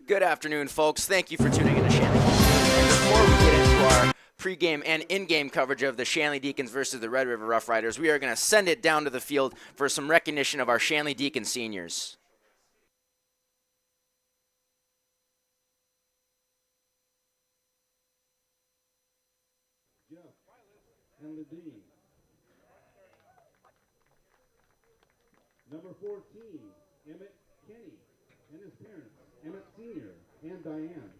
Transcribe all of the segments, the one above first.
Good afternoon, folks. Thank you for tuning in to Shanley. And before we get into our pregame and in-game coverage of the Shanley Deacons versus the Red River Roughriders, we are going to send it down to the field for some recognition of our Shanley Deacons seniors. Jeff and Ladine. Number 14, Emmett Kenny and his parents, Emmett Sr. and Diane.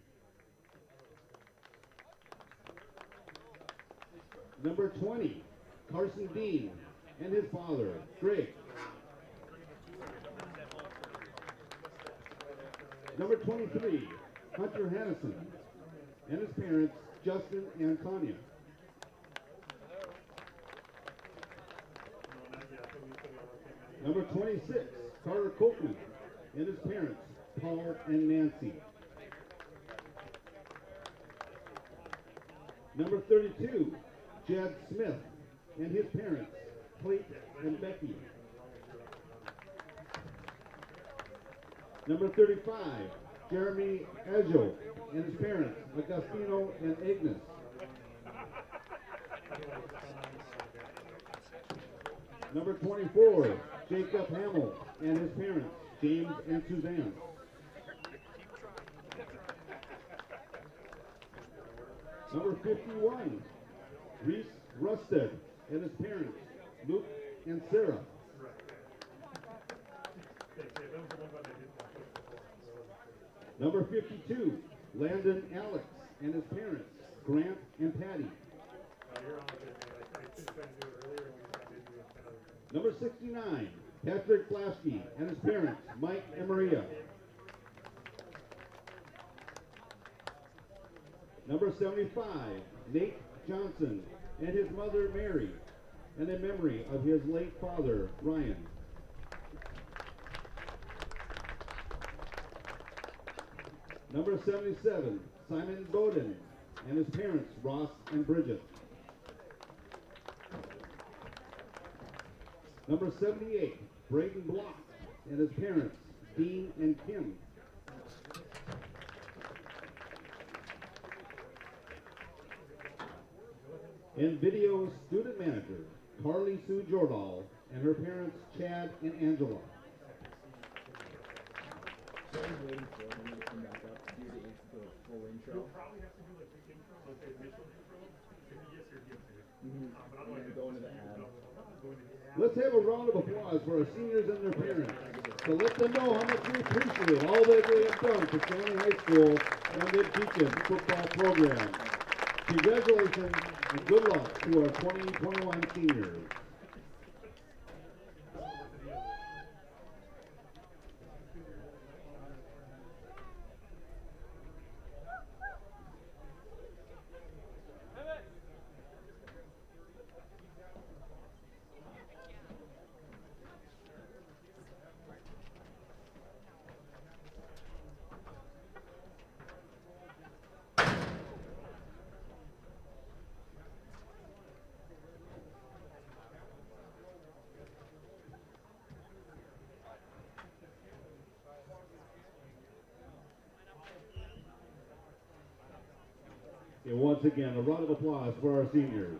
Number 20, Carson Dean and his father, Greg. Number 23, Hunter Hennison and his parents, Justin and Tanya. Number 26, Carter Copeland and his parents, Paul and Nancy. Number 32, Jed Smith and his parents, Clayton and Becky. Number 35, Jeremy Edgel and his parents, Agustino and Agnes. Number 24, Jacob Hamill and his parents, James and Suzanne. Number 51, Reese Rusted and his parents, Luke and Sarah. Number 52, Landon Alex and his parents, Grant and Patty. Number 69, Patrick Flasky and his parents, Mike and Maria. Number 75, Nate Johnson and his mother, Mary, and in memory of his late father, Ryan. Number 77, Simon Bowden and his parents, Ross and Bridget. Number 78, Braden Block and his parents, Dean and Kim. And video student manager, Carly Sue Jordahl and her parents, Chad and Angela. You'll probably have to do like the intro, like the initial intro. If yes, you're good. But otherwise, Go into the ad. Let's have a round of applause for our seniors and their parents. So let them know how much we appreciate all that they have done for Shanley High School and the Deacons football program. Congratulations and good luck to our 2021 seniors. And once again, a round of applause for our seniors.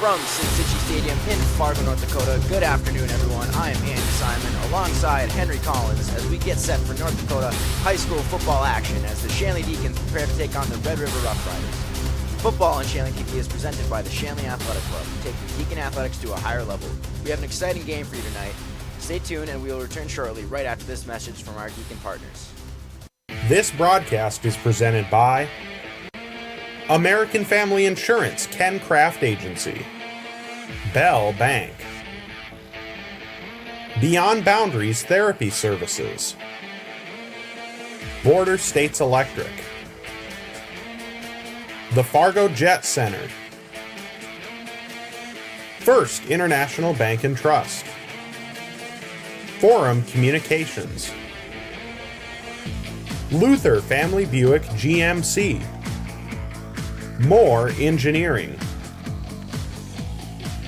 from Cichy Stadium in Fargo, North Dakota. Good afternoon, everyone. I am Andy Simon alongside Henry Collins as we get set for North Dakota high school football action as the Shanley Deacons prepare to take on the Red River Roughriders. Football on Shanley TV is presented by the Shanley Athletic Club, taking Deacon athletics to a higher level. We have an exciting game for you tonight. Stay tuned and we will return shortly right after this message from our Deacon partners. This broadcast is presented by American Family Insurance, Ken Craft Agency, Bell Bank, Beyond Boundaries Therapy Services, Border States Electric, the Fargo Jet Center, First International Bank and Trust, Forum Communications, Luther Family Buick GMC, More Engineering,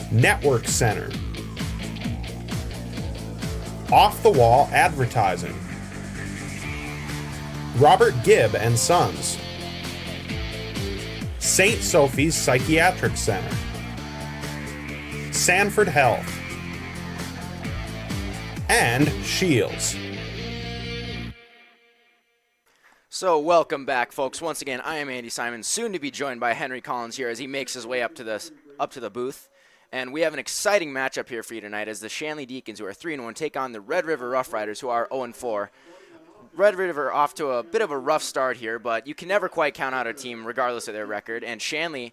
Network Center, Off the Wall Advertising, Robert Gibb and Sons, St. Sophie's Psychiatric Center, SANFORD Health, and SCHEELS. So welcome back, folks. Once again, I am Andy Simon, soon to be joined by Henry Collins here as he makes his way up to the booth. And we have an exciting matchup here for you tonight as the Shanley Deacons, who are 3-1, take on the Red River Roughriders, who are 0-4. Red River off to a bit of a rough start here, but you can never quite count out a team regardless of their record. And Shanley,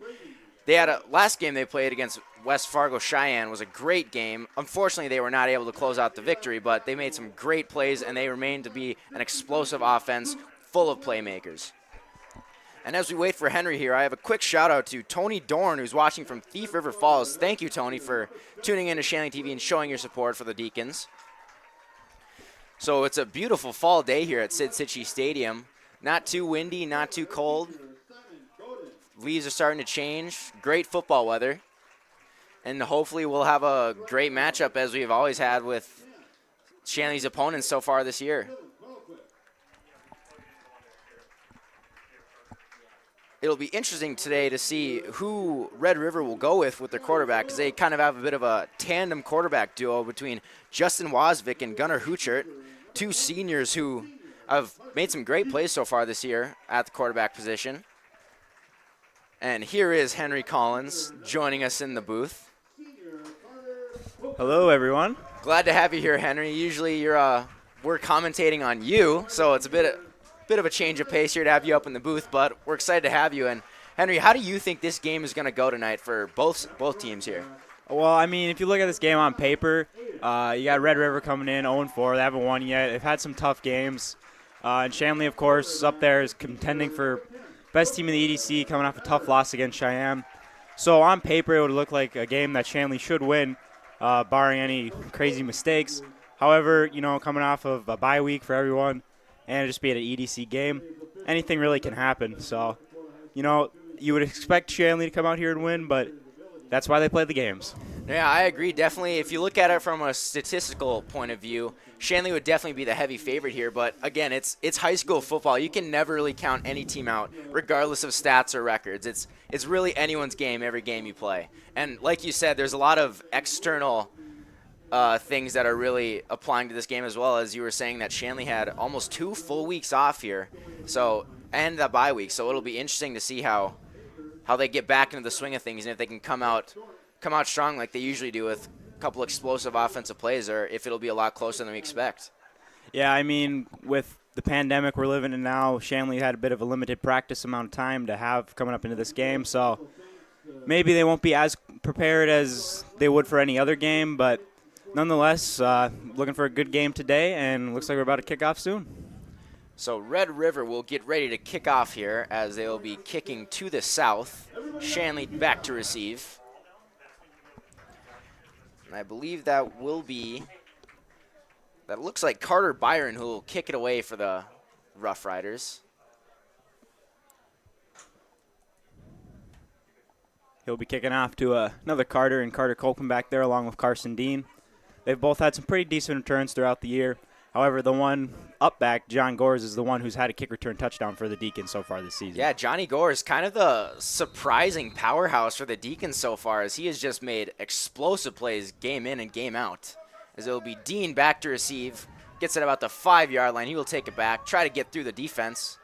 they had a last game they played against West Fargo Cheyenne was a great game. Unfortunately, they were not able to close out the victory, but they made some great plays, and they remained to be an explosive offense full of playmakers. And as we wait for Henry here, I have a quick shout out to Tony Dorn, who's watching from Thief River Falls. Thank you, Tony, for tuning in to Shanley TV and showing your support for the Deacons. So it's a beautiful fall day here at Cichy Stadium. Not too windy, not too cold. Leaves are starting to change. Great football weather. And hopefully we'll have a great matchup as we've always had with Shanley's opponents so far this year. It'll be interesting today to see who Red River will go with their quarterback, because they kind of have a bit of a tandem quarterback duo between Justin Wozvik and Gunnar Huchert, two seniors who have made some great plays so far this year at the quarterback position. And here is Henry Collins joining us in the booth. Hello, everyone. Glad to have you here, Henry. Usually we're commentating on you, so it's a bit of a change of pace here to have you up in the booth, but we're excited to have you. And Henry, how do you think this game is going to go tonight for both teams here? Well, I mean, if you look at this game on paper, you got Red River coming in 0-4. They haven't won yet. They've had some tough games. And Shanley, of course, up there is contending for best team in the EDC, coming off a tough loss against Cheyenne. So on paper, it would look like a game that Shanley should win, barring any crazy mistakes. However, coming off of a bye week for everyone, and just being an EDC game, anything really can happen. So, you would expect Shanley to come out here and win, but that's why they play the games. Yeah, I agree. Definitely, if you look at it from a statistical point of view, Shanley would definitely be the heavy favorite here. But again, it's high school football. You can never really count any team out, regardless of stats or records. It's really anyone's game every game you play. And like you said, there's a lot of external things that are really applying to this game, as well as you were saying that Shanley had almost 2 full weeks off here, and the bye week. So it'll be interesting to see how they get back into the swing of things, and if they can come out strong like they usually do with a couple explosive offensive plays, or if it'll be a lot closer than we expect. Yeah, I mean, with the pandemic we're living in now, Shanley had a bit of a limited practice amount of time to have coming up into this game, so maybe they won't be as prepared as they would for any other game, but nonetheless, looking for a good game today, and looks like we're about to kick off soon. So Red River will get ready to kick off here as they will be kicking to the south. Shanley back to receive. And I believe that looks like Carter Byron, who will kick it away for the Roughriders. He'll be kicking off to another Carter and Carter Colpin back there along with Carson Dean. They've both had some pretty decent returns throughout the year. However, the one up back, John Gores, is the one who's had a kick return touchdown for the Deacons so far this season. Yeah, Johnny Gore is kind of the surprising powerhouse for the Deacons so far, as he has just made explosive plays game in and game out. As it'll be Dean back to receive, gets it about the 5-yard line. He will take it back, try to get through the defense,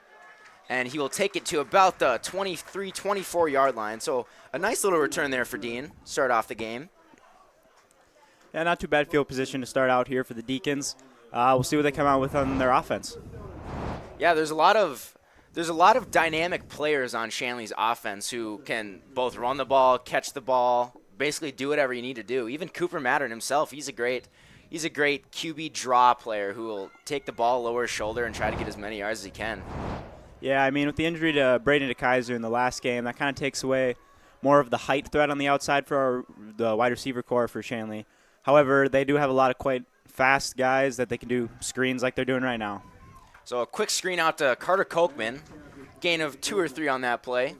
and he will take it to about the 23, 24-yard line. So a nice little return there for Dean, start off the game. Yeah, not too bad field position to start out here for the Deacons. We'll see what they come out with on their offense. Yeah, there's a lot of dynamic players on Shanley's offense who can both run the ball, catch the ball, basically do whatever you need to do. Even Cooper Mattern himself, he's a great QB draw player who will take the ball lower his shoulder and try to get as many yards as he can. Yeah, I mean, with the injury to Braden DeKaiser in the last game, that kind of takes away more of the height threat on the outside for the wide receiver core for Shanley. However, they do have a lot of quite fast guys that they can do screens like they're doing right now. So a quick screen out to Carter Kochman. Gain of 2 or 3 on that play.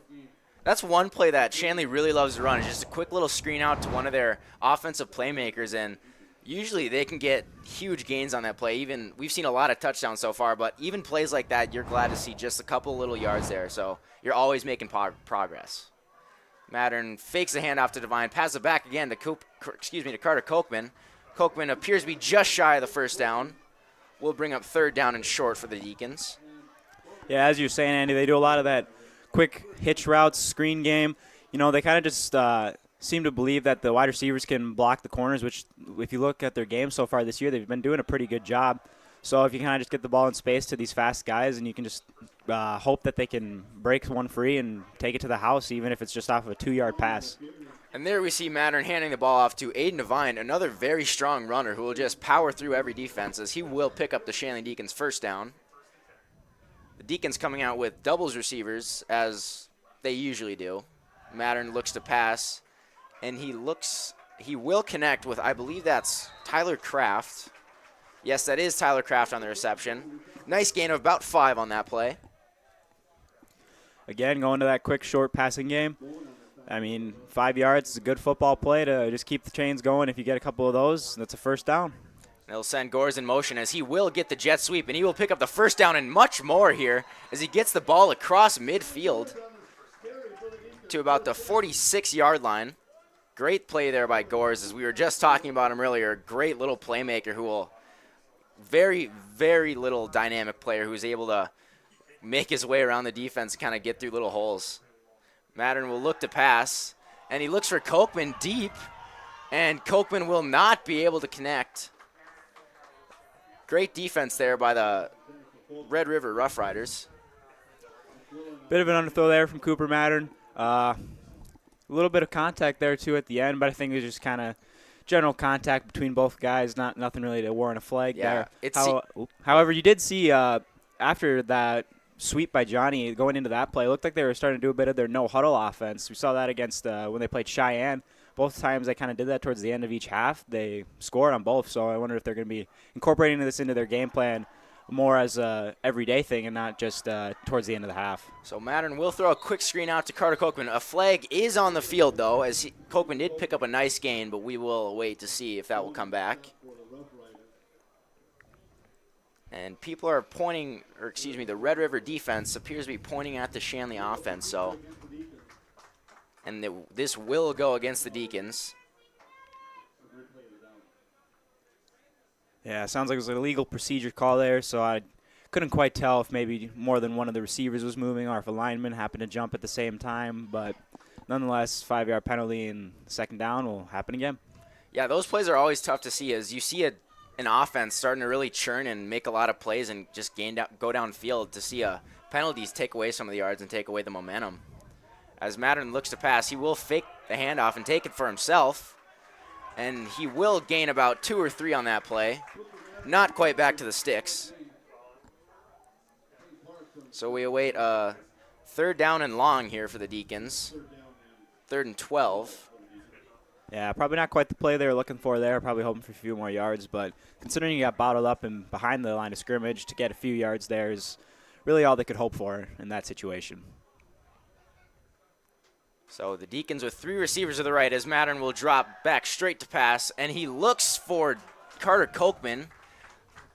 That's one play that Shanley really loves to run. It's just a quick little screen out to one of their offensive playmakers, and usually they can get huge gains on that play. Even we've seen a lot of touchdowns so far, but even plays like that, you're glad to see just a couple little yards there. So you're always making progress. Mattern fakes the handoff to Devine, passes it back again to Carter Kochman. Kochman appears to be just shy of the first down. We'll bring up 3rd down and short for the Deacons. Yeah, as you're saying, Andy, they do a lot of that quick hitch routes, screen game. You know, they kind of just seem to believe that the wide receivers can block the corners, which if you look at their game so far this year, they've been doing a pretty good job. So if you kind of just get the ball in space to these fast guys, and you can just hope that they can break one free and take it to the house, even if it's just off of a 2-yard pass. And there we see Mattern handing the ball off to Aiden Devine, another very strong runner who will just power through every defense, as he will pick up the Shanley Deacons' first down. The Deacons coming out with doubles receivers, as they usually do. Mattern looks to pass, and he will connect with, I believe that's Tyler Kraft. Yes, that is Tyler Kraft on the reception. Nice gain of about 5 on that play. Again, going to that quick, short passing game. I mean, 5 yards is a good football play to just keep the chains going. If you get a couple of those, that's a first down. They'll send Gores in motion, as he will get the jet sweep, and he will pick up the first down and much more here as he gets the ball across midfield to about the 46-yard line. Great play there by Gores, as we were just talking about him earlier. Great little playmaker who will very, very little dynamic player who's able to make his way around the defense and kind of get through little holes. Mattern will look to pass, and he looks for Kochman deep, and Kochman will not be able to connect. Great defense there by the Red River Roughriders. Bit of an underthrow there from Cooper Mattern. A little bit of contact there, too, at the end, but I think it was just kind of general contact between both guys, nothing really to warrant a flag there. However, you did see after that sweep by Johnny going into that play, it looked like they were starting to do a bit of their no-huddle offense. We saw that against when they played Cheyenne. Both times they kind of did that towards the end of each half. They scored on both, so I wonder if they're going to be incorporating this into their game plan more as a everyday thing and not just towards the end of the half. So Mattern will throw a quick screen out to Carter Kochman. A flag is on the field, though, as Kochman did pick up a nice gain, but we will wait to see if that will come back. And people are pointing, or excuse me, the Red River defense appears to be pointing at the Shanley offense, so. And this will go against the Deacons. Yeah, sounds like it was a legal procedure call there, so I couldn't quite tell if maybe more than one of the receivers was moving or if a lineman happened to jump at the same time. But nonetheless, 5-yard penalty and 2nd down will happen again. Yeah, those plays are always tough to see, as you see an offense starting to really churn and make a lot of plays and just go downfield, to see penalties take away some of the yards and take away the momentum. As Mattern looks to pass, he will fake the handoff and take it for himself. And he will gain about 2 or 3 on that play. Not quite back to the sticks. So we await a 3rd down and long here for the Deacons. 3rd and 12. Yeah, probably not quite the play they were looking for there. Probably hoping for a few more yards. But considering you got bottled up and behind the line of scrimmage, to get a few yards there is really all they could hope for in that situation. So the Deacons with 3 receivers to the right, as Mattern will drop back straight to pass, and he looks for Carter Kochman.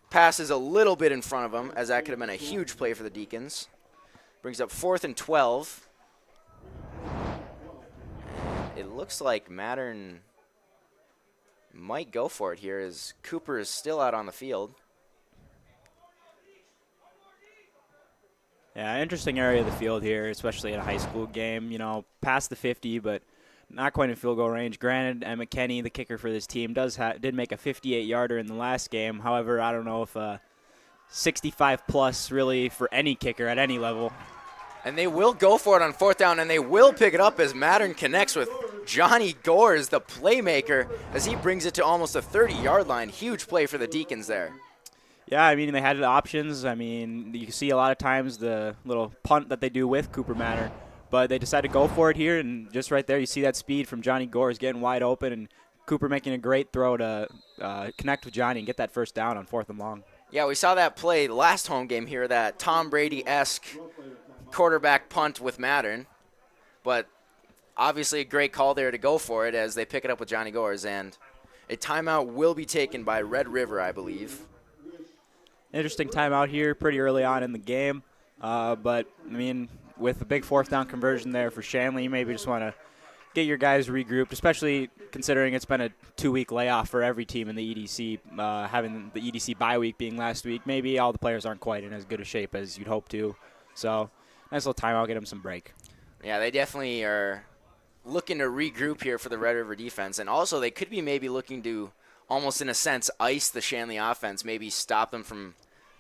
Pass is a little bit in front of him, as that could have been a huge play for the Deacons. Brings up 4th and 12. And it looks like Mattern might go for it here, as Cooper is still out on the field. Yeah, interesting area of the field here, especially in a high school game. You know, past the 50, but not quite in field goal range. Granted, Emmett Kenny, the kicker for this team, did make a 58-yarder in the last game. However, I don't know if 65-plus really for any kicker at any level. And they will go for it on 4th down, and they will pick it up as Mattern connects with Johnny Gores, the playmaker, as he brings it to almost the 30-yard line. Huge play for the Deacons there. Yeah, I mean, they had options. I mean, you see a lot of times the little punt that they do with Cooper Matter, but they decided to go for it here, and just right there you see that speed from Johnny Gores getting wide open, and Cooper making a great throw to connect with Johnny and get that first down on 4th and long. Yeah, we saw that play last home game here, that Tom Brady-esque quarterback punt with Mattern, but obviously a great call there to go for it as they pick it up with Johnny Gores, and a timeout will be taken by Red River, I believe. Interesting timeout here pretty early on in the game, but, I mean, with a big 4th down conversion there for Shanley, you maybe just want to get your guys regrouped, especially considering it's been a 2-week layoff for every team in the EDC, having the EDC bye week being last week. Maybe all the players aren't quite in as good a shape as you'd hope to, so nice little timeout, get them some break. Yeah, they definitely are looking to regroup here for the Red River defense, and also they could be maybe looking to almost in a sense ice the Shanley offense, maybe stop them from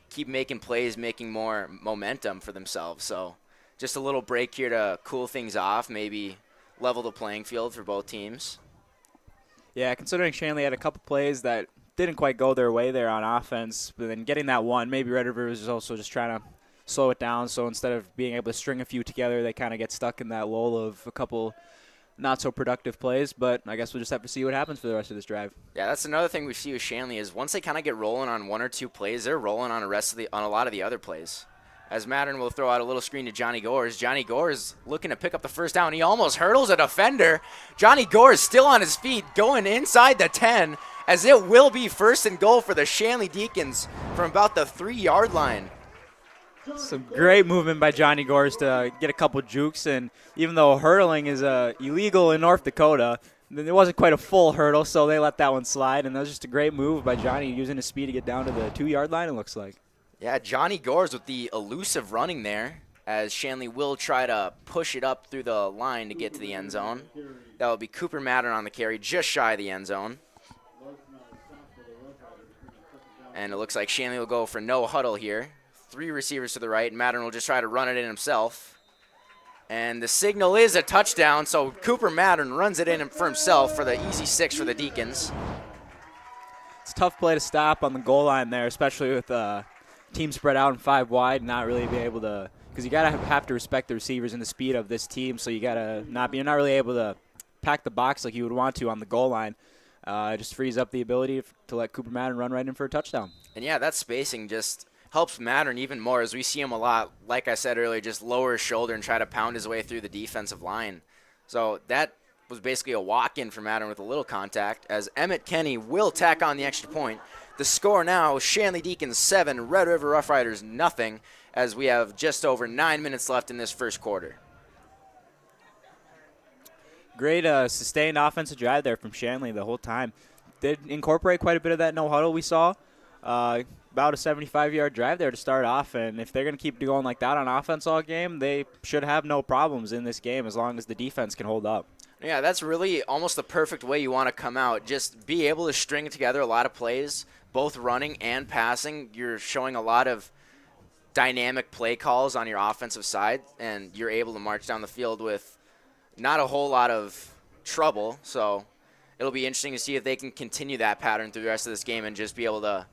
keep making plays, making more momentum for themselves. So just a little break here to cool things off, maybe level the playing field for both teams. Yeah, considering Shanley had a couple plays that didn't quite go their way there on offense, but then getting that one, maybe Red River was also just trying to slow it down, so instead of being able to string a few together, they kind of get stuck in that lull of a couple not-so-productive plays, but I guess we'll just have to see what happens for the rest of this drive. Yeah, that's another thing we see with Shanley is once they kind of get rolling on 1 or 2 plays, they're rolling on a lot of the other plays. As Mattern will throw out a little screen to Johnny Gores. Johnny Gores looking to pick up the first down. He almost hurdles a defender. Johnny Gores still on his feet, going inside the 10, as it will be 1st and goal for the Shanley Deacons from about the 3-yard line. Some great movement by Johnny Gores to get a couple jukes, and even though hurdling is illegal in North Dakota, it wasn't quite a full hurdle, so they let that one slide, and that was just a great move by Johnny using his speed to get down to the 2-yard line, it looks like. Yeah, Johnny Gores with the elusive running there, as Shanley will try to push it up through the line to get to the end zone. That will be Cooper Mattern on the carry, just shy of the end zone. And it looks like Shanley will go for no huddle here. 3 receivers to the right, and Mattern will just try to run it in himself. And the signal is a touchdown, so Cooper Mattern runs it in for himself for the easy 6 for the Deacons. It's a tough play to stop on the goal line there, especially with team spread out and 5 wide, not really be able to, because you gotta have to respect the receivers and the speed of this team, so you gotta you're not really able to pack the box like you would want to on the goal line. It just frees up the ability to let Cooper Mattern run right in for a touchdown. And yeah, that spacing just helps Mattern even more, as we see him a lot, like I said earlier, just lower his shoulder and try to pound his way through the defensive line. So that was basically a walk-in for Mattern with a little contact, as Emmett Kenny will tack on the extra point. The score now, Shanley Deacons 7, Red River Roughriders nothing, as we have just over 9 minutes left in this first quarter. Great sustained offensive drive there from Shanley the whole time. Did incorporate quite a bit of that no huddle we saw. About a 75-yard drive there to start off, and if they're going to keep going like that on offense all game, they should have no problems in this game as long as the defense can hold up. Yeah, that's really almost the perfect way you want to come out. Just be able to string together a lot of plays, both running and passing. You're showing a lot of dynamic play calls on your offensive side, and you're able to march down the field with not a whole lot of trouble. So it'll be interesting to see if they can continue that pattern through the rest of this game and just be able to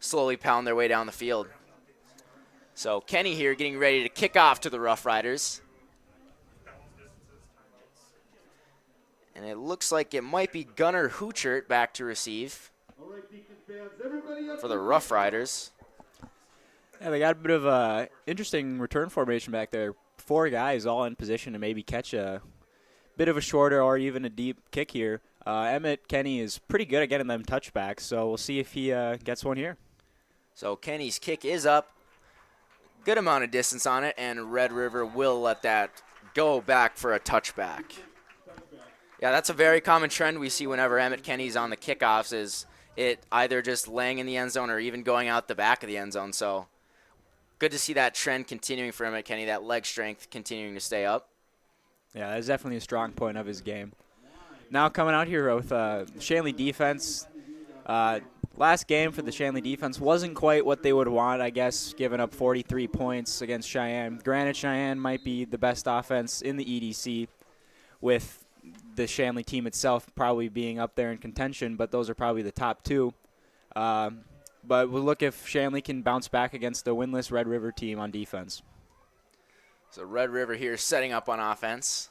slowly pound their way down the field. So Kenny here getting ready to kick off to the Roughriders. And it looks like it might be Gunnar Hoochert back to receive for the Roughriders. Yeah, they got a bit of a interesting return formation back there. 4 guys all in position to maybe catch a bit of a shorter or even a deep kick here. Emmett Kenny is pretty good at getting them touchbacks, so we'll see if he gets one here. So Kenny's kick is up. Good amount of distance on it, and Red River will let that go back for a touchback. Yeah, that's a very common trend we see whenever Emmett Kenny's on the kickoffs, is it either just laying in the end zone or even going out the back of the end zone. So good to see that trend continuing for Emmett Kenny, that leg strength continuing to stay up. Yeah, that's definitely a strong point of his game. Now coming out here with Shanley defense. Last game for the Shanley defense wasn't quite what they would want, I guess, giving up 43 points against Cheyenne. Granted, Cheyenne might be the best offense in the EDC, with the Shanley team itself probably being up there in contention, but those are probably the top two. But we'll look if Shanley can bounce back against the winless Red River team on defense. So Red River here setting up on offense,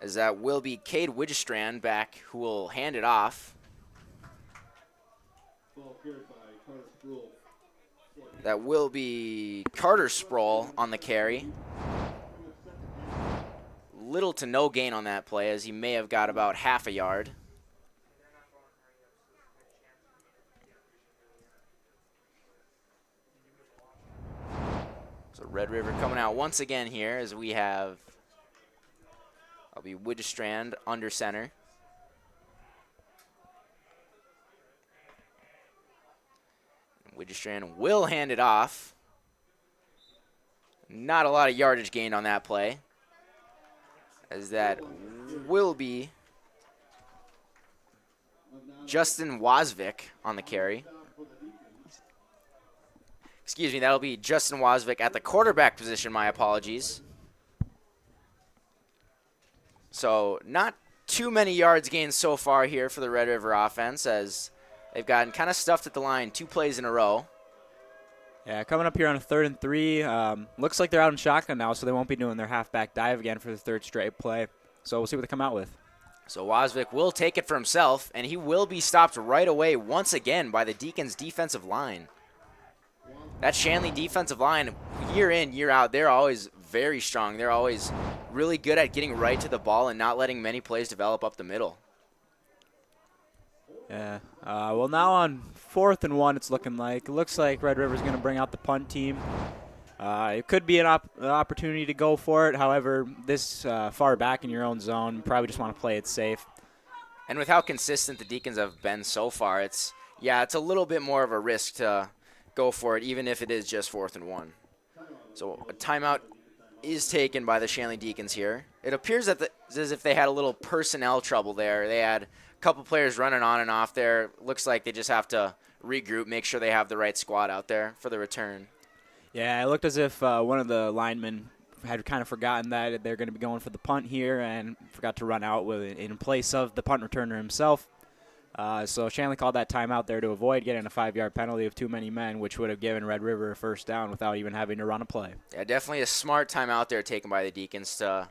as that will be Cade Widgestrand back, who will hand it off. That will be Carter Sproul on the carry. Little to no gain on that play, as he may have got about half a yard. So Red River coming out once again here, as we have, I'll be Widgestrand under center. Widgestrand will hand it off. Not a lot of yardage gained on that play, as that will be Justin Wozvik on the carry. Excuse me, that'll be Justin Wozvik at the quarterback position, my apologies. So not too many yards gained so far here for the Red River offense, as they've gotten kind of stuffed at the line 2 plays in a row. Yeah, coming up here on a 3rd and 3. Looks like they're out in shotgun now, so they won't be doing their halfback dive again for the 3rd straight play. So we'll see what they come out with. So Wozvik will take it for himself, and he will be stopped right away once again by the Deacons defensive line. That Shanley defensive line, year in, year out, they're always very strong. They're always really good at getting right to the ball and not letting many plays develop up the middle. Yeah. Well, now on 4th and 1, it's looking like. It looks like Red River's going to bring out the punt team. It could be an opportunity to go for it. However, this far back in your own zone, you probably just want to play it safe. And with how consistent the Deacons have been so far, it's a little bit more of a risk to go for it, even if it is just 4th and 1. So a timeout is taken by the Shanley Deacons here. It appears that as if they had a little personnel trouble there. They had a couple players running on and off there. Looks like they just have to regroup, make sure they have the right squad out there for the return. Yeah, it looked as if one of the linemen had kind of forgotten that they're going to be going for the punt here and forgot to run out in place of the punt returner himself. So Shanley called that timeout there to avoid getting a 5-yard penalty of too many men, which would have given Red River a first down without even having to run a play. Yeah, definitely a smart timeout there taken by the Deacons to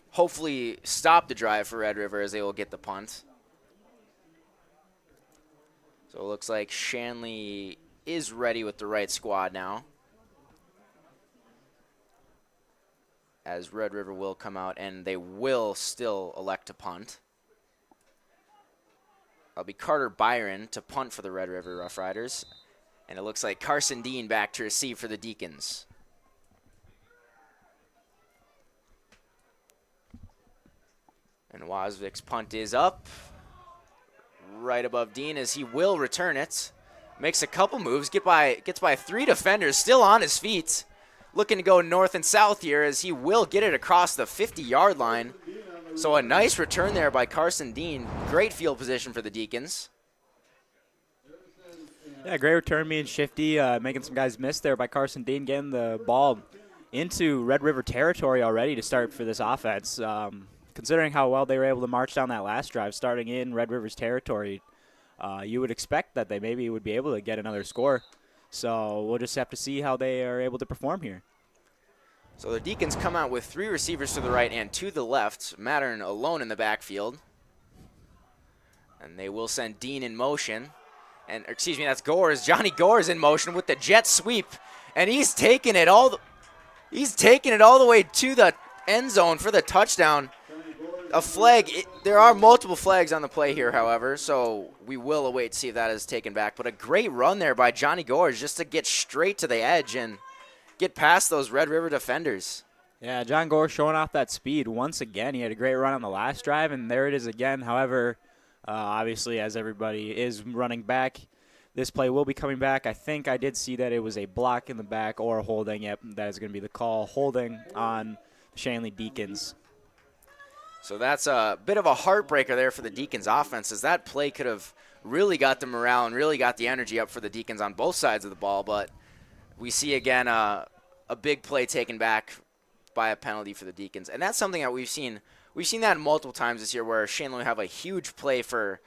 hopefully stop the drive for Red River, as they will get the punt. So it looks like Shanley is ready with the right squad now, as Red River will come out, and they will still elect to punt. It'll be Carter Byron to punt for the Red River Roughriders. And it looks like Carson Dean back to receive for the Deacons. And Wozvik's punt is up right above Dean, as he will return it. Makes a couple moves, gets by 3 defenders, still on his feet. Looking to go north and south here, as he will get it across the 50-yard line. So a nice return there by Carson Dean. Great field position for the Deacons. Yeah, great return, being shifty, making some guys miss there by Carson Dean, getting the ball into Red River territory already to start for this offense. Considering how well they were able to march down that last drive, starting in Red River's territory, you would expect that they maybe would be able to get another score. So we'll just have to see how they are able to perform here. So the Deacons come out with 3 receivers to the right and 2 to the left. Mattern alone in the backfield. And they will send Dean in motion. And, excuse me, that's Gores. Johnny Gores in motion with the jet sweep. And he's taking it all the way to the end zone for the touchdown. A flag. There are multiple flags on the play here, however, so we will await to see if that is taken back. But a great run there by Johnny Gorge just to get straight to the edge and get past those Red River defenders. Yeah, John Gore showing off that speed once again. He had a great run on the last drive, and there it is again. However, obviously, as everybody is running back, this play will be coming back. I think I did see that it was a block in the back or a holding. Yep, that is going to be the call. Holding on Shanley Deacons. So that's a bit of a heartbreaker there for the Deacons offense, as that play could have really got the morale and really got the energy up for the Deacons on both sides of the ball. But we see again a big play taken back by a penalty for the Deacons. And that's something that we've seen that multiple times this year, where Shanley will have a huge play for,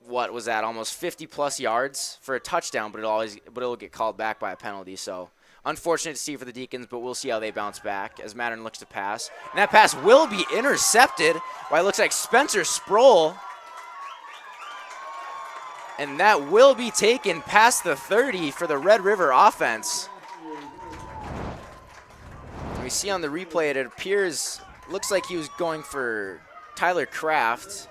what was that, almost 50-plus yards for a touchdown, but it'll get called back by a penalty. So unfortunate to see for the Deacons, but we'll see how they bounce back as Mattern looks to pass. And that pass will be intercepted by, it looks like, Spencer Sproul. And that will be taken past the 30 for the Red River offense. We see on the replay it appears, looks like he was going for Tyler Kraft.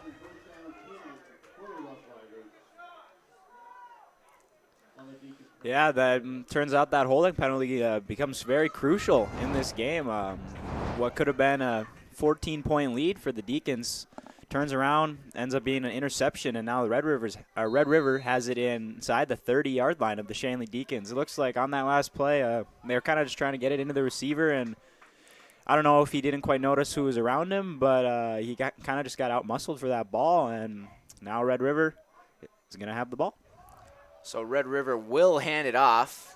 Yeah, that turns out that holding penalty becomes very crucial in this game. What could have been a 14-point lead for the Deacons turns around, ends up being an interception, and now the Red River has it inside the 30-yard line of the Shanley Deacons. It looks like on that last play, they were kind of just trying to get it into the receiver, and I don't know if he didn't quite notice who was around him, but he kind of just got out-muscled for that ball, and now Red River is going to have the ball. So Red River will hand it off,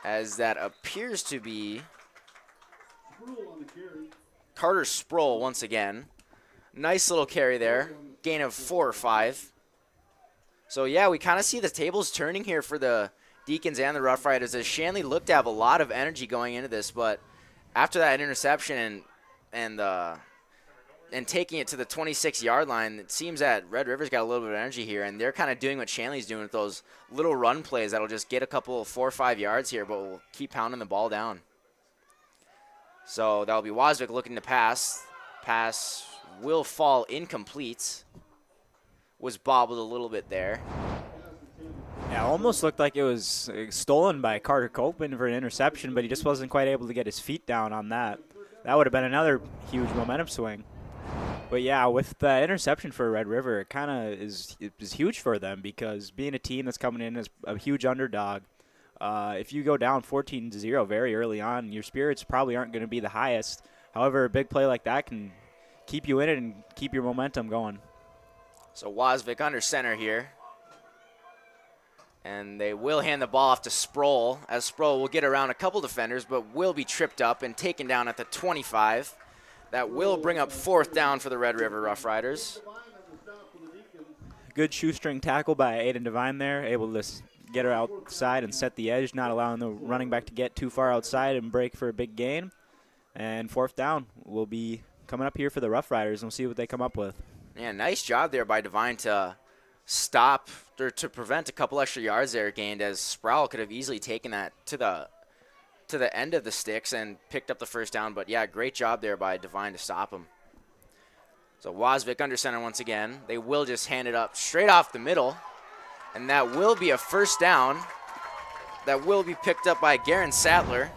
as that appears to be Carter Sproul once again. Nice little carry there. Gain of 4 or 5. So, yeah, we kind of see the tables turning here for the Deacons and the Roughriders, as Shanley looked to have a lot of energy going into this, but after that interception and taking it to the 26-yard line, it seems that Red River's got a little bit of energy here, and they're kind of doing what Shanley's doing with those little run plays that'll just get a couple of 4 or 5 yards here, but will keep pounding the ball down. So that'll be Wasvik looking to pass. Pass will fall incomplete. Was bobbled a little bit there. Yeah, almost looked like it was stolen by Carter Copeland for an interception, but he just wasn't quite able to get his feet down on that. That would have been another huge momentum swing. But, yeah, with the interception for Red River, it kind of is huge for them, because being a team that's coming in as a huge underdog, if you go down 14-0 very early on, your spirits probably aren't going to be the highest. However, a big play like that can keep you in it and keep your momentum going. So Wasvik under center here. And they will hand the ball off to Sproul, as Sproul will get around a couple defenders, but will be tripped up and taken down at the 25. That will bring up 4th down for the Red River Roughriders. Good shoestring tackle by Aiden Devine there, able to get her outside and set the edge, not allowing the running back to get too far outside and break for a big gain. And 4th down will be coming up here for the Roughriders, and we'll see what they come up with. Yeah, nice job there by Devine to stop or to prevent a couple extra yards there gained, as Sproul could have easily taken that to the end of the sticks and picked up the 1st down. But, yeah, great job there by Devine to stop him. So Wasvik under center once again. They will just hand it up straight off the middle, and that will be a 1st down. That will be picked up by Garen Sattler.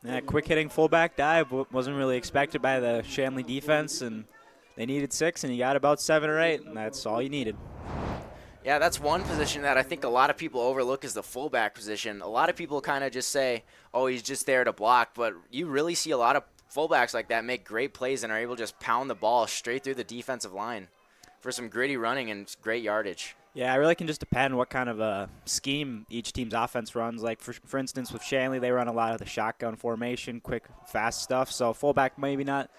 Yeah, quick-hitting fullback dive wasn't really expected by the Shanley defense, and they needed 6, and you got about 7 or 8, and that's all you needed. Yeah, that's one position that I think a lot of people overlook, is the fullback position. A lot of people kind of just say, oh, he's just there to block, but you really see a lot of fullbacks like that make great plays and are able to just pound the ball straight through the defensive line for some gritty running and great yardage. Yeah, it really can just depend what kind of a scheme each team's offense runs. Like, for instance, with Shanley, they run a lot of the shotgun formation, quick, fast stuff. So fullback maybe not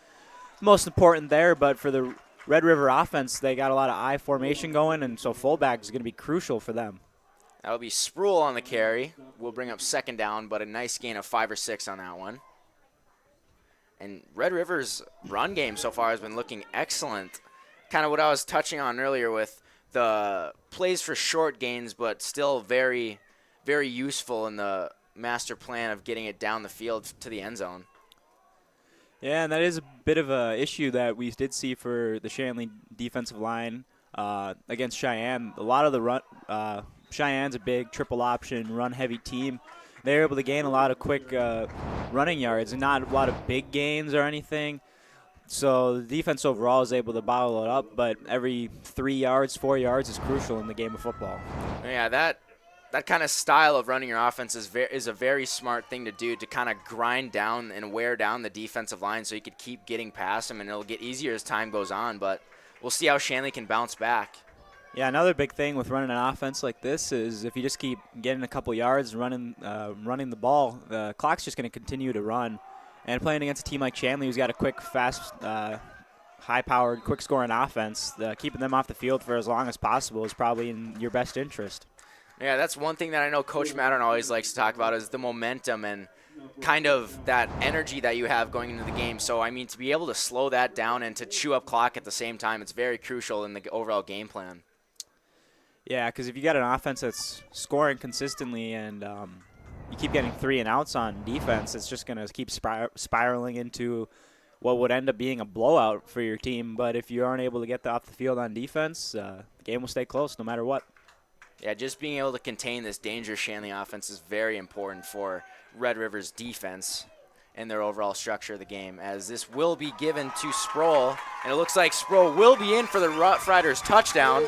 most important there, but for the Red River offense, they got a lot of I formation going, and so fullback is going to be crucial for them. That'll be Sproul on the carry. We'll bring up 2nd down, but a nice gain of 5 or 6 on that one. And Red River's run game so far has been looking excellent. Kind of what I was touching on earlier with the plays for short gains, but still very, very useful in the master plan of getting it down the field to the end zone. Yeah, and that is a bit of a issue that we did see for the Shanley defensive line against Cheyenne. A lot of the run, Cheyenne's a big triple option, run-heavy team. They were able to gain a lot of quick running yards and not a lot of big gains or anything. So the defense overall is able to bottle it up, but every 3 yards, 4 yards is crucial in the game of football. Yeah, that kind of style of running your offense is a very smart thing to do, to kind of grind down and wear down the defensive line so you could keep getting past them, and it'll get easier as time goes on. But we'll see how Shanley can bounce back. Yeah, another big thing with running an offense like this is if you just keep getting a couple yards running the ball, the clock's just going to continue to run. And playing against a team like Shanley, who's got a quick, fast, high-powered, quick-scoring offense, keeping them off the field for as long as possible is probably in your best interest. Yeah, that's one thing that I know Coach Mattern always likes to talk about is the momentum and kind of that energy that you have going into the game. So, I mean, to be able to slow that down and to chew up clock at the same time, it's very crucial in the overall game plan. Yeah, because if you got an offense that's scoring consistently and you keep getting 3 and outs on defense, it's just going to keep spiraling into what would end up being a blowout for your team. But if you aren't able to get off the field on defense, the game will stay close no matter what. Yeah, just being able to contain this dangerous Shanley offense is very important for Red River's defense and their overall structure of the game, as this will be given to Sproul, and it looks like Sproul will be in for the Roughriders touchdown.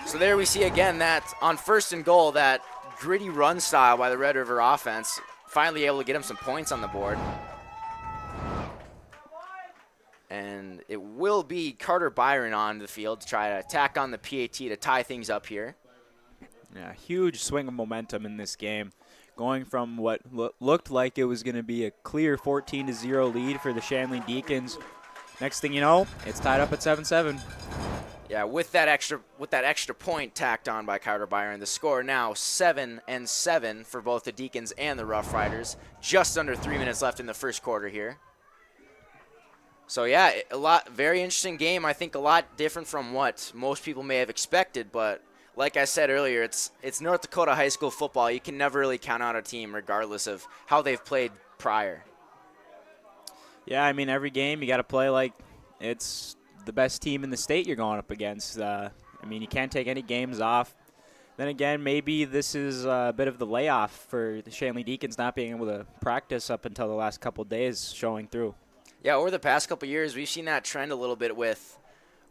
So there we see again that on 1st and goal, that gritty run style by the Red River offense, finally able to get him some points on the board. And it will be Carter Byron on the field to try to tack on the PAT to tie things up here. Yeah, huge swing of momentum in this game, going from what looked like it was going to be a clear 14-0 lead for the Shanley Deacons. Next thing you know, it's tied up at 7-7. Yeah, with that extra point tacked on by Carter Byron, the score now 7-7 for both the Deacons and the Roughriders. Just under 3 minutes left in the first quarter here. So yeah, very interesting game. I think a lot different from what most people may have expected, but like I said earlier, it's North Dakota high school football. You can never really count out a team regardless of how they've played prior. Yeah, I mean, every game you got to play like it's the best team in the state you're going up against. I mean, you can't take any games off. Then again, maybe this is a bit of the layoff for the Shanley Deacons not being able to practice up until the last couple of days showing through. Yeah, over the past couple of years, we've seen that trend a little bit with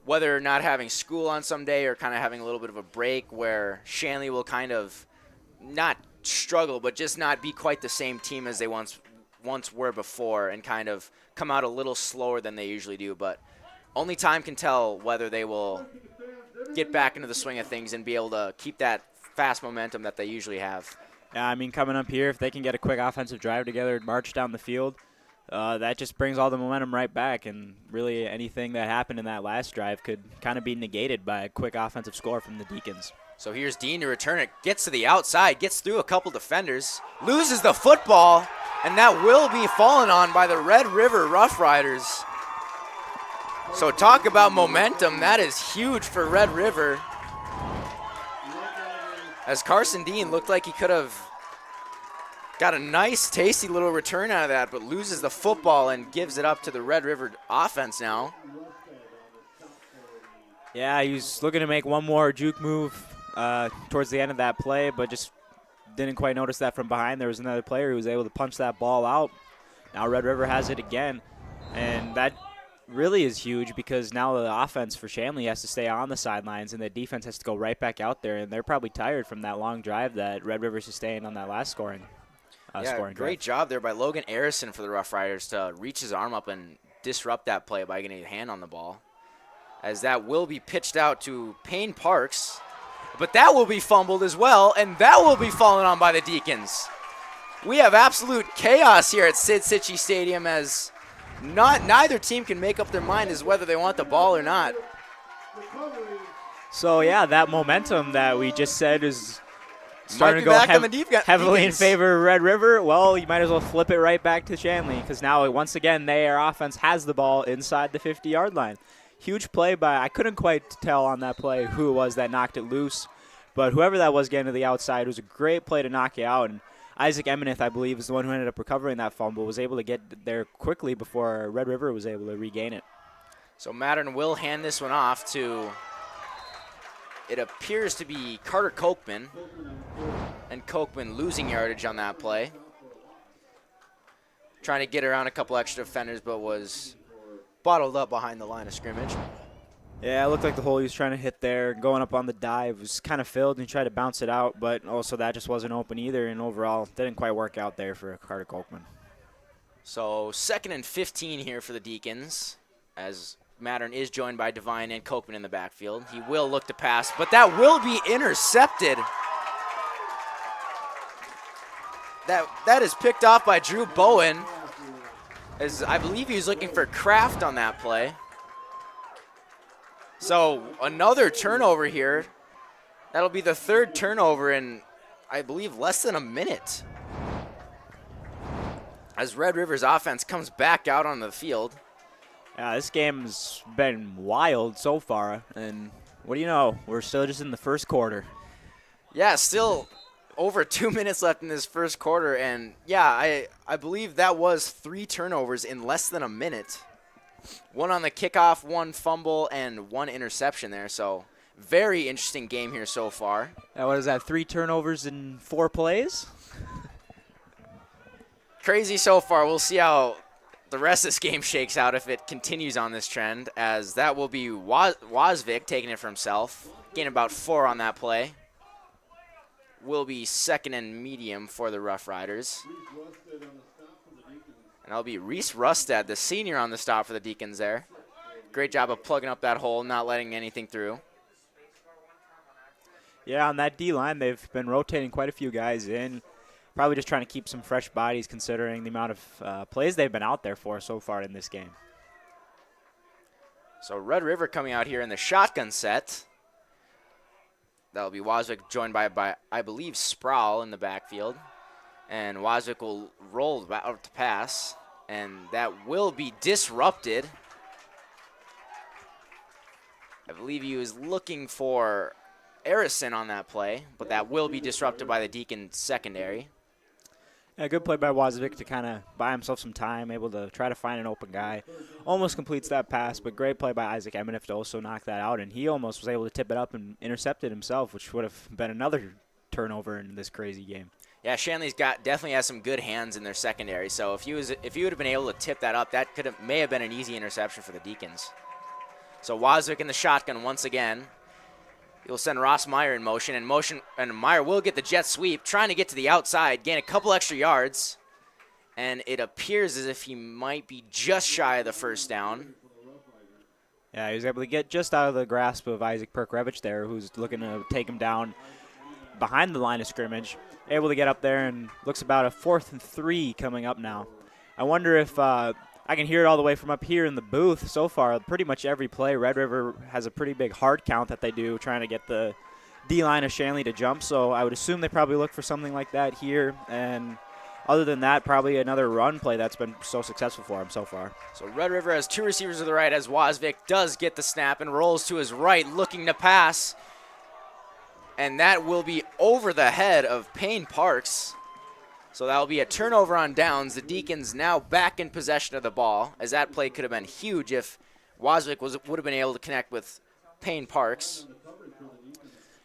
whether not having school on some day or kind of having a little bit of a break, where Shanley will kind of not struggle, but just not be quite the same team as they once were before, and kind of come out a little slower than they usually do. But only time can tell whether they will get back into the swing of things and be able to keep that fast momentum that they usually have. Yeah, I mean, coming up here, if they can get a quick offensive drive together and march down the field, that just brings all the momentum right back, and really anything that happened in that last drive could kind of be negated by a quick offensive score from the Deacons. So here's Dean to return it, gets to the outside, gets through a couple defenders, loses the football, and that will be fallen on by the Red River Roughriders. So talk about momentum, that is huge for Red River. As Carson Dean looked like he could have got a nice, tasty little return out of that, but loses the football and gives it up to the Red River offense now. Yeah, he was looking to make one more juke move towards the end of that play, but just didn't quite notice that from behind. There was another player who was able to punch that ball out. Now Red River has it again, and that really is huge because now the offense for Shanley has to stay on the sidelines, and the defense has to go right back out there, and they're probably tired from that long drive that Red River sustained on that last scoring great job there by Logan Arison for the Roughriders to reach his arm up and disrupt that play by getting a hand on the ball. As that will be pitched out to Payne Parks, but that will be fumbled as well, and that will be fallen on by the Deacons. We have absolute chaos here at Sid Cichy Stadium, as neither team can make up their mind as whether they want the ball or not. So yeah, that momentum that we just said is starting to go heavily in favor of Red River. Well, you might as well flip it right back to Shanley, because now once again their offense has the ball inside the 50-yard line. Huge play by, I couldn't quite tell on that play who it was that knocked it loose, but whoever that was getting to the outside, it was a great play to knock it out. And Isaac Emineth, I believe, is the one who ended up recovering that fumble, was able to get there quickly before Red River was able to regain it. So Mattern will hand this one off to, it appears to be Carter Kochman, and Kochman losing yardage on that play. Trying to get around a couple extra defenders, but was bottled up behind the line of scrimmage. Yeah, it looked like the hole he was trying to hit there, going up on the dive, was kind of filled, and he tried to bounce it out, but also that just wasn't open either, and overall didn't quite work out there for Carter Kochman. So 2nd and 15 here for the Deacons, as Mattern is joined by Devine and Kochman in the backfield. He will look to pass, but that will be intercepted. That is picked off by Drew Bowen, as I believe he was looking for Kraft on that play. So another turnover here. That'll be the 3rd turnover in, I believe, less than a minute, as Red River's offense comes back out on the field. Yeah, this game's been wild so far, and what do you know? We're still just in the first quarter. Yeah, still over 2 minutes left in this first quarter, and yeah, I believe that was 3 turnovers in less than a minute. 1 on the kickoff, 1 fumble, and 1 interception there. So very interesting game here so far. What is that, 3 turnovers in 4 plays? Crazy so far. We'll see how the rest of this game shakes out if it continues on this trend, as that will be Wozvik taking it for himself. Gain about 4 on that play. Will be 2nd and medium for the Roughriders. And that'll be Reese Rustad, the senior, on the stop for the Deacons there. Great job of plugging up that hole, not letting anything through. Yeah, on that D-line, they've been rotating quite a few guys in. Probably just trying to keep some fresh bodies considering the amount of plays they've been out there for so far in this game. So Red River coming out here in the shotgun set. That'll be Wozvik joined by I believe, Sproul in the backfield. And Wozvik will roll out to pass, and that will be disrupted. I believe he was looking for Arison on that play, but that will be disrupted by the Deacon secondary. Yeah, good play by Wozvik to kind of buy himself some time, able to try to find an open guy. Almost completes that pass, but great play by Isaac Emineth to also knock that out, and he almost was able to tip it up and intercept it himself, which would have been another turnover in this crazy game. Yeah, Shanley's definitely has some good hands in their secondary, so if he would have been able to tip that up, that may have been an easy interception for the Deacons. So Wozvik in the shotgun once again. He'll send Ross Meyer in motion, and Meyer will get the jet sweep, trying to get to the outside, gain a couple extra yards, and it appears as if he might be just shy of the first down. Yeah, he was able to get just out of the grasp of Isaac Perkrevich there, who's looking to take him down behind the line of scrimmage. Able to get up there, and looks about a 4th and 3 coming up now. I wonder if I can hear it all the way from up here in the booth so far. Pretty much every play, Red River has a pretty big hard count that they do, trying to get the D-line of Shanley to jump. So I would assume they probably look for something like that here. And other than that, probably another run play that's been so successful for him so far. So Red River has 2 receivers to the right as Wozvik does get the snap and rolls to his right, looking to pass. And that will be over the head of Payne Parks. So that will be a turnover on downs. The Deacons now back in possession of the ball, as that play could have been huge if Wozvik would have been able to connect with Payne Parks.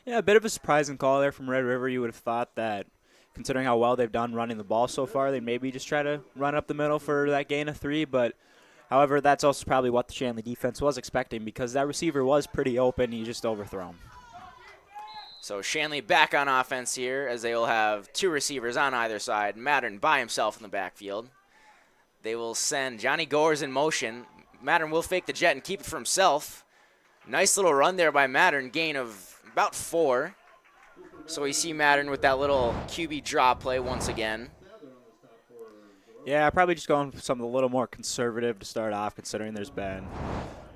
Yeah, a bit of a surprising call there from Red River. You would have thought that, considering how well they've done running the ball so far, they'd maybe just try to run up the middle for that gain of 3. But, however, that's also probably what the Shanley defense was expecting, because that receiver was pretty open. You just overthrow him. So Shanley back on offense here, as they will have 2 receivers on either side. Mattern by himself in the backfield. They will send Johnny Goers in motion. Mattern will fake the jet and keep it for himself. Nice little run there by Mattern, gain of about 4. So we see Mattern with that little QB draw play once again. Yeah, probably just going for something a little more conservative to start off, considering there's been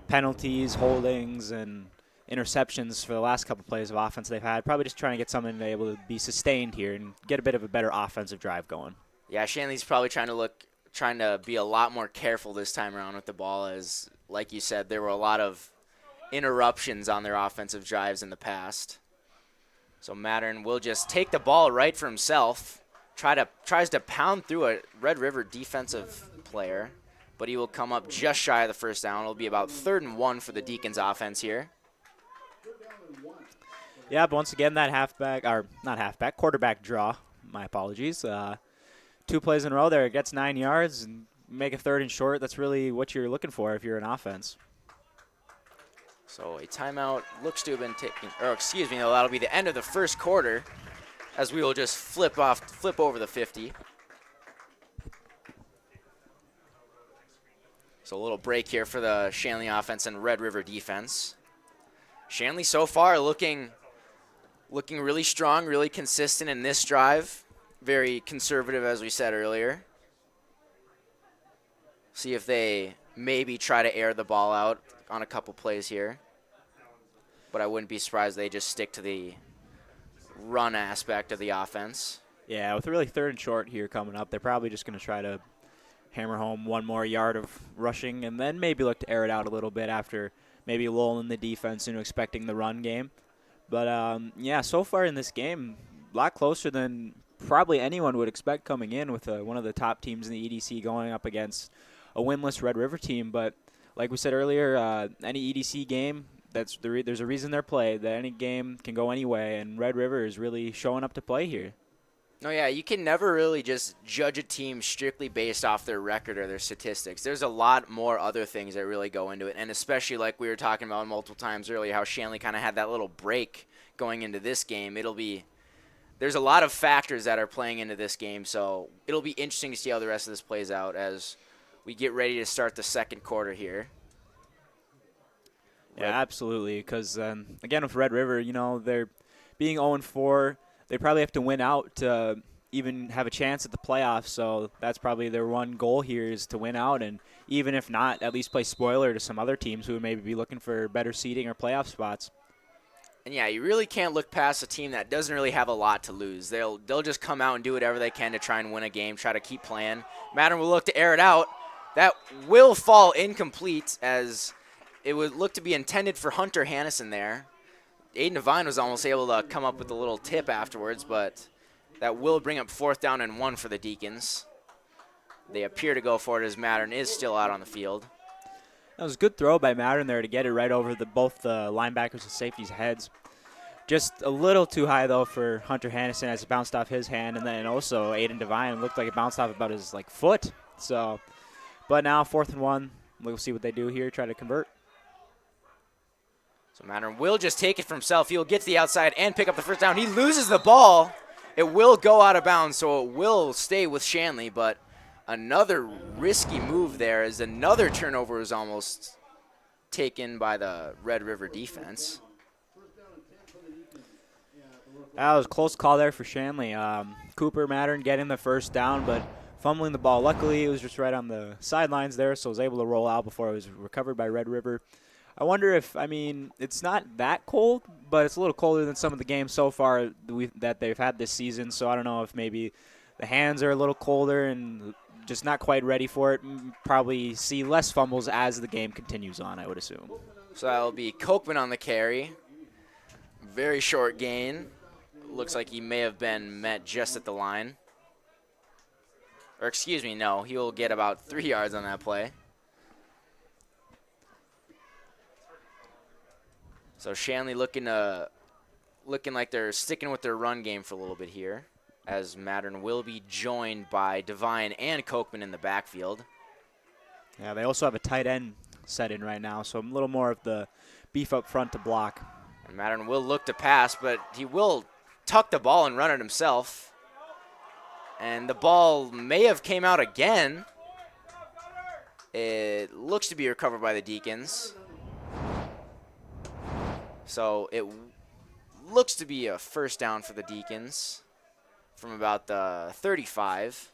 penalties, holdings, and interceptions for the last couple plays of offense they've had. Probably just trying to get something to be able to be sustained here and get a bit of a better offensive drive going. Yeah, Shanley's probably trying to be a lot more careful this time around with the ball, as, like you said, there were a lot of interruptions on their offensive drives in the past. So Mattern will just take the ball right for himself, tries to pound through a Red River defensive player, but he will come up just shy of the first down. It'll be about 3rd and 1 for the Deacons offense here. Yeah, but once again, that quarterback draw. My apologies. 2 plays in a row there. It gets 9 yards and make a 3rd and short. That's really what you're looking for if you're an offense. So a timeout looks to have been taken, or excuse me, no, that'll be the end of the first quarter, as we will just flip over the 50. So a little break here for the Shanley offense and Red River defense. Shanley so far looking really strong, really consistent in this drive. Very conservative, as we said earlier. See if they maybe try to air the ball out on a couple plays here. But I wouldn't be surprised they just stick to the run aspect of the offense. Yeah, with a really 3rd and short here coming up, they're probably just going to try to hammer home 1 more yard of rushing and then maybe look to air it out a little bit after maybe lulling the defense into expecting the run game. But, yeah, so far in this game, a lot closer than probably anyone would expect coming in with one of the top teams in the EDC going up against a winless Red River team. But like we said earlier, any EDC game, there's a reason they're played, that any game can go any way, and Red River is really showing up to play here. No, yeah, you can never really just judge a team strictly based off their record or their statistics. There's a lot more other things that really go into it, and especially like we were talking about multiple times earlier, how Shanley kind of had that little break going into this game. There's a lot of factors that are playing into this game, so it'll be interesting to see how the rest of this plays out as we get ready to start the second quarter here. Yeah, absolutely, because, again, with Red River, they're being 0-4. They probably have to win out to even have a chance at the playoffs, so that's probably their one goal here is to win out, and even if not, at least play spoiler to some other teams who would maybe be looking for better seeding or playoff spots. And, yeah, you really can't look past a team that doesn't really have a lot to lose. They'll just come out and do whatever they can to try and win a game, try to keep playing. Madden will look to air it out. That will fall incomplete as it would look to be intended for Hunter Hannison there. Aiden Devine was almost able to come up with a little tip afterwards, but that will bring up 4th down and 1 for the Deacons. They appear to go for it as Mattern is still out on the field. That was a good throw by Mattern there to get it right over both the linebackers and safeties' heads. Just a little too high, though, for Hunter Hannison as it bounced off his hand, and then also Aiden Devine looked like it bounced off about his foot. So, but now 4th and 1. We'll see what they do here, try to convert. So Mattern will just take it for himself. He'll get to the outside and pick up the first down. He loses the ball. It will go out of bounds, so it will stay with Shanley, but another risky move there as another turnover is almost taken by the Red River defense. That was a close call there for Shanley. Cooper Mattern getting the first down, but fumbling the ball. Luckily, it was just right on the sidelines there, so it was able to roll out before it was recovered by Red River. I wonder if, it's not that cold, but it's a little colder than some of the games so far that they've had this season, so I don't know if maybe the hands are a little colder and just not quite ready for it. Probably see less fumbles as the game continues on, I would assume. So that'll be Kochman on the carry. Very short gain. Looks like he may have been met just at the line. Or excuse me, no, he will get about 3 yards on that play. So Shanley looking like they're sticking with their run game for a little bit here, as Mattern will be joined by Devine and Kochman in the backfield. Yeah, they also have a tight end set in right now, so a little more of the beef up front to block. And Mattern will look to pass, but he will tuck the ball and run it himself. And the ball may have came out again. It looks to be recovered by the Deacons. So it looks to be a first down for the Deacons from about the 35.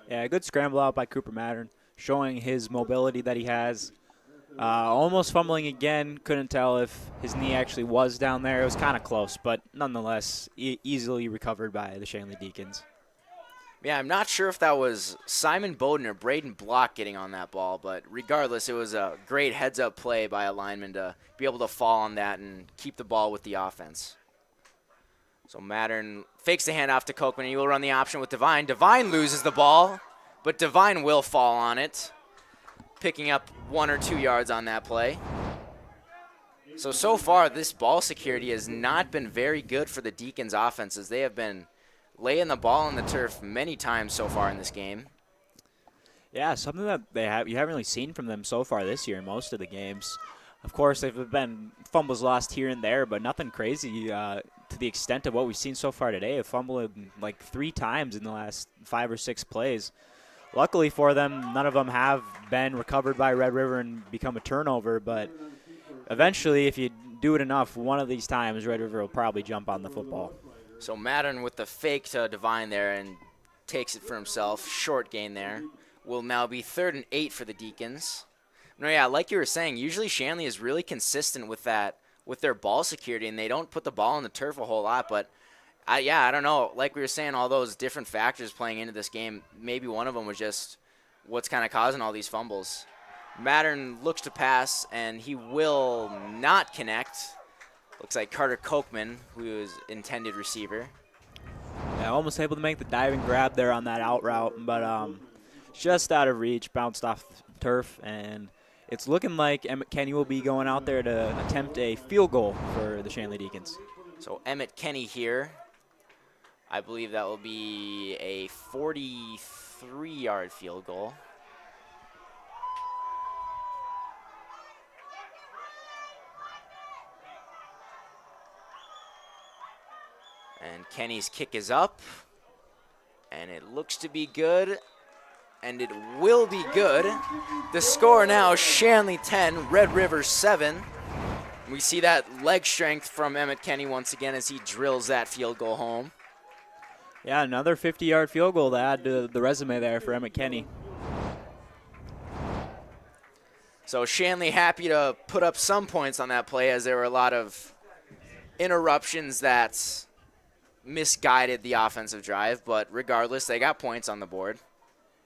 Yeah, a good scramble out by Cooper Mattern, showing his mobility that he has. Almost fumbling again. Couldn't tell if his knee actually was down there. It was kind of close, but nonetheless easily recovered by the Shanley Deacons. Yeah, I'm not sure if that was Simon Bowden or Braden Block getting on that ball, but regardless, it was a great heads-up play by a lineman to be able to fall on that and keep the ball with the offense. So Mattern fakes the handoff to Kochman, and he will run the option with Devine. Devine loses the ball, but Devine will fall on it, picking up 1 or 2 yards on that play. So far, this ball security has not been very good for the Deacons offenses. They have been laying the ball on the turf many times so far in this game. Yeah, something that you haven't really seen from them so far this year in most of the games. Of course, they've been fumbles lost here and there, but nothing crazy to the extent of what we've seen so far today. A fumble like 3 times in the last 5 or 6 plays. Luckily for them, none of them have been recovered by Red River and become a turnover, but eventually, if you do it enough, one of these times, Red River will probably jump on the football. So Mattern with the fake to Devine there and takes it for himself. Short gain there. Will now be 3rd and 8 for the Deacons. No, yeah, like you were saying, usually Shanley is really consistent with that, with their ball security, and they don't put the ball on the turf a whole lot. But, I don't know. Like we were saying, all those different factors playing into this game, maybe one of them was just what's kind of causing all these fumbles. Mattern looks to pass, and he will not connect. Looks like Carter Kochman, who is intended receiver. Yeah, almost able to make the diving grab there on that out route, but just out of reach, bounced off the turf, and it's looking like Emmett Kenny will be going out there to attempt a field goal for the Shanley Deacons. So Emmett Kenny here. I believe that will be a 43-yard field goal. And Kenny's kick is up, and it looks to be good, and it will be good. The score now, Shanley 10, Red River 7. We see that leg strength from Emmett Kenny once again as he drills that field goal home. Yeah, another 50-yard field goal to add to the resume there for Emmett Kenny. So Shanley happy to put up some points on that play, as there were a lot of interruptions that misguided the offensive drive, but regardless, they got points on the board.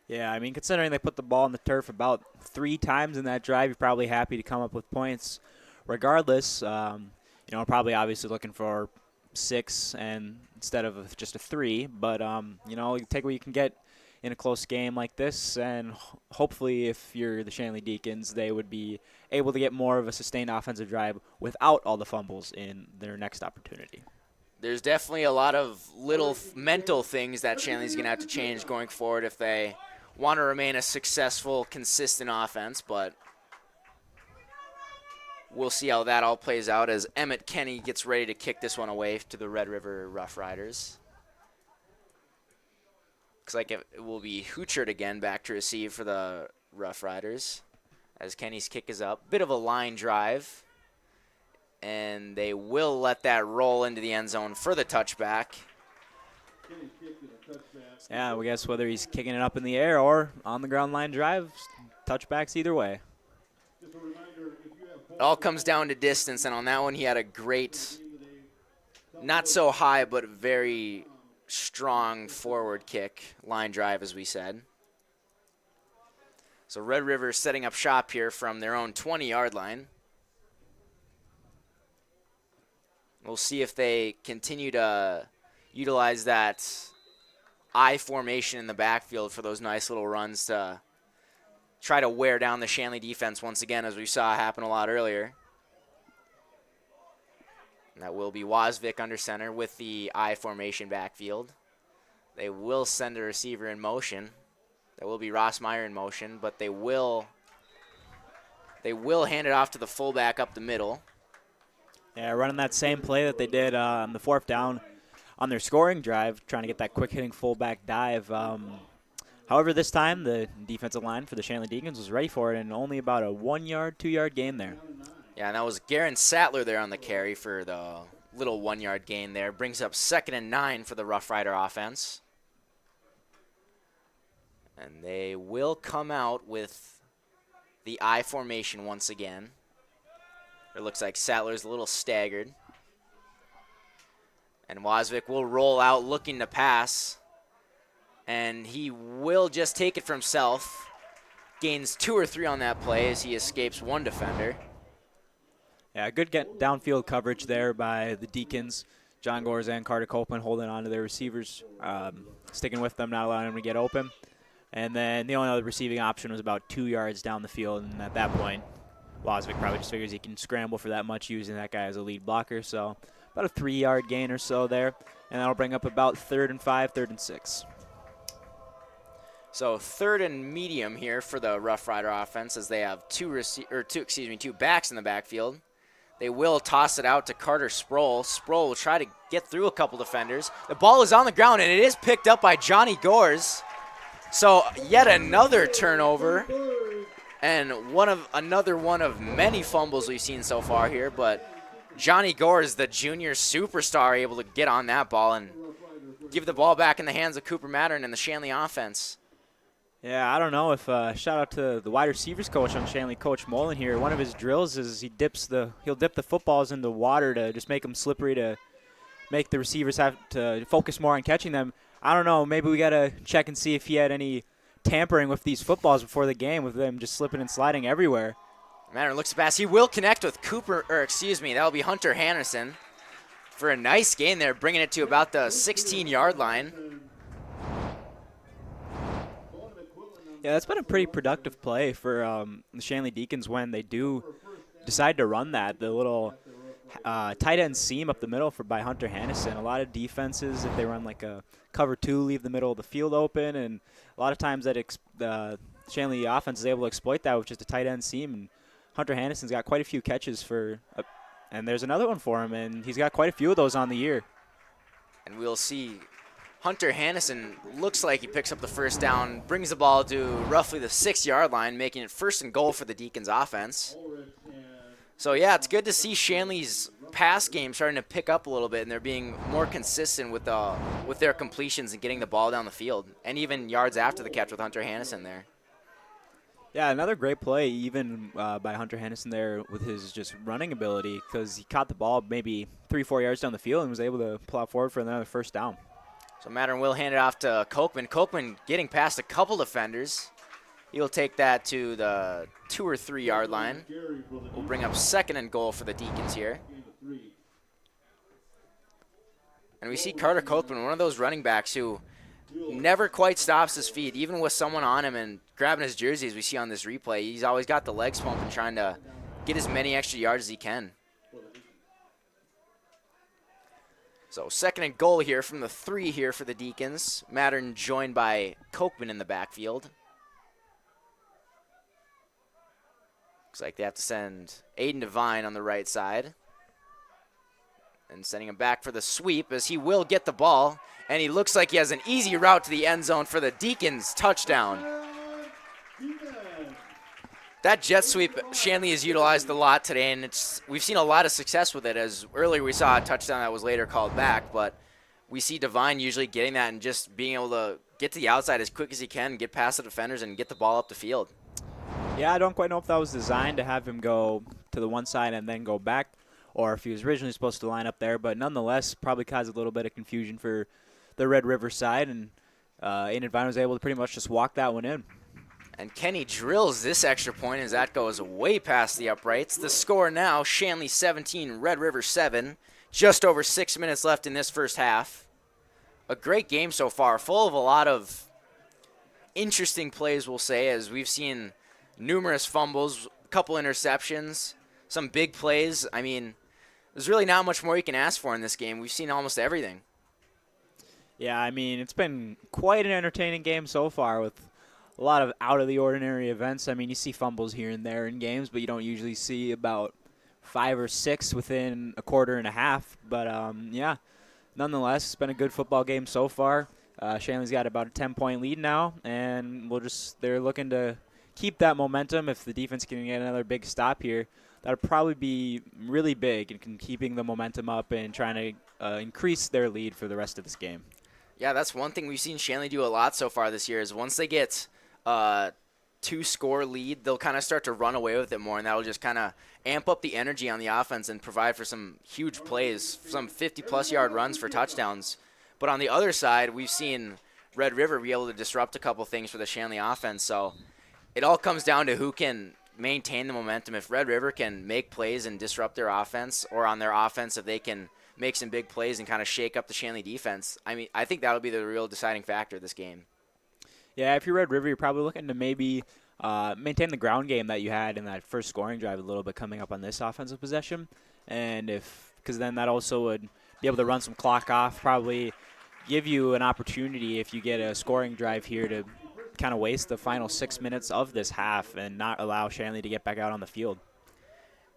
Yeah, I mean, considering they put the ball on the turf about 3 times in that drive, you're probably happy to come up with points. Regardless, probably obviously looking for 6 and instead of just a 3, but you take what you can get in a close game like this, and hopefully if you're the Shanley Deacons, they would be able to get more of a sustained offensive drive without all the fumbles in their next opportunity. There's definitely a lot of little mental things that Shanley's going to have to change going forward if they want to remain a successful, consistent offense, but we'll see how that all plays out as Emmett Kenny gets ready to kick this one away to the Red River Roughriders. Looks like it will be Hoochard again back to receive for the Roughriders as Kenny's kick is up. Bit of a line drive, and they will let that roll into the end zone for the touchback. Yeah, we guess whether he's kicking it up in the air or on the ground line drive, touchbacks either way. It all comes down to distance, and on that one he had a great, not so high, but very strong forward kick, line drive as we said. So Red River setting up shop here from their own 20-yard line. We'll see if they continue to utilize that I formation in the backfield for those nice little runs to try to wear down the Shanley defense once again, as we saw happen a lot earlier. And that will be Wozvik under center with the I formation backfield. They will send a receiver in motion. That will be Rossmeyer in motion, but they will hand it off to the fullback up the middle. Yeah, running that same play that they did on the 4th down on their scoring drive, trying to get that quick-hitting fullback dive. However, this time the defensive line for the Shanley Deacons was ready for it, and only about a 1-yard, 2-yard gain there. Yeah, and that was Garen Sattler there on the carry for the little 1-yard gain there. Brings up 2nd and 9 for the Rough Rider offense. And they will come out with the I formation once again. It looks like Sattler's a little staggered. And Wozvik will roll out looking to pass. And he will just take it for himself. Gains 2 or 3 on that play as he escapes 1 defender. Yeah, good downfield coverage there by the Deacons. John Gores and Carter Copeland holding on to their receivers, sticking with them, not allowing them to get open. And then the only other receiving option was about 2 yards down the field, and at that point, Wozvik probably just figures he can scramble for that much using that guy as a lead blocker. So about a 3-yard gain or so there, and that'll bring up about 3rd and 5, 3rd and 6. So 3rd and medium here for the Rough Rider offense as they have two backs in the backfield. They will toss it out to Carter Sproul. Sproul will try to get through a couple defenders. The ball is on the ground, and it is picked up by Johnny Gores. So yet another turnover, and another one of many fumbles we've seen so far here. But Johnny Gores, the junior superstar, able to get on that ball and give the ball back in the hands of Cooper Mattern and the Shanley offense. Yeah, I don't know if shout out to the wide receivers coach on Shanley, Coach Mullen here. One of his drills is he'll dip the footballs in the water to just make them slippery, to make the receivers have to focus more on catching them. I don't know, maybe we got to check and see if he had any tampering with these footballs before the game, with them just slipping and sliding everywhere. Mattern looks to pass. He will connect with that'll be Hunter Hannison for a nice gain there, bringing it to about the 16-yard line. Yeah, that's been a pretty productive play for the Shanley Deacons when they do decide to run that. The little tight end seam up the middle by Hunter Hannison. A lot of defenses, if they run like a cover 2, leave the middle of the field open, and a lot of times that the Shanley offense is able to exploit that with just a tight end seam. And Hunter Hannison's got quite a few catches and there's another one for him, and he's got quite a few of those on the year. And we'll see Hunter Hannison looks like he picks up the first down, brings the ball to roughly the 6-yard line, making it 1st and goal for the Deacons offense. So yeah, it's good to see Shanley's pass game starting to pick up a little bit, and they're being more consistent with their completions and getting the ball down the field, and even yards after the catch with Hunter Hannison there. Yeah, another great play even by Hunter Hannison there with his just running ability, because he caught the ball maybe 3-4 yards down the field and was able to plow forward for another first down. So Mattern will hand it off to Kochman. Kochman getting past a couple defenders. He'll take that to the 2 or 3 yard line. We'll bring up 2nd and goal for the Deacons here. And we see Carter Kochman, one of those running backs who never quite stops his feet, even with someone on him and grabbing his jersey, as we see on this replay. He's always got the legs pumping, trying to get as many extra yards as he can. So 2nd and goal here from the 3 here for the Deacons. Mattern joined by Kochman in the backfield. Looks like they have to send Aiden Devine on the right side. And sending him back for the sweep, as he will get the ball. And he looks like he has an easy route to the end zone for the Deacons touchdown. That jet sweep Shanley has utilized a lot today, and we've seen a lot of success with it, as earlier we saw a touchdown that was later called back, but we see Devine usually getting that and just being able to get to the outside as quick as he can, get past the defenders, and get the ball up the field. Yeah, I don't quite know if that was designed to have him go to the one side and then go back, or if he was originally supposed to line up there, but nonetheless probably caused a little bit of confusion for the Red River side, and Aiden Devine was able to pretty much just walk that one in. And Kenny drills this extra point as that goes way past the uprights. The score now, Shanley 17, Red River 7. Just over 6 minutes left in this first half. A great game so far, full of a lot of interesting plays, we'll say, as we've seen numerous fumbles, a couple interceptions, some big plays. I mean, there's really not much more you can ask for in this game. We've seen almost everything. Yeah, I mean, it's been quite an entertaining game so far with a lot of out-of-the-ordinary events. I mean, you see fumbles here and there in games, but you don't usually see about 5 or 6 within a quarter and a half. But, yeah, nonetheless, it's been a good football game so far. Shanley's got about a 10-point lead now, and they're looking to keep that momentum. If the defense can get another big stop here, that'll probably be really big in keeping the momentum up and trying to increase their lead for the rest of this game. Yeah, that's one thing we've seen Shanley do a lot so far this year, is once they get 2-score lead, they'll kind of start to run away with it more, and that'll just kind of amp up the energy on the offense and provide for some huge plays, some 50-plus yard runs for touchdowns. But on the other side, we've seen Red River be able to disrupt a couple things for the Shanley offense. So it all comes down to who can maintain the momentum. If Red River can make plays and disrupt their offense, or on their offense, if they can make some big plays and kind of shake up the Shanley defense, I mean, I think that'll be the real deciding factor of this game. Yeah, if you're Red River, you're probably looking to maybe maintain the ground game that you had in that first scoring drive a little bit coming up on this offensive possession. And because then that also would be able to run some clock off, probably give you an opportunity if you get a scoring drive here to kind of waste the final 6 minutes of this half and not allow Shanley to get back out on the field.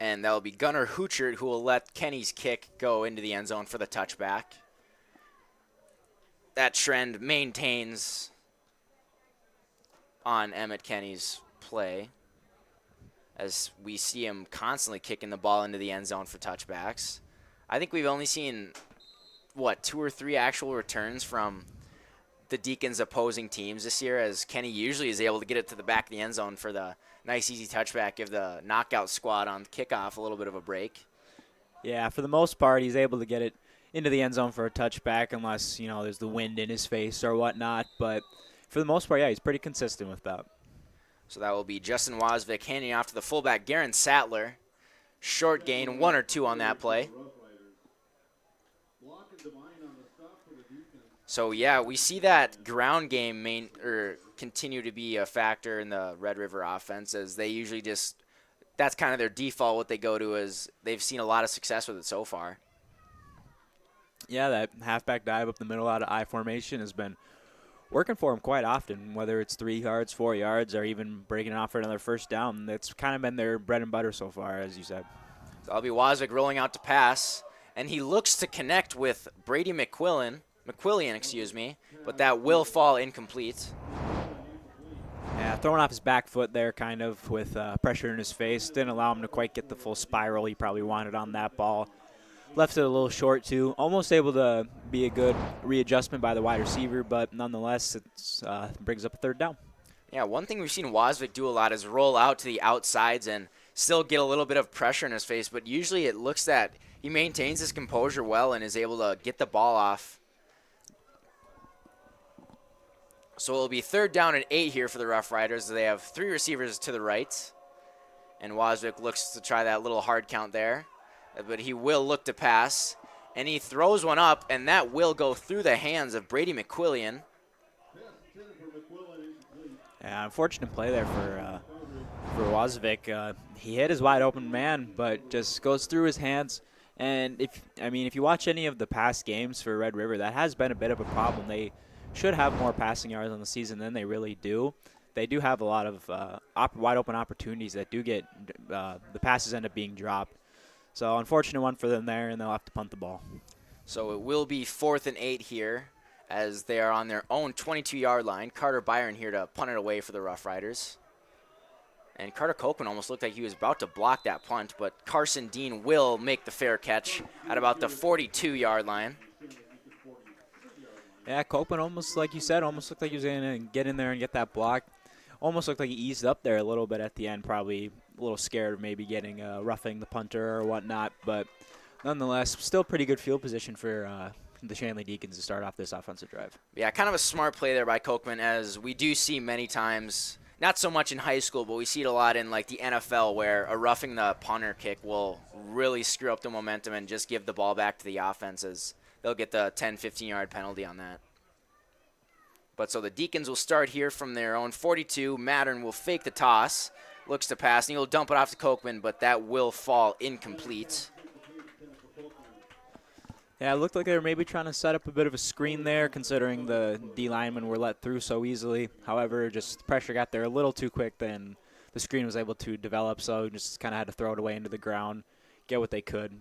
And that'll be Gunnar Hoochert who will let Kenny's kick go into the end zone for the touchback. That trend maintains on Emmett Kenny's play as we see him constantly kicking the ball into the end zone for touchbacks. I think we've only seen, 2 or 3 actual returns from the Deacons opposing teams this year, as Kenny usually is able to get it to the back of the end zone for the nice easy touchback, give the knockout squad on kickoff a little bit of a break. Yeah, for the most part, he's able to get it into the end zone for a touchback unless, there's the wind in his face or whatnot. But for the most part, yeah, he's pretty consistent with that. So that will be Justin Wozvik handing off to the fullback, Garen Sattler. Short gain, 1 or 2 on that play. So, yeah, we see that ground game continue to be a factor in the Red River offense, as they usually that's kind of their default, what they go to, is they've seen a lot of success with it so far. Yeah, that halfback dive up the middle out of I formation has been working for him quite often, whether it's 3 yards, 4 yards, or even breaking it off for another first down. That's kind of been their bread and butter so far, as you said. So that'll be Wozvik rolling out to pass, and he looks to connect with Brady McQuillian, but that will fall incomplete. Yeah, throwing off his back foot there kind of with pressure in his face. Didn't allow him to quite get the full spiral he probably wanted on that ball. Left it a little short, too. Almost able to be a good readjustment by the wide receiver, but nonetheless, it brings up a third down. Yeah, one thing we've seen Wozvik do a lot is roll out to the outsides and still get a little bit of pressure in his face, but usually it looks that he maintains his composure well and is able to get the ball off. So it'll be 3rd down and 8 here for the Roughriders. They have 3 receivers to the right, and Wozvik looks to try that little hard count there. But he will look to pass, and he throws one up, and that will go through the hands of Brady McQuillian. Yeah, unfortunate play there for Wozvik. He hit his wide open man, but just goes through his hands. And if you watch any of the past games for Red River, that has been a bit of a problem. They should have more passing yards on the season than they really do. They do have a lot of wide open opportunities that do get the passes end up being dropped. So unfortunate one for them there, and they'll have to punt the ball. So it will be 4th and 8 here as they are on their own 22-yard line. Carter Byron here to punt it away for the Roughriders. And Carter Copeland almost looked like he was about to block that punt, but Carson Dean will make the fair catch at about the 42-yard line. Yeah, Copeland almost, like you said, almost looked like he was going to get in there and get that block. Almost looked like he eased up there a little bit at the end, probably a little scared of maybe getting roughing the punter or whatnot. But nonetheless, still pretty good field position for the Shanley Deacons to start off this offensive drive. Yeah, kind of a smart play there by Copeland, as we do see many times, not so much in high school, but we see it a lot in like the NFL, where a roughing the punter kick will really screw up the momentum and just give the ball back to the offenses. They'll get the 10, 15-yard penalty on that. But so the Deacons will start here from their own 42. Mattern will fake the toss, looks to pass, and he'll dump it off to Copeland, but that will fall incomplete. Yeah, it looked like they were maybe trying to set up a bit of a screen there, considering the D linemen were let through so easily. However, just the pressure got there a little too quick, then the screen was able to develop, so just kind of had to throw it away into the ground, get what they could.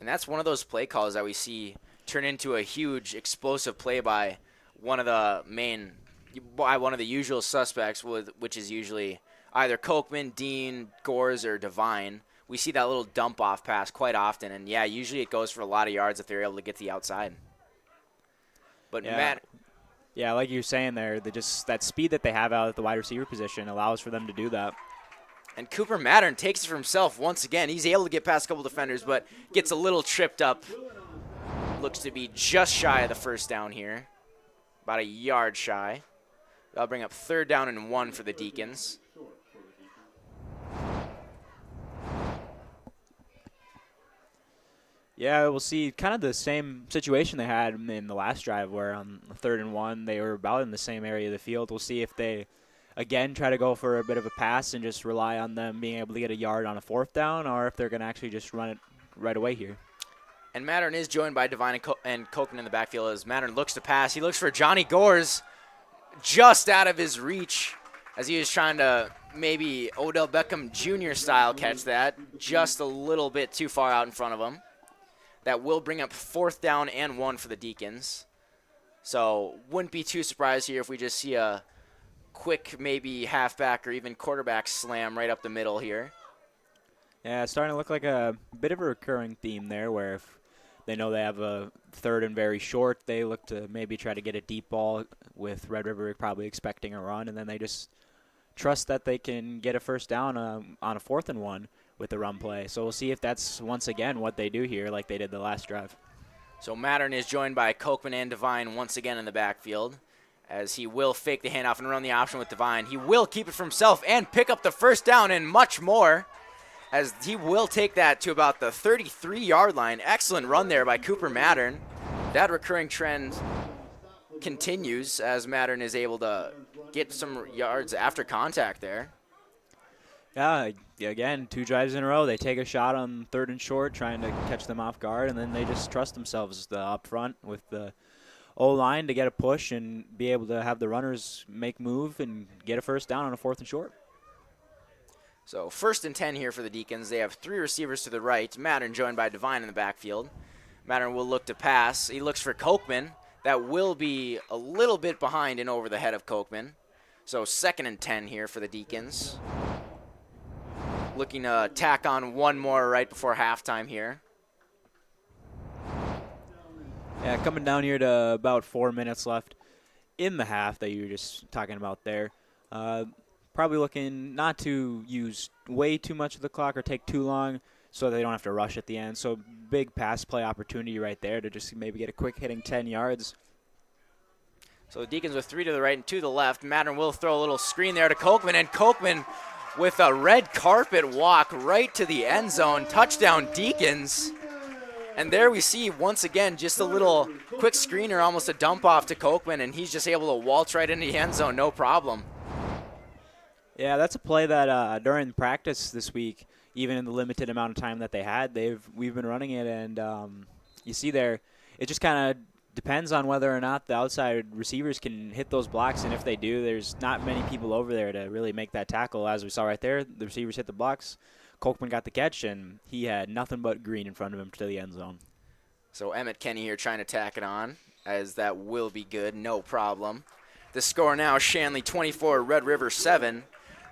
And that's one of those play calls that we see turn into a huge explosive play by one of the usual suspects, which is usually either Kochman, Dean, Gores, or Devine. We see that little dump-off pass quite often, and, yeah, usually it goes for a lot of yards if they're able to get to the outside. But yeah. Yeah, like you were saying there, that speed that they have out at the wide receiver position allows for them to do that. And Cooper Mattern takes it for himself once again. He's able to get past a couple defenders, but gets a little tripped up. Looks to be just shy of the first down here, about a yard shy. That'll bring up 3rd down and 1 for the Deacons. Yeah, we'll see kind of the same situation they had in the last drive where on 3rd and 1 they were about in the same area of the field. We'll see if they, again, try to go for a bit of a pass and just rely on them being able to get a yard on a 4th down, or if they're going to actually just run it right away here. And Mattern is joined by Devine and Kochman in the backfield as Mattern looks to pass. He looks for Johnny Gores just out of his reach as he was trying to maybe Odell Beckham Jr. style catch that, just a little bit too far out in front of him. That will bring up 4th down and 1 for the Deacons. So wouldn't be too surprised here if we just see a quick maybe halfback or even quarterback slam right up the middle here. Yeah, it's starting to look like a bit of a recurring theme there where if they know they have a 3rd and very short, they look to maybe try to get a deep ball with Red River probably expecting a run, and then they just trust that they can get a 1st down on a 4th and 1 with the run play. So we'll see if that's once again what they do here like they did the last drive. So Mattern is joined by Kochman and Devine once again in the backfield as he will fake the handoff and run the option with Devine. He will keep it for himself and pick up the 1st down and much more as he will take that to about the 33-yard line. Excellent run there by Cooper Mattern. That recurring trend continues as Mattern is able to get some yards after contact there. Yeah, again, 2 drives in a row. They take a shot on 3rd and short, trying to catch them off guard, and then they just trust themselves up front with the O-line to get a push and be able to have the runners make move and get a 1st down on a 4th and short. So 1st and 10 here for the Deacons. They have 3 receivers to the right. Mattern joined by Devine in the backfield. Mattern will look to pass. He looks for Kochman. That will be a little bit behind and over the head of Kochman. So 2nd and 10 here for the Deacons. Looking to tack on one more right before halftime here. Yeah, coming down here to about 4 minutes left in the half that you were just talking about there. Probably looking not to use way too much of the clock or take too long so they don't have to rush at the end. So big pass play opportunity right there to just maybe get a quick hitting 10 yards. So the Deacons with 3 to the right and 2 to the left. Mattern will throw a little screen there to Kochman, and Kochman with a red carpet walk right to the end zone. Touchdown, Deacons. And there we see, once again, just a little quick screener, almost a dump off to Kochman, and he's just able to waltz right into the end zone, no problem. Yeah, that's a play that during practice this week, even in the limited amount of time that they had, we've been running it, and you see there, it just kind of depends on whether or not the outside receivers can hit those blocks, and if they do, there's not many people over there to really make that tackle. As we saw right there, the receivers hit the blocks. Kochman got the catch, and he had nothing but green in front of him to the end zone. So Emmett Kenny here trying to tack it on, as that will be good, no problem. The score now, Shanley 24, Red River 7.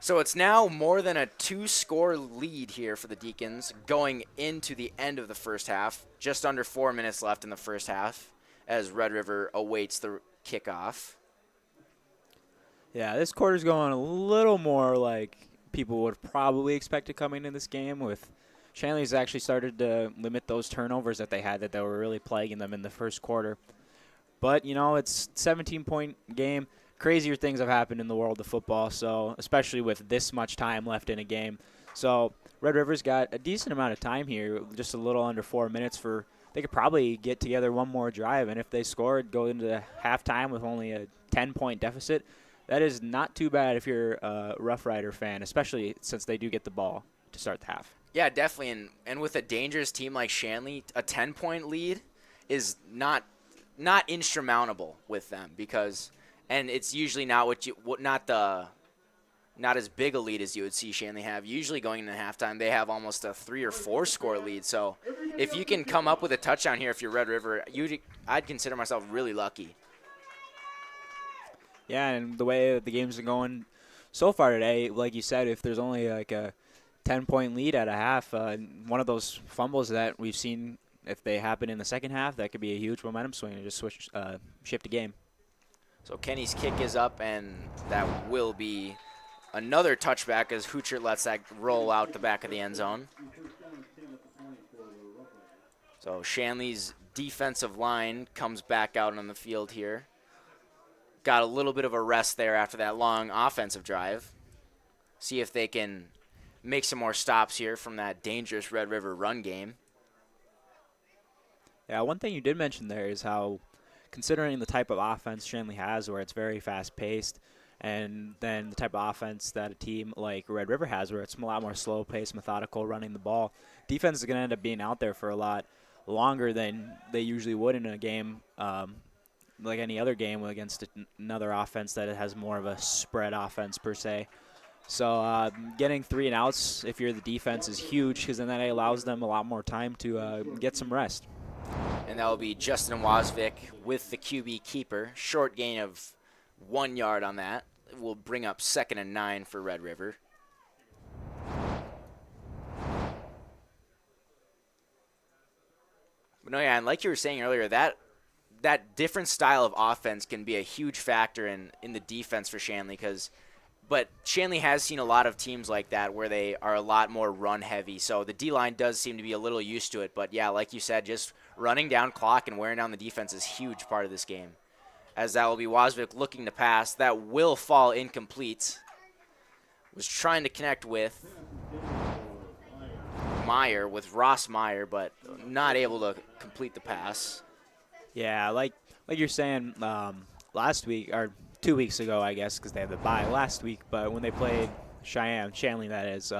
So it's now more than a 2-score lead here for the Deacons going into the end of the first half. Just under 4 minutes left in the first half as Red River awaits the kickoff. Yeah, this quarter's going a little more like people would probably expect to coming in this game, with Shanley's actually started to limit those turnovers that they had that were really plaguing them in the first quarter. But, you know, it's a 17-point game. Crazier things have happened in the world of football, so especially with this much time left in a game. So Red River's got a decent amount of time here, just a little under 4 minutes for they could probably get together one more drive, and if they scored, go into halftime with only a 10-point deficit. That is not too bad if you're a Roughrider fan, especially since they do get the ball to start the half. Yeah, definitely, and with a dangerous team like Shanley, a 10-point lead is not insurmountable with them because, and it's usually not not as big a lead as you would see Shanley have. Usually going into halftime, they have almost a 3 or 4 score lead. So if you can come up with a touchdown here, if you're Red River, I'd consider myself really lucky. Yeah, and the way the games are going so far today, like you said, if there's only like a 10-point lead at a half, one of those fumbles that we've seen, if they happen in the second half, that could be a huge momentum swing and just shift a game. So Kenny's kick is up, and that will be another touchback as Hoocher lets that roll out the back of the end zone. So Shanley's defensive line comes back out on the field here. Got a little bit of a rest there after that long offensive drive. See if they can make some more stops here from that dangerous Red River run game. Yeah, one thing you did mention there is how, considering the type of offense Shanley has, where it's very fast-paced, and then the type of offense that a team like Red River has, where it's a lot more slow-paced, methodical, running the ball, defense is going to end up being out there for a lot longer than they usually would in a game, like any other game against another offense that has more of a spread offense per se. So getting 3 and outs if you're the defense is huge, because then that allows them a lot more time to get some rest. And that will be Justin Wozvik with the QB keeper. Short gain of 1 yard on that. Will bring up 2nd and 9 for Red River. But no, yeah, and like you were saying earlier, that different style of offense can be a huge factor in the defense for Shanley, but Shanley has seen a lot of teams like that where they are a lot more run heavy. So the D-line does seem to be a little used to it. But, yeah, like you said, just running down clock and wearing down the defense is a huge part of this game. As that will be Wozvik looking to pass. That will fall incomplete. Was trying to connect with Ross Meyer, but not able to complete the pass. Yeah, like you're saying last week, or 2 weeks ago, I guess, because they had the bye last week, but when they played Shanley, that is.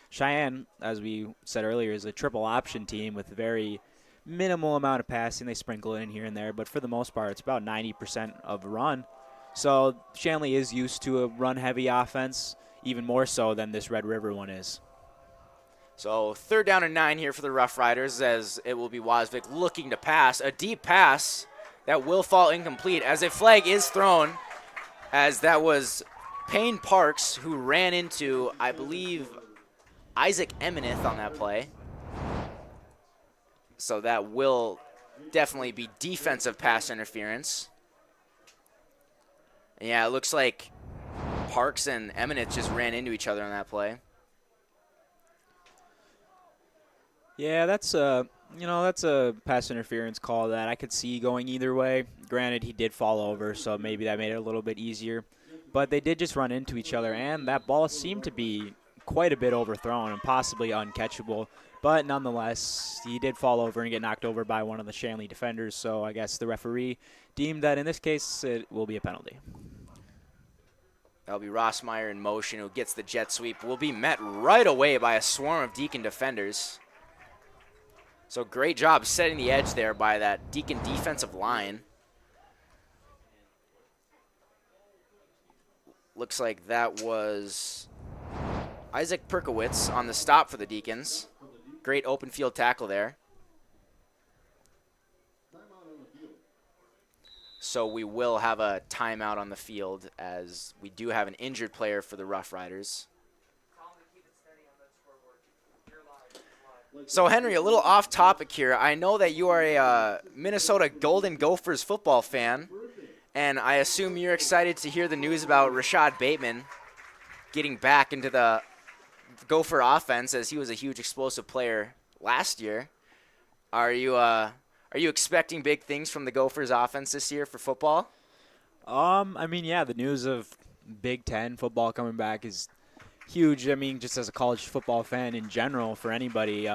Cheyenne, as we said earlier, is a triple option team with a very minimal amount of passing. They sprinkle it in here and there, but for the most part, it's about 90% of run. So Shanley is used to a run-heavy offense, even more so than this Red River one is. So 3rd down and 9 here for the Roughriders, as it will be Wozvik looking to pass. A deep pass that will fall incomplete as a flag is thrown, as that was Payne Parks who ran into, I believe, Isaac Emineth on that play. So that will definitely be defensive pass interference. And yeah, it looks like Parks and Emineth just ran into each other on that play. Yeah, that's a pass interference call that I could see going either way. Granted, he did fall over, so maybe that made it a little bit easier. But they did just run into each other, and that ball seemed to be quite a bit overthrown and possibly uncatchable. But nonetheless, he did fall over and get knocked over by one of the Shanley defenders, so I guess the referee deemed that in this case it will be a penalty. That'll be Rossmeyer in motion, who gets the jet sweep. Will be met right away by a swarm of Deacon defenders. So great job setting the edge there by that Deacon defensive line. Looks like that was Isaac Perkowitz on the stop for the Deacons. Great open field tackle there. So we will have a timeout on the field, as we do have an injured player for the Roughriders. So, Henry, a little off topic here. I know that you are a Minnesota Golden Gophers football fan, and I assume you're excited to hear the news about Rashad Bateman getting back into the Gopher offense, as he was a huge explosive player last year. Are you expecting big things from the Gophers offense this year for football? I mean, yeah, the news of Big Ten football coming back is huge. I mean, just as a college football fan in general, for anybody,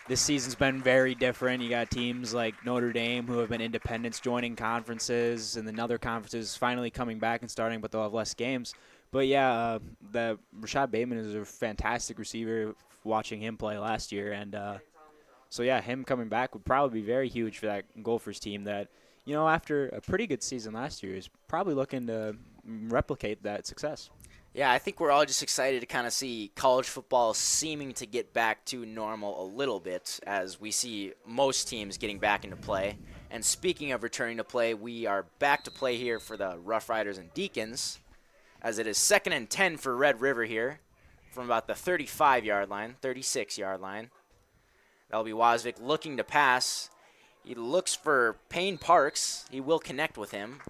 this season's been very different. You got teams like Notre Dame who have been independents joining conferences, and then other conferences finally coming back and starting, but they'll have less games. But yeah, the Rashad Bateman is a fantastic receiver. Watching him play last year, and so yeah, him coming back would probably be very huge for that Gophers team that, you know, after a pretty good season last year, is probably looking to replicate that success. Yeah, I think we're all just excited to kind of see college football seeming to get back to normal a little bit, as we see most teams getting back into play. And speaking of returning to play, we are back to play here for the Roughriders and Deacons, as it is 2nd and 10 for Red River here from about the 35-yard line, 36-yard line. That'll be Wozvik looking to pass. He looks for Payne Parks. He will connect with him,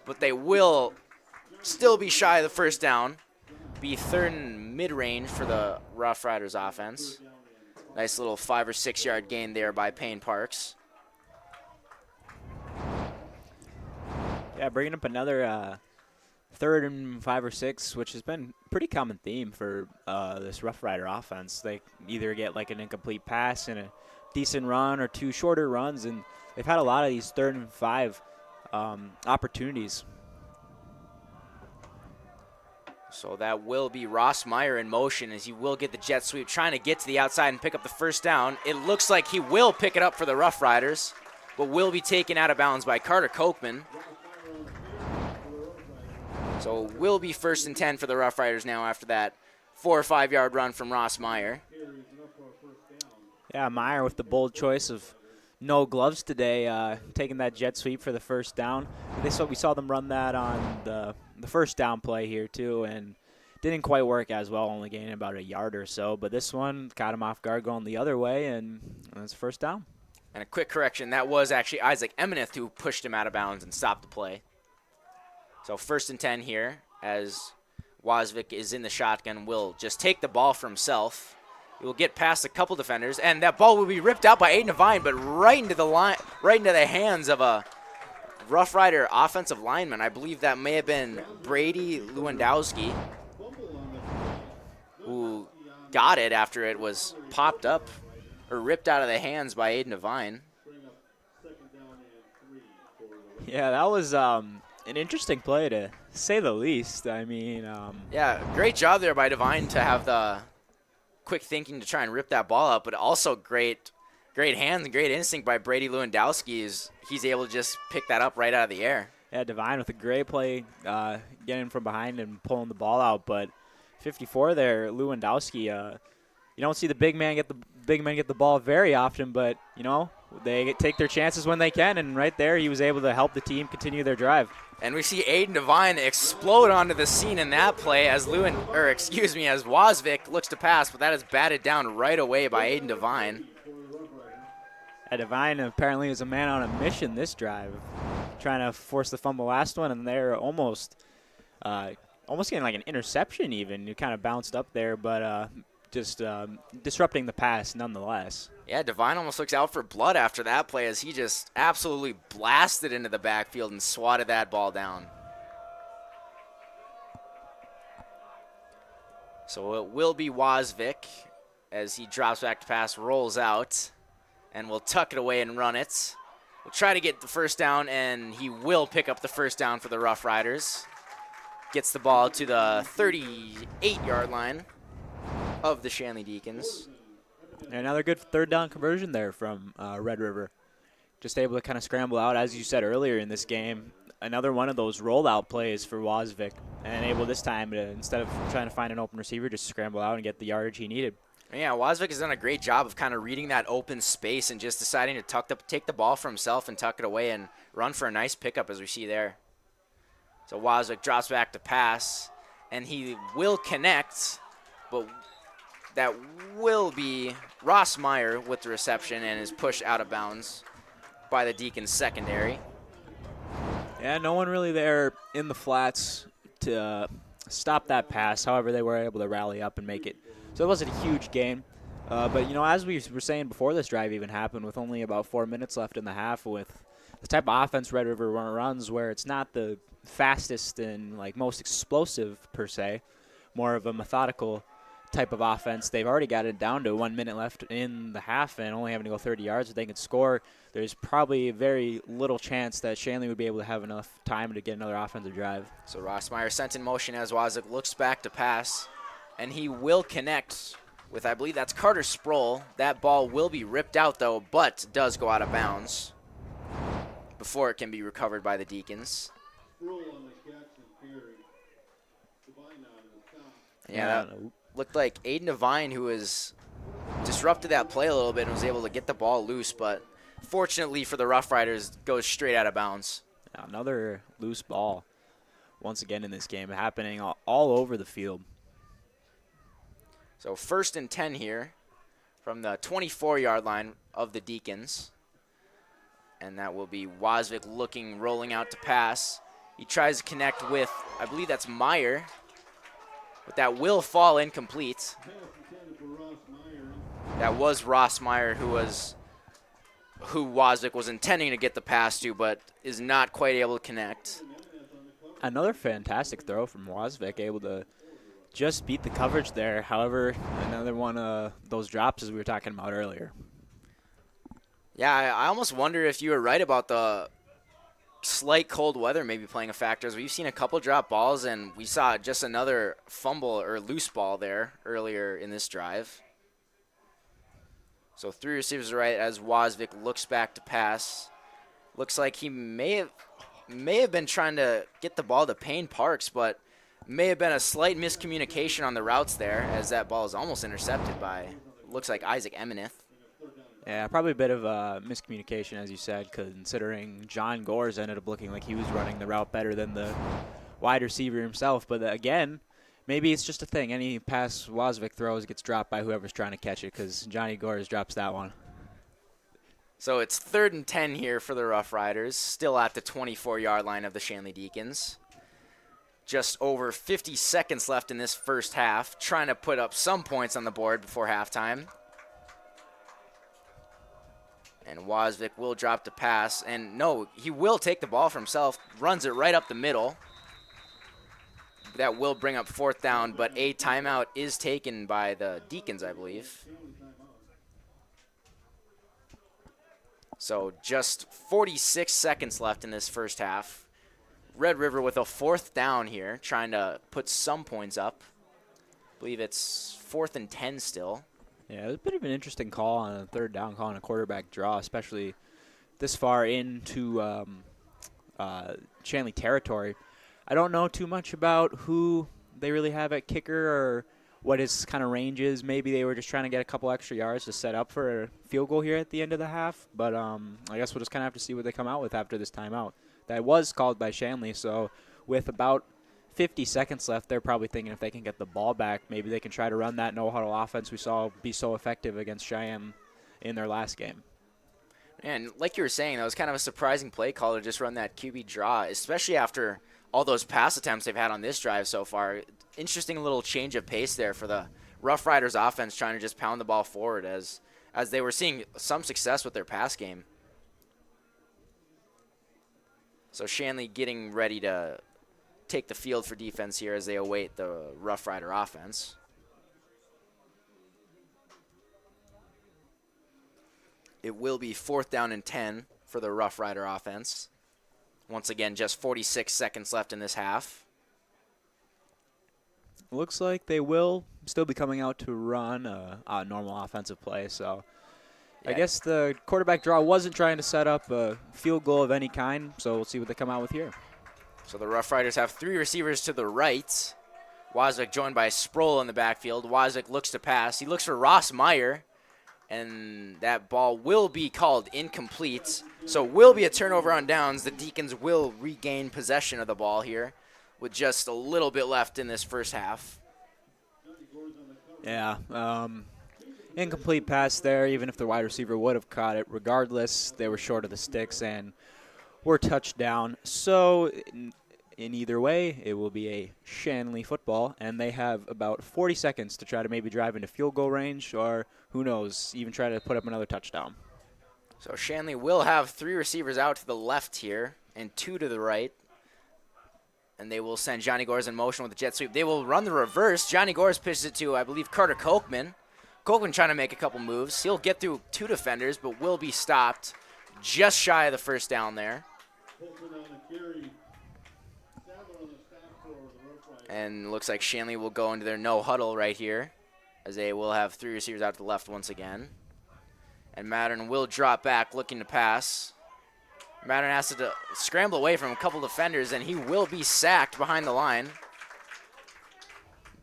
but they will still be shy of the first down. Be 3rd and mid-range for the Roughriders offense. Nice little 5 or 6 yard gain there by Payne Parks. Yeah, bringing up another 3rd and 5 or 6, which has been a pretty common theme for this Rough Rider offense. They either get like an incomplete pass in a decent run or 2 shorter runs, and they've had a lot of these 3rd and 5 opportunities. So that will be Ross Meyer in motion as he will get the jet sweep, trying to get to the outside and pick up the first down. It looks like he will pick it up for the Roughriders, but will be taken out of bounds by Carter Kochman. So will be 1st and 10 for the Roughriders now after that 4 or 5 yard run from Ross Meyer. Yeah, Meyer with the bold choice of no gloves today, taking that jet sweep for the first down. We saw them run that on the first down play here too, and didn't quite work as well, only gaining about a yard or so. But this one caught him off guard going the other way, and it's first down. And a quick correction, that was actually Isaac Emineth who pushed him out of bounds and stopped the play. So 1st and 10 here as Wozvik is in the shotgun, will just take the ball for himself. He will get past a couple defenders, and that ball will be ripped out by Aiden Devine, but right into the hands of a Rough Rider offensive lineman. I believe that may have been Brady Lewandowski, who got it after it was popped up or ripped out of the hands by Aiden Devine. Yeah, that was an interesting play to say the least. I mean, yeah, great job there by Devine to have the quick thinking to try and rip that ball up, but also great hands and great instinct by Brady Lewandowski as he's able to just pick that up right out of the air. Yeah, Devine with a great play, getting from behind and pulling the ball out. But 54 there, Lewandowski. You don't see the big man get the ball very often, but you know they take their chances when they can. And right there, he was able to help the team continue their drive. And we see Aiden Devine explode onto the scene in that play as Wozvik looks to pass, but that is batted down right away by Aiden Devine. Devine apparently is a man on a mission this drive, trying to force the fumble last one, and they're almost getting like an interception even. You kind of bounced up there, but just disrupting the pass nonetheless. Yeah, Devine almost looks out for blood after that play as he just absolutely blasted into the backfield and swatted that ball down. So it will be Wozvik as he drops back to pass, rolls out, and will tuck it away and run it. We'll try to get the first down, and he will pick up the first down for the Rough Riders. Gets the ball to the 38-yard line of the Shanley Deacons. Another good 3rd down conversion there from Red River. Just able to kind of scramble out, as you said earlier in this game. Another one of those rollout plays for Wozvik, and able this time to, instead of trying to find an open receiver, just scramble out and get the yardage he needed. Yeah, Wozvik has done a great job of kind of reading that open space and just deciding to take the ball for himself and tuck it away and run for a nice pickup as we see there. So Wozvik drops back to pass, and he will connect, but that will be Ross Meyer with the reception and is pushed out of bounds by the Deacons secondary. Yeah, no one really there in the flats to stop that pass. However, they were able to rally up and make it. So it wasn't a huge gain. But, you know, as we were saying before this drive even happened, with only about 4 minutes left in the half, with the type of offense Red River runs where it's not the fastest and, like, most explosive per se, more of a methodical type of offense. They've already got it down to 1 minute left in the half and only having to go 30 yards. If they can score, there's probably very little chance that Shanley would be able to have enough time to get another offensive drive. So Ross Meyer sent in motion as Wozvik looks back to pass, and he will connect with, I believe that's Carter Sproul. That ball will be ripped out, though, but does go out of bounds before it can be recovered by the Deacons. Yeah, that looked like Aiden Devine, who has disrupted that play a little bit and was able to get the ball loose, but fortunately for the Rough Riders, goes straight out of bounds. Another loose ball once again in this game, happening all over the field. So 1st and 10 here from the 24-yard line of the Deacons. And that will be Wozvik rolling out to pass. He tries to connect with, I believe that's Meyer, but that will fall incomplete. That was Ross Meyer who Wozvik was intending to get the pass to, but is not quite able to connect. Another fantastic throw from Wozvik, able to just beat the coverage there. However, another one of those drops as we were talking about earlier. Yeah, I almost wonder if you were right about the slight cold weather maybe playing a factor, as we've seen a couple drop balls, and we saw just another fumble or loose ball there earlier in this drive. So 3 receivers right as Wozvik looks back to pass. Looks like he may have been trying to get the ball to Payne Parks, but may have been a slight miscommunication on the routes there, as that ball is almost intercepted by, looks like, Isaac Emineth. Yeah, probably a bit of miscommunication, as you said, considering John Gores ended up looking like he was running the route better than the wide receiver himself. But again, maybe it's just a thing. Any pass Wozvik throws gets dropped by whoever's trying to catch it, because Johnny Gores drops that one. So it's 3rd and 10 here for the Roughriders, still at the 24-yard line of the Shanley Deacons. Just over 50 seconds left in this first half, trying to put up some points on the board before halftime. And Wozvik will drop the pass, and no, he will take the ball for himself, runs it right up the middle. That will bring up 4th down, but a timeout is taken by the Deacons, I believe. So just 46 seconds left in this first half. Red River with a 4th down here, trying to put some points up. I believe it's 4th and 10 still. Yeah, it was a bit of an interesting call on a 3rd down, calling a quarterback draw, especially this far into Shanley territory. I don't know too much about who they really have at kicker or what his kind of range is. Maybe they were just trying to get a couple extra yards to set up for a field goal here at the end of the half. But I guess we'll just kind of have to see what they come out with after this timeout. That was called by Shanley, so with about 50 seconds left, they're probably thinking if they can get the ball back, maybe they can try to run that no-huddle offense we saw be so effective against Cheyenne in their last game. And like you were saying, that was kind of a surprising play call to just run that QB draw, especially after all those pass attempts they've had on this drive so far. Interesting little change of pace there for the Rough Riders offense, trying to just pound the ball forward as they were seeing some success with their pass game. So Shanley getting ready to take the field for defense here as they await the Rough Rider offense. It will be 4th down and 10 for the Rough Rider offense. Once again, just 46 seconds left in this half. Looks like they will still be coming out to run a normal offensive play. So yeah. I guess the quarterback draw wasn't trying to set up a field goal of any kind, so we'll see what they come out with here. So the Rough Riders have 3 receivers to the right. Wozvik joined by Sproul in the backfield. Wozvik looks to pass. He looks for Ross Meyer, and that ball will be called incomplete. So it will be a turnover on downs. The Deacons will regain possession of the ball here with just a little bit left in this first half. Yeah, incomplete pass there. Even if the wide receiver would have caught it, regardless, they were short of the sticks and were touchdown. So in either way, it will be a Shanley football, and they have about 40 seconds to try to maybe drive into field goal range, or who knows, even try to put up another touchdown. So Shanley will have 3 receivers out to the left here and 2 to the right. And they will send Johnny Gores in motion with the jet sweep. They will run the reverse. Johnny Gores pitches it to, I believe, Carter Kochman. Kochman trying to make a couple moves. He'll get through 2 defenders, but will be stopped just shy of the first down there. And looks like Shanley will go into their no huddle right here, as they will have 3 receivers out to the left once again. And Mattern will drop back looking to pass. Mattern has to scramble away from a couple defenders, and he will be sacked behind the line.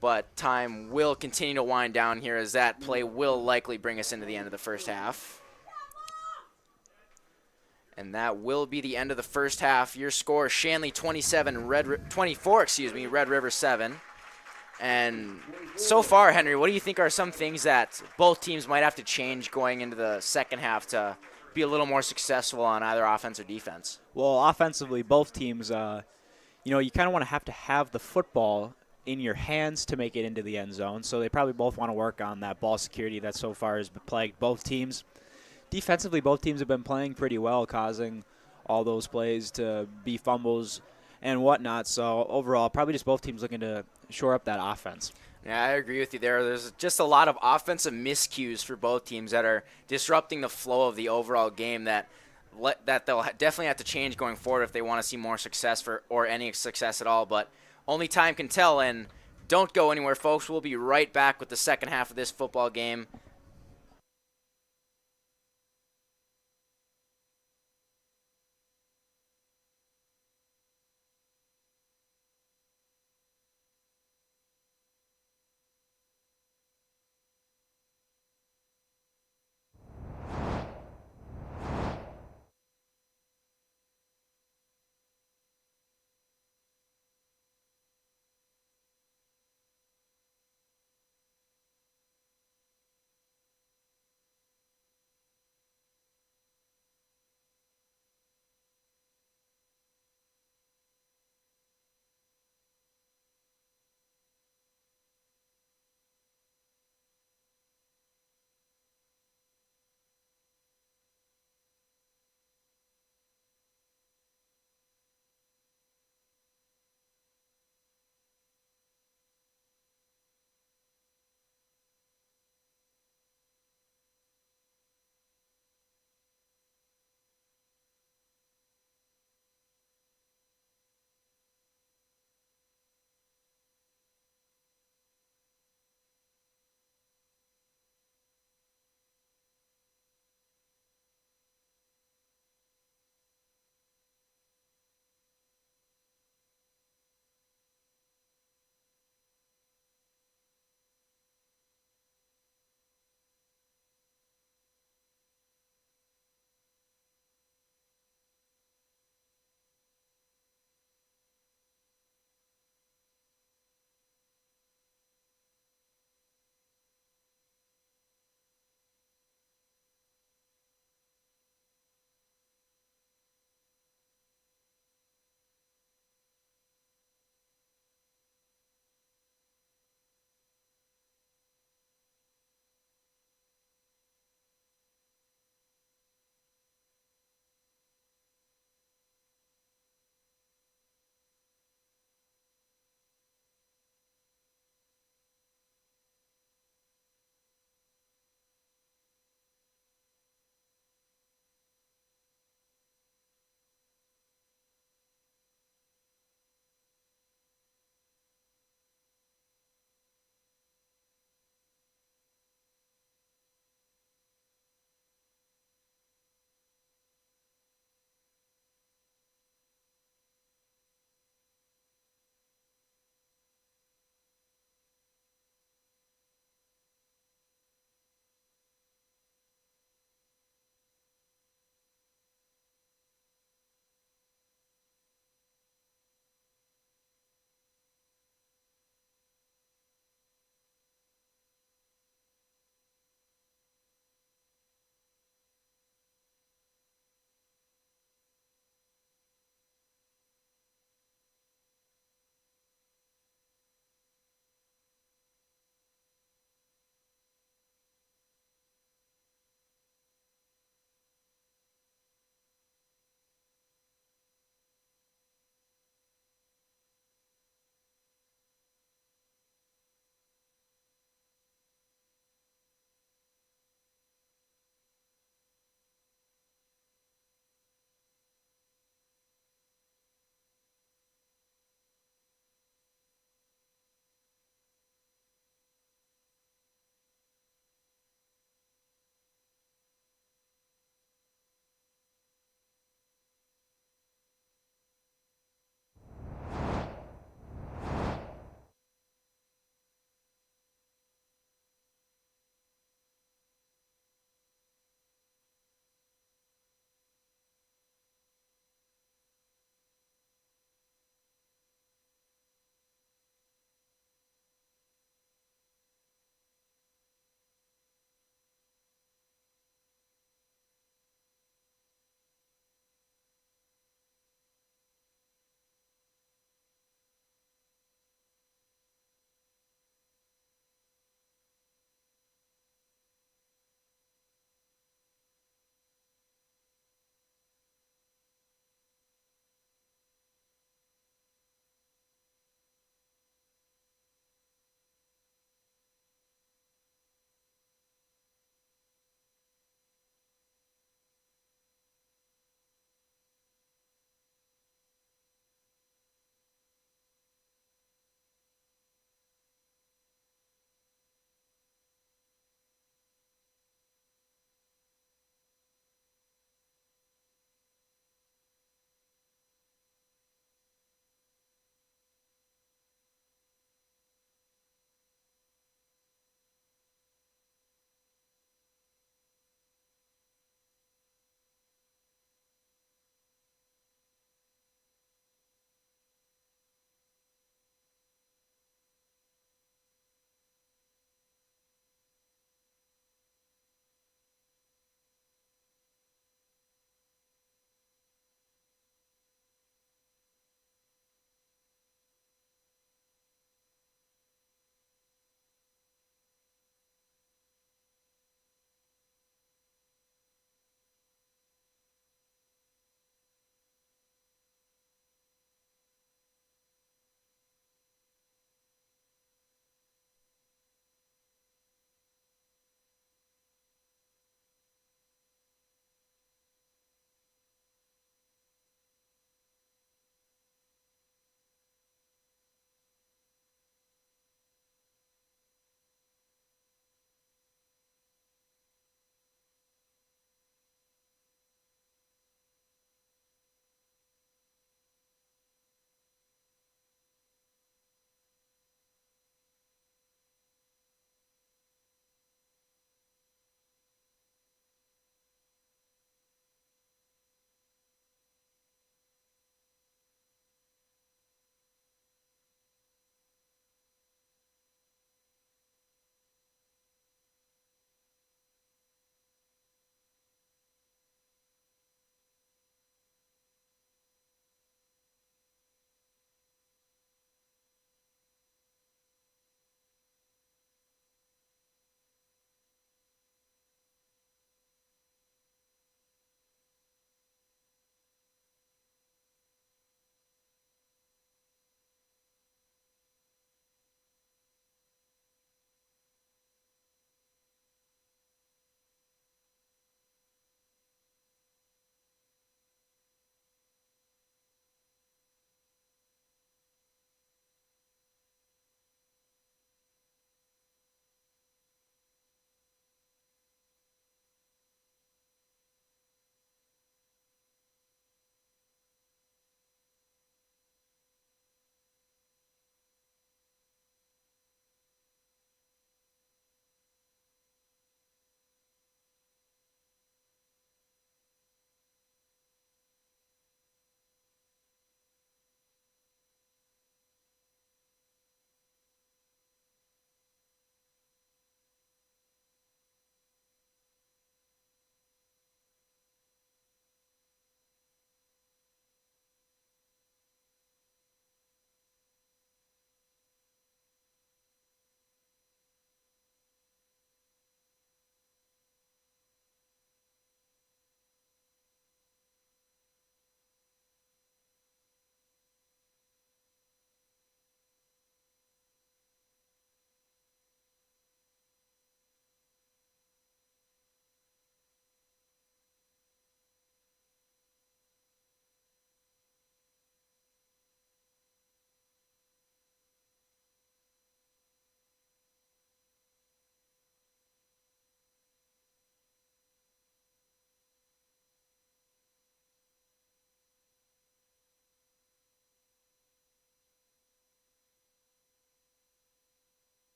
But time will continue to wind down here, as that play will likely bring us into the end of the first half. And that will be the end of the first half. Your score, Shanley 24, Red River 7. And so far, Henry, what do you think are some things that both teams might have to change going into the second half to be a little more successful on either offense or defense? Well, offensively, both teams, you kind of want to have the football in your hands to make it into the end zone. So they probably both want to work on that ball security that so far has plagued both teams. Defensively, both teams have been playing pretty well, causing all those plays to be fumbles and whatnot. So overall, probably just both teams looking to shore up that offense. Yeah, I agree with you there. There's just a lot of offensive miscues for both teams that are disrupting the flow of the overall game that they'll definitely have to change going forward if they want to see more success or any success at all. But only time can tell, and don't go anywhere, folks. We'll be right back with the second half of this football game.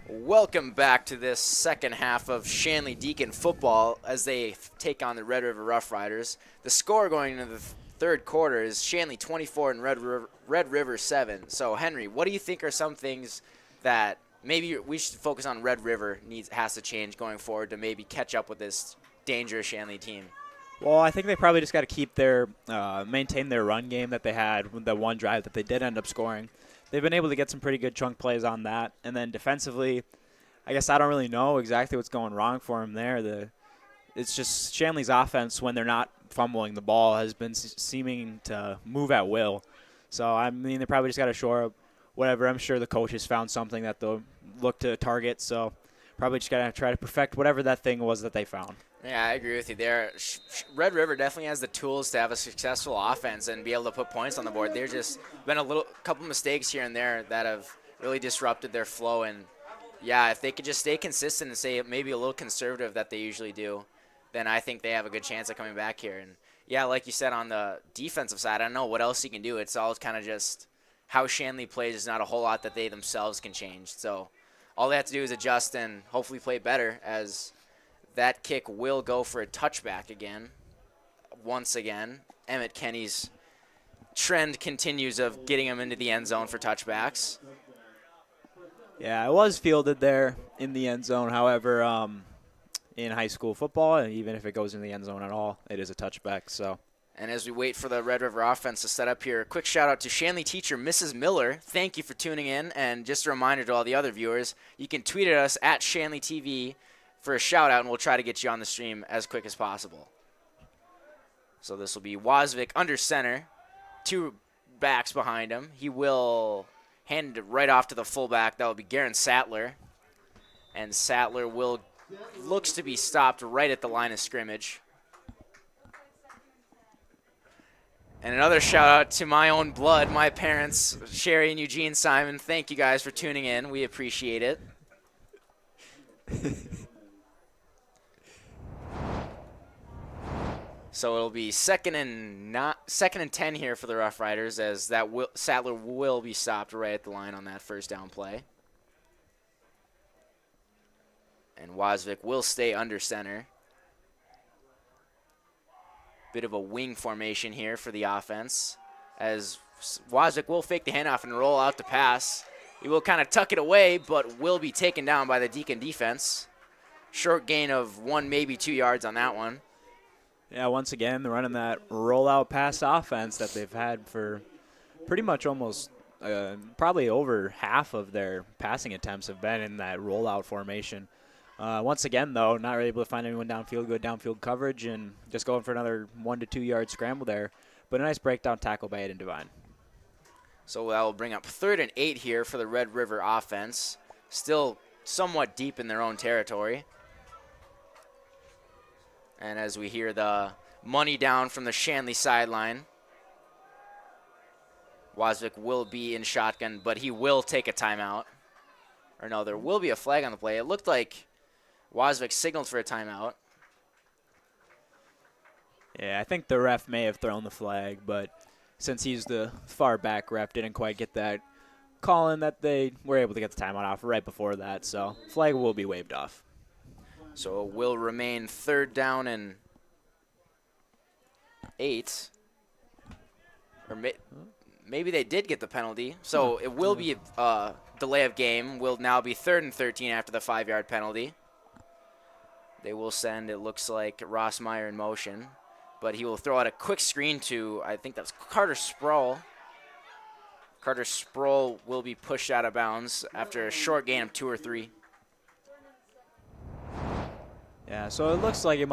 Welcome back to this second half of Shanley Deacon football as they take on the Red River Roughriders. The score going into the third quarter is Shanley 24 and Red River 7. So, Henry, what do you think are some things that maybe we should focus on Red River has to change going forward to maybe catch up with this dangerous Shanley team? Well, I think they probably just got to keep their maintain their run game that they had with the one drive that they did end up scoring. They've been able to get some pretty good chunk plays on that. And then defensively, I guess I don't really know exactly what's going wrong for them there. It's just Shanley's offense, when they're not fumbling the ball, has been seeming to move at will. So, I mean, they probably just got to shore up whatever. I'm sure the coaches found something that they'll look to target. So, probably just got to try to perfect whatever that thing was that they found. Yeah, I agree with you there. Red River definitely has the tools to have a successful offense and be able to put points on the board. There's just been a couple mistakes here and there that have really disrupted their flow. And, yeah, if they could just stay consistent and stay maybe a little conservative that they usually do, then I think they have a good chance of coming back here. And, yeah, like you said, on the defensive side, I don't know what else you can do. It's all kind of just how Shanley plays. There's not a whole lot that they themselves can change. So all they have to do is adjust and hopefully play better, as that kick will go for a touchback again. Once again, Emmett Kenny's trend continues of getting him into the end zone for touchbacks. Yeah, it was fielded there in the end zone. However, in high school football, and even if it goes in the end zone at all, it is a touchback. So. And as we wait for the Red River offense to set up here, a quick shout out to Shanley teacher Mrs. Miller. Thank you for tuning in. And just a reminder to all the other viewers, you can tweet at us at Shanley TV for a shout out, and we'll try to get you on the stream as quick as possible. So this will be Wozvik under center, two backs behind him. He will hand it right off to the fullback. That will be Garen Sattler. And Sattler looks to be stopped right at the line of scrimmage. And another shout out to my own blood, my parents, Sherry and Eugene Simon. Thank you guys for tuning in. We appreciate it. So it'll be second and 10 here for the Roughriders, as Sattler will be stopped right at the line on that first down play. And Wozvik will stay under center. Bit of a wing formation here for the offense, as Wozvik will fake the handoff and roll out to pass. He will kind of tuck it away, but will be taken down by the Deacon defense. Short gain of 1, maybe 2 yards on that one. Yeah, once again, they're running that rollout pass offense that they've had for pretty much almost probably over half of their passing attempts have been in that rollout formation. Once again, though, not really able to find anyone downfield, good downfield coverage, and just going for another 1 to 2 yard scramble there. But a nice breakdown tackle by Aiden Devine. So that will bring up 3rd and 8 here for the Red River offense. Still somewhat deep in their own territory. And as we hear the money down from the Shanley sideline, Wozvik will be in shotgun, but he will take a timeout. Or no, there will be a flag on the play. It looked like Wozvik signaled for a timeout. Yeah, I think the ref may have thrown the flag, but since he's the far back ref, didn't quite get that call in that they were able to get the timeout off right before that. So flag will be waved off. So it will remain 3rd down and 8. Or maybe they did get the penalty. So it will be a delay of game. Will now be 3rd and 13 after the 5-yard penalty. They will send, it looks like, Ross Meyer in motion. But he will throw out a quick screen to, I think that's Carter Sproul. Carter Sproul will be pushed out of bounds after a short gain of 2 or 3. Yeah, so it looks like we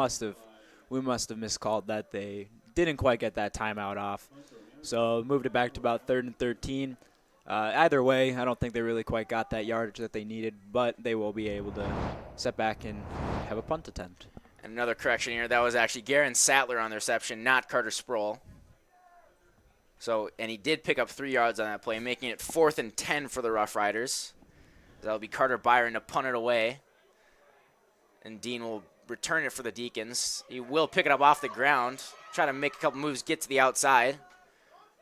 must have miscalled that. They didn't quite get that timeout off. So moved it back to about 3rd and 13. Either way, I don't think they really quite got that yardage that they needed, but they will be able to set back and have a punt attempt. And another correction here, that was actually Garen Sattler on the reception, not Carter Sproul. So, and he did pick up 3 yards on that play, making it 4th and 10 for the Roughriders. That'll be Carter Byron to punt it away. And Dean will return it for the Deacons. He will pick it up off the ground, try to make a couple moves, get to the outside.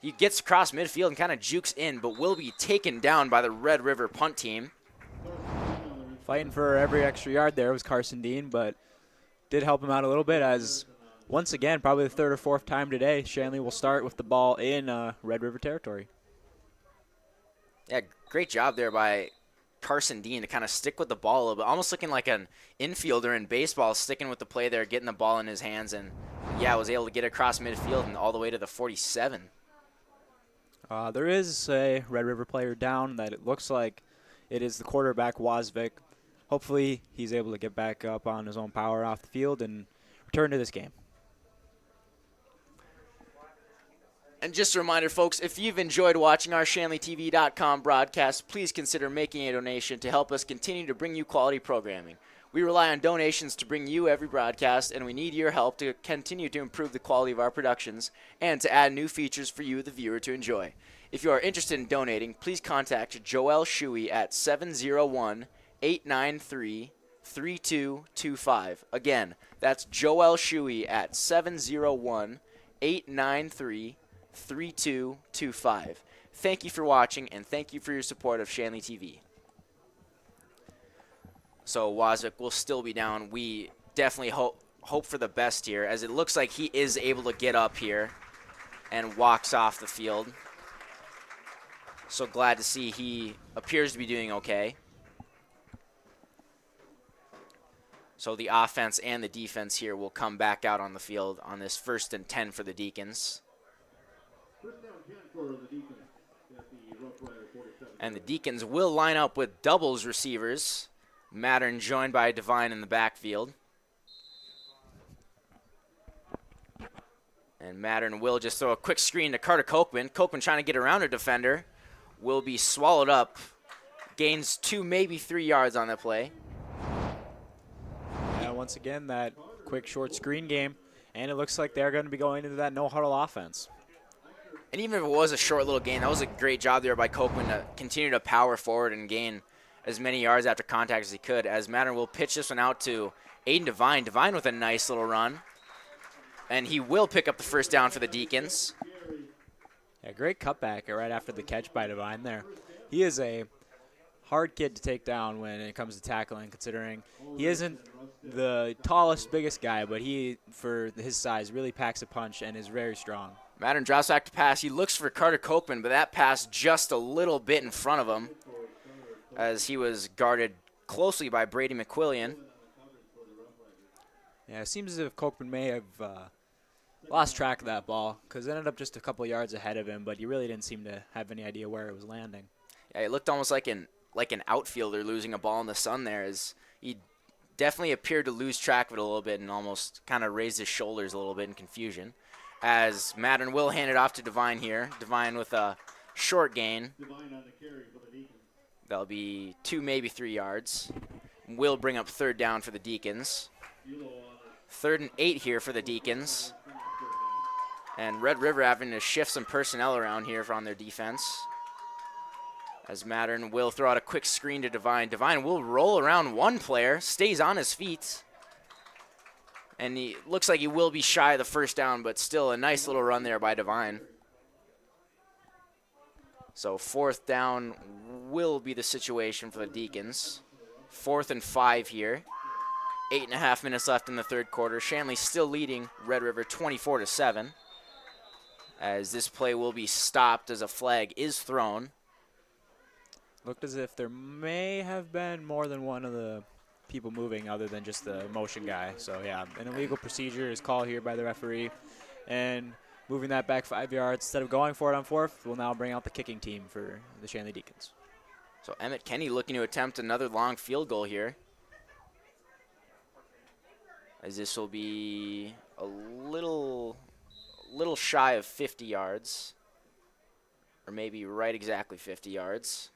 He gets across midfield and kind of jukes in, but will be taken down by the Red River punt team. Fighting for every extra yard there was Carson Dean, but did help him out a little bit as, once again, probably the third or fourth time today, Shanley will start with the ball in Red River territory. Yeah, great job there by Carson Dean to kind of stick with the ball a little bit, almost looking like an infielder in baseball, sticking with the play there, getting the ball in his hands, and yeah, was able to get across midfield and all the way to the 47. There is a Red River player down that it looks like it is the quarterback, Wozvik. Hopefully he's able to get back up on his own power off the field and return to this game. And just a reminder, folks, if you've enjoyed watching our ShanleyTV.com broadcast, please consider making a donation to help us continue to bring you quality programming. We rely on donations to bring you every broadcast, and we need your help to continue to improve the quality of our productions and to add new features for you, the viewer, to enjoy. If you are interested in donating, please contact Joel Shuey at 701-893-3225. Again, that's Joel Shuey at 701-893-3225. Thank you for watching, and thank you for your support of Shanley TV. So Wozvik will still be down. We definitely hope for the best here, as it looks like he is able to get up here and walks off the field. So glad to see he appears to be doing okay. So the offense and the defense here will come back out on the field on this 1st and 10 for the Deacons. First down 10 for the Deacons at the Roughrider 47. And the Deacons will line up with doubles receivers. Mattern joined by Devine in the backfield. And Mattern will just throw a quick screen to Carter Kochman. Kochman trying to get around a defender. Will be swallowed up. Gains 2, maybe 3 yards on that play. Yeah, once again, that quick short screen game. And it looks like they're going to be going into that no-huddle offense. And even if it was a short little gain, that was a great job there by Kochman to continue to power forward and gain as many yards after contact as he could, as Mattern will pitch this one out to Aiden Devine. Devine with a nice little run. And he will pick up the first down for the Deacons. Yeah, great cutback right after the catch by Devine there. He is a hard kid to take down when it comes to tackling, considering he isn't the tallest, biggest guy, but he, for his size, really packs a punch and is very strong. Mattern drops back to pass. He looks for Carter Kochman, but that pass just a little bit in front of him, as he was guarded closely by Brady McQuillian. Yeah, it seems as if Kochman may have lost track of that ball, because it ended up just a couple yards ahead of him, but he really didn't seem to have any idea where it was landing. Yeah, it looked almost like an outfielder losing a ball in the sun there, as he definitely appeared to lose track of it a little bit and almost kind of raised his shoulders a little bit in confusion. As Mattern will hand it off to Devine here. Devine with a short gain. Devine on the carry for the Deacons. That'll be 2, maybe 3 yards. Will bring up third down for the Deacons. 3rd and 8 here for the Deacons. And Red River having to shift some personnel around here on their defense. As Mattern will throw out a quick screen to Devine. Devine will roll around one player, stays on his feet. And he looks like he will be shy of the first down, but still a nice little run there by Devine. So 4th down will be the situation for the Deacons. 4th and 5 here. 8.5 minutes left in the 3rd quarter. Shanley still leading Red River 24-7. As this play will be stopped as a flag is thrown. Looked as if there may have been more than one of the people moving other than just the motion guy. So yeah, an illegal procedure is called here by the referee. And moving that back 5 yards, instead of going for it on 4th, we'll now bring out the kicking team for the Shanley Deacons. So Emmett Kenny looking to attempt another long field goal here, as this will be a little shy of 50 yards, or maybe right exactly 50 yards.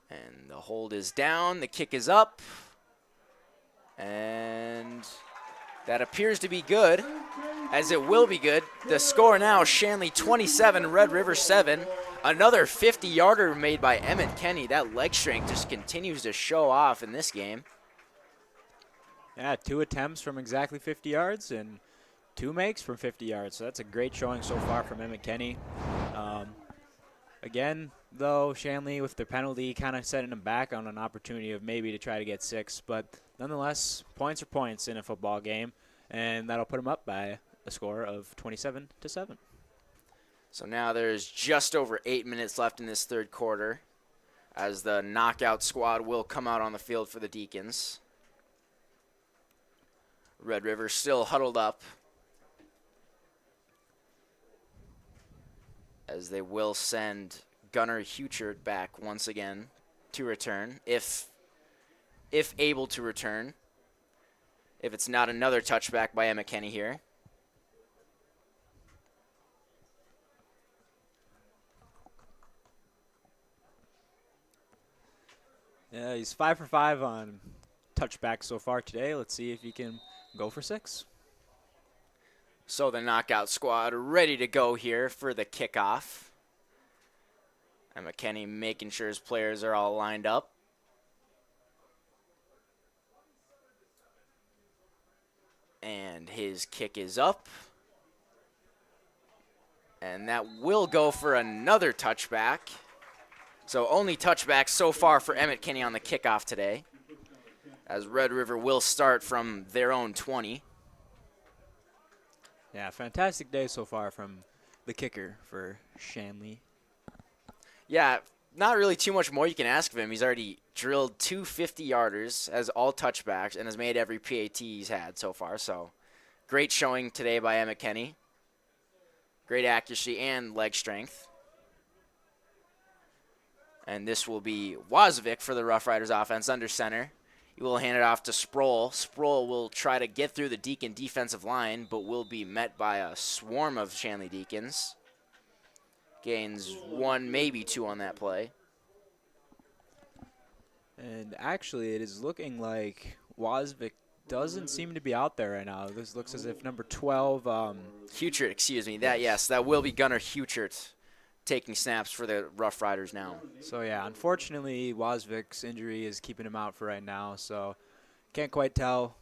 And the hold is down, the kick is up, and that appears to be good, as it will be good. The score now, Shanley 27, Red River 7. Another 50-yarder made by Emmett Kenny. That leg strength just continues to show off in this game. Yeah, 2 attempts from exactly 50 yards, and 2 makes from 50 yards. So that's a great showing so far from Emmett Kenny. Again, though, Shanley with their penalty kind of setting them back on an opportunity of maybe to try to get 6. But nonetheless, points are points in a football game, and that'll put them up by a score of 27-7. So now there's just over 8 minutes left in this third quarter as the knockout squad will come out on the field for the Deacons. Red River still huddled up as they will send Gunnar Huchert back once again to return, if able to return, if it's not another touchback by Emmett Kenny here. Yeah, he's 5 for 5 on touchbacks so far today. Let's see if he can go for 6. So the knockout squad ready to go here for the kickoff. And McKinney making sure his players are all lined up. And his kick is up. And that will go for another touchback. So only touchbacks so far for Emmett Kenny on the kickoff today, as Red River will start from their own 20. Yeah, fantastic day so far from the kicker for Shanley. Yeah, not really too much more you can ask of him. He's already drilled 2 50-yarders as all touchbacks and has made every PAT he's had so far. So great showing today by Emmett Kenny. Great accuracy and leg strength. And this will be Wozvick for the Roughriders offense under center. He will hand it off to Sproul. Sproul will try to get through the Deacon defensive line, but will be met by a swarm of Shanley Deacons. Gains 1, maybe 2 on that play. And actually, it is looking like Wozvick doesn't seem to be out there right now. This looks as if number 12. Huchert, excuse me. That will be Gunnar Huchert taking snaps for the Roughriders now. So, yeah, unfortunately, Wozvick's injury is keeping him out for right now. So, can't quite tell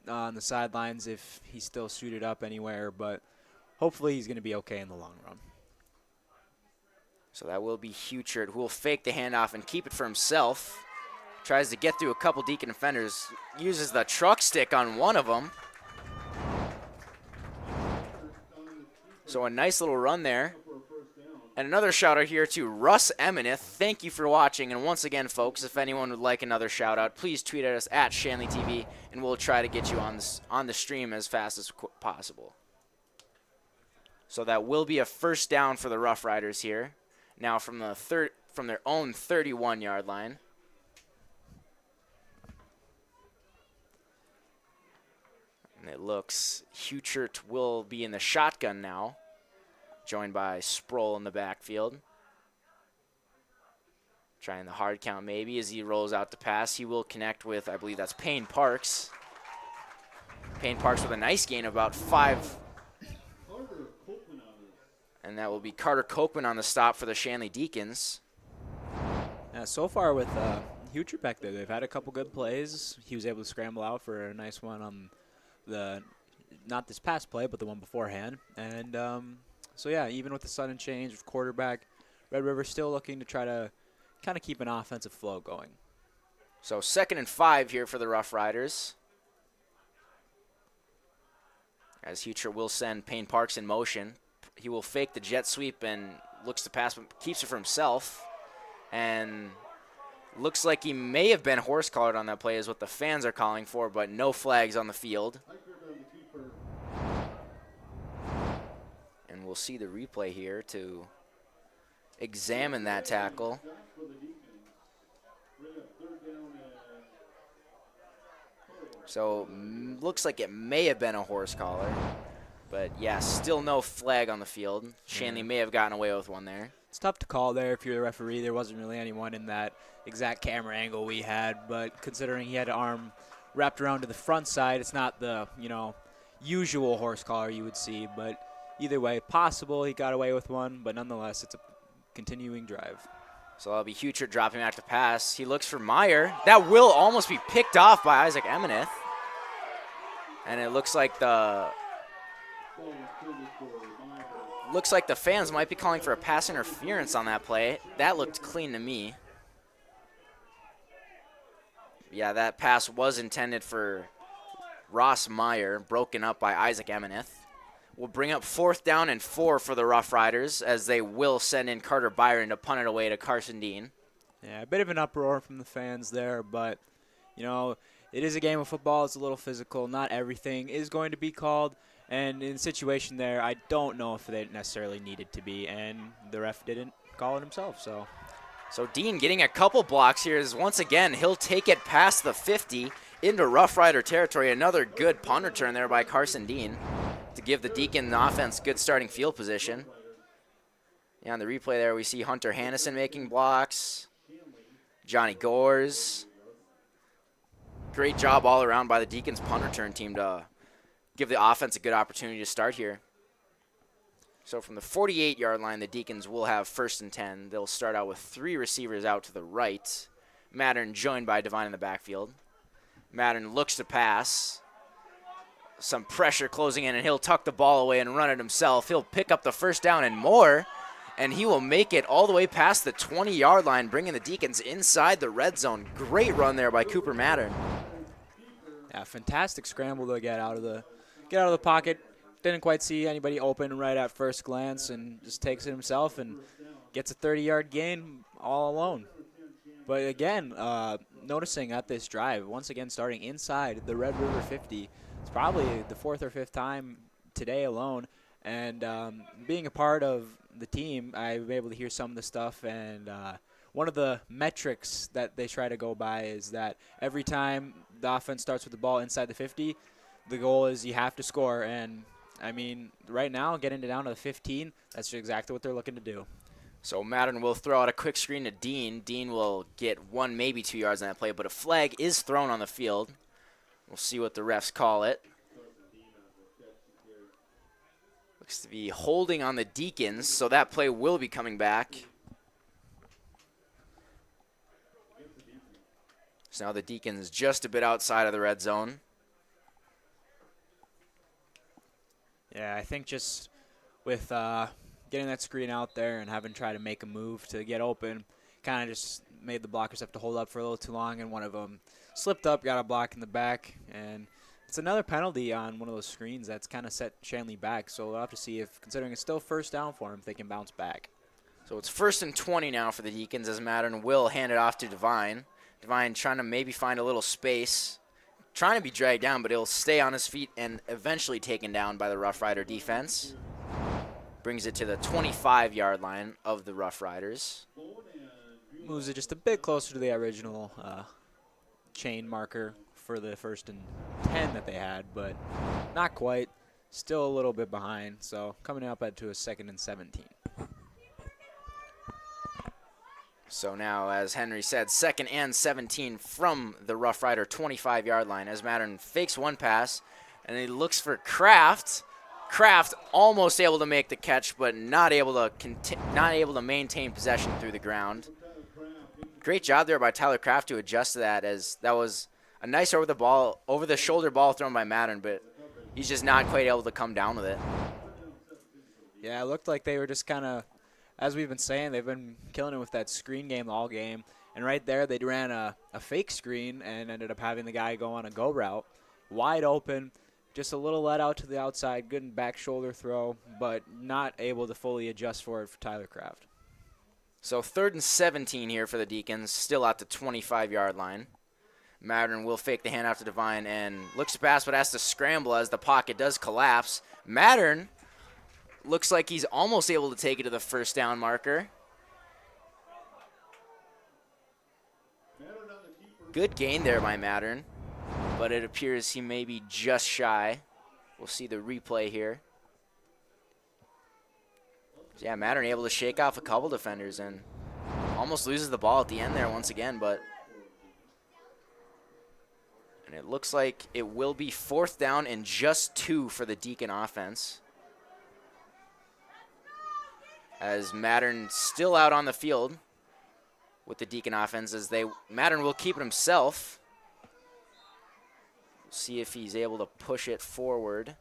on the sidelines if he's still suited up anywhere. But hopefully he's going to be okay in the long run. So that will be Huchert, who will fake the handoff and keep it for himself. Tries to get through a couple Deacon defenders. Uses the truck stick on one of them. So a nice little run there. And another shout out here to Russ Emineth. Thank you for watching. And once again, folks, if anyone would like another shout out, please tweet at us at Shanley TV, and we'll try to get you on the stream as fast as possible. So that will be a first down for the Roughriders here. Now from their own 31-yard line. And it looks Huchert will be in the shotgun now, joined by Sproul in the backfield. Trying the hard count maybe as he rolls out to pass. He will connect with, I believe that's Payne Parks. Payne Parks with a nice gain of about 5. And that will be Carter Copeland on the stop for the Shanley Deacons. So far with Huchert back there, they've had a couple good plays. He was able to scramble out for a nice one on not this past play, but the one beforehand. And so, yeah, even with the sudden change of quarterback, Red River still looking to try to kind of keep an offensive flow going. So 2nd and 5 here for the Roughriders, as Huchert will send Payne Parks in motion. He will fake the jet sweep and looks to pass, but keeps it for himself. And looks like he may have been horse-collared on that play is what the fans are calling for, but no flags on the field. And we'll see the replay here to examine that tackle. So looks like it may have been a horse collar. But, yeah, still no flag on the field. Shanley may have gotten away with one there. It's tough to call there if you're the referee. There wasn't really anyone in that exact camera angle we had. But considering he had an arm wrapped around to the front side, it's not the, usual horse collar you would see. But either way, possible he got away with one. But nonetheless, it's a continuing drive. So that'll be Huchert dropping back to pass. He looks for Meyer. That will almost be picked off by Isaac Emineth. And it looks like the Looks like the fans might be calling for a pass interference on that play. That looked clean to me. Yeah, that pass was intended for Ross Meyer, broken up by Isaac Emeneth. Will bring up 4th down and 4 for the Roughriders, as they will send in Carter Byron to punt it away to Carson Dean. Yeah, a bit of an uproar from the fans there, but, you know, it is a game of football. It's a little physical. Not everything is going to be called. And in the situation there, I don't know if they necessarily needed to be, and the ref didn't call it himself. So Dean getting a couple blocks here is once again, he'll take it past the 50 into Rough Rider territory. Another good punt return there by Carson Dean to give the Deacon offense good starting field position. Yeah, on the replay there, we see Hunter Hannison making blocks. Johnny Gores. Great job all around by the Deacons punt return team to give the offense a good opportunity to start here. So from the 48-yard line, the Deacons will have 1st and 10. They'll start out with 3 receivers out to the right. Mattern joined by Devine in the backfield. Mattern looks to pass. Some pressure closing in, and he'll tuck the ball away and run it himself. He'll pick up the 1st down and more, and he will make it all the way past the 20-yard line, bringing the Deacons inside the red zone. Great run there by Cooper Mattern. Yeah, fantastic scramble to get out of the pocket. Didn't quite see anybody open right at first glance, and just takes it himself and gets a 30-yard gain all alone. But again, noticing at this drive, once again starting inside the Red River 50, it's probably the 4th or 5th time today alone. And being a part of the team, I've been able to hear some of the stuff. And one of the metrics that they try to go by is that every time the offense starts with the ball inside the 50, the goal is you have to score. And I mean, right now, getting it down to the 15, that's exactly what they're looking to do. So Mattern will throw out a quick screen to Dean. Dean will get 1, maybe 2 yards on that play, but a flag is thrown on the field. We'll see what the refs call it. Looks to be holding on the Deacons, so that play will be coming back. So now the Deacons just a bit outside of the red zone. Yeah, I think just with getting that screen out there and having tried to make a move to get open, kind of just made the blockers have to hold up for a little too long, and one of them slipped up, got a block in the back, and it's another penalty on one of those screens that's kind of set Shanley back. So we'll have to see if, considering it's still 1st down for him, if they can bounce back. So it's 1st and 20 now for the Deacons, as Mattern will hand it off to Devine. Devine trying to maybe find a little space, trying to be dragged down, but he'll stay on his feet and eventually taken down by the Rough Rider defense. Brings it to the 25-yard line of the Rough Riders. Moves it just a bit closer to the original chain marker for the 1st and 10 that they had, but not quite. Still a little bit behind, so coming up to a 2nd and 17. So now, as Henry said, 2nd and 17 from the Rough Rider 25-yard line, as Mattern fakes one pass, and he looks for Kraft. Kraft almost able to make the catch, but not able to maintain possession through the ground. Great job there by Tyler Kraft to adjust to that, as that was a nice over the shoulder ball thrown by Mattern, but he's just not quite able to come down with it. Yeah, it looked like they were just kind of, as we've been saying, they've been killing it with that screen game all game. And right there, they ran a fake screen and ended up having the guy go on a go route. Wide open, just a little let out to the outside, good back shoulder throw, but not able to fully adjust for it for Tyler Kraft. So 3rd and 17 here for the Deacons, still at the 25-yard line. Mattern will fake the handoff to Devine and looks to pass, but has to scramble as the pocket does collapse. Mattern looks like he's almost able to take it to the 1st down marker. Good gain there by Mattern, but it appears he may be just shy. We'll see the replay here. So yeah, Mattern able to shake off a couple defenders and almost loses the ball at the end there once again, but and it looks like it will be 4th down and just 2 for the Deacon offense, as Mattern still out on the field with the Deacon offense, as Mattern will keep it himself. We'll see if he's able to push it forward.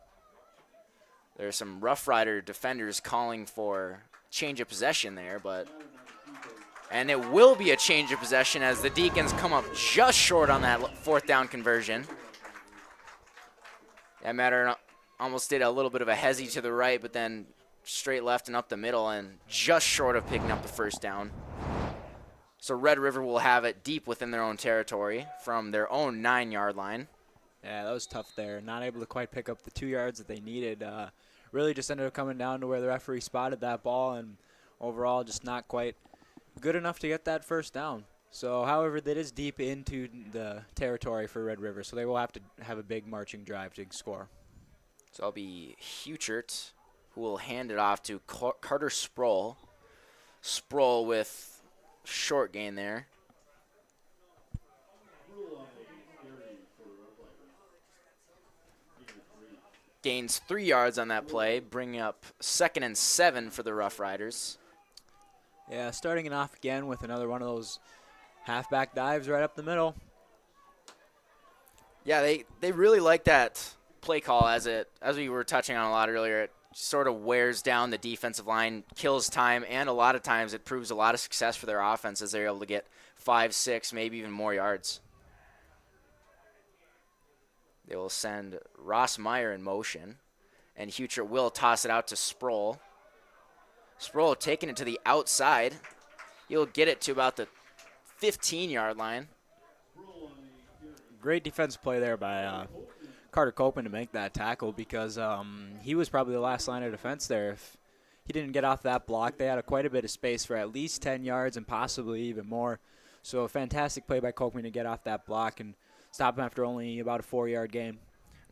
There are some Rough Rider defenders calling for change of possession there, and it will be a change of possession as the Deacons come up just short on that 4th down conversion. That matter almost did a little bit of a hezzy to the right, but then straight left and up the middle, and just short of picking up the 1st down. So Red River will have it deep within their own territory from their own 9-yard line. Yeah, that was tough there. Not able to quite pick up the 2 yards that they needed. Really just ended up coming down to where the referee spotted that ball, and overall just not quite good enough to get that 1st down. So, however, that is deep into the territory for Red River, so they will have to have a big marching drive to score. So it'll be Huchert who will hand it off to Carter Sproul. Sproul with short gain there. Gains 3 yards on that play, bringing up 2nd and 7 for the Rough Riders. Yeah, starting it off again with another one of those halfback dives right up the middle. Yeah, they really like that play call as we were touching on a lot earlier. It sort of wears down the defensive line, kills time, and a lot of times it proves a lot of success for their offense as they're able to get 5, 6, maybe even more yards. They will send Ross Meyer in motion, and Huchert will toss it out to Sproul. Sproul taking it to the outside. He'll get it to about the 15-yard line. Great defensive play there by Carter Copeland to make that tackle because he was probably the last line of defense there. If he didn't get off that block, they had quite a bit of space for at least 10 yards and possibly even more. So a fantastic play by Copeland to get off that block and stop him after only about a 4-yard gain.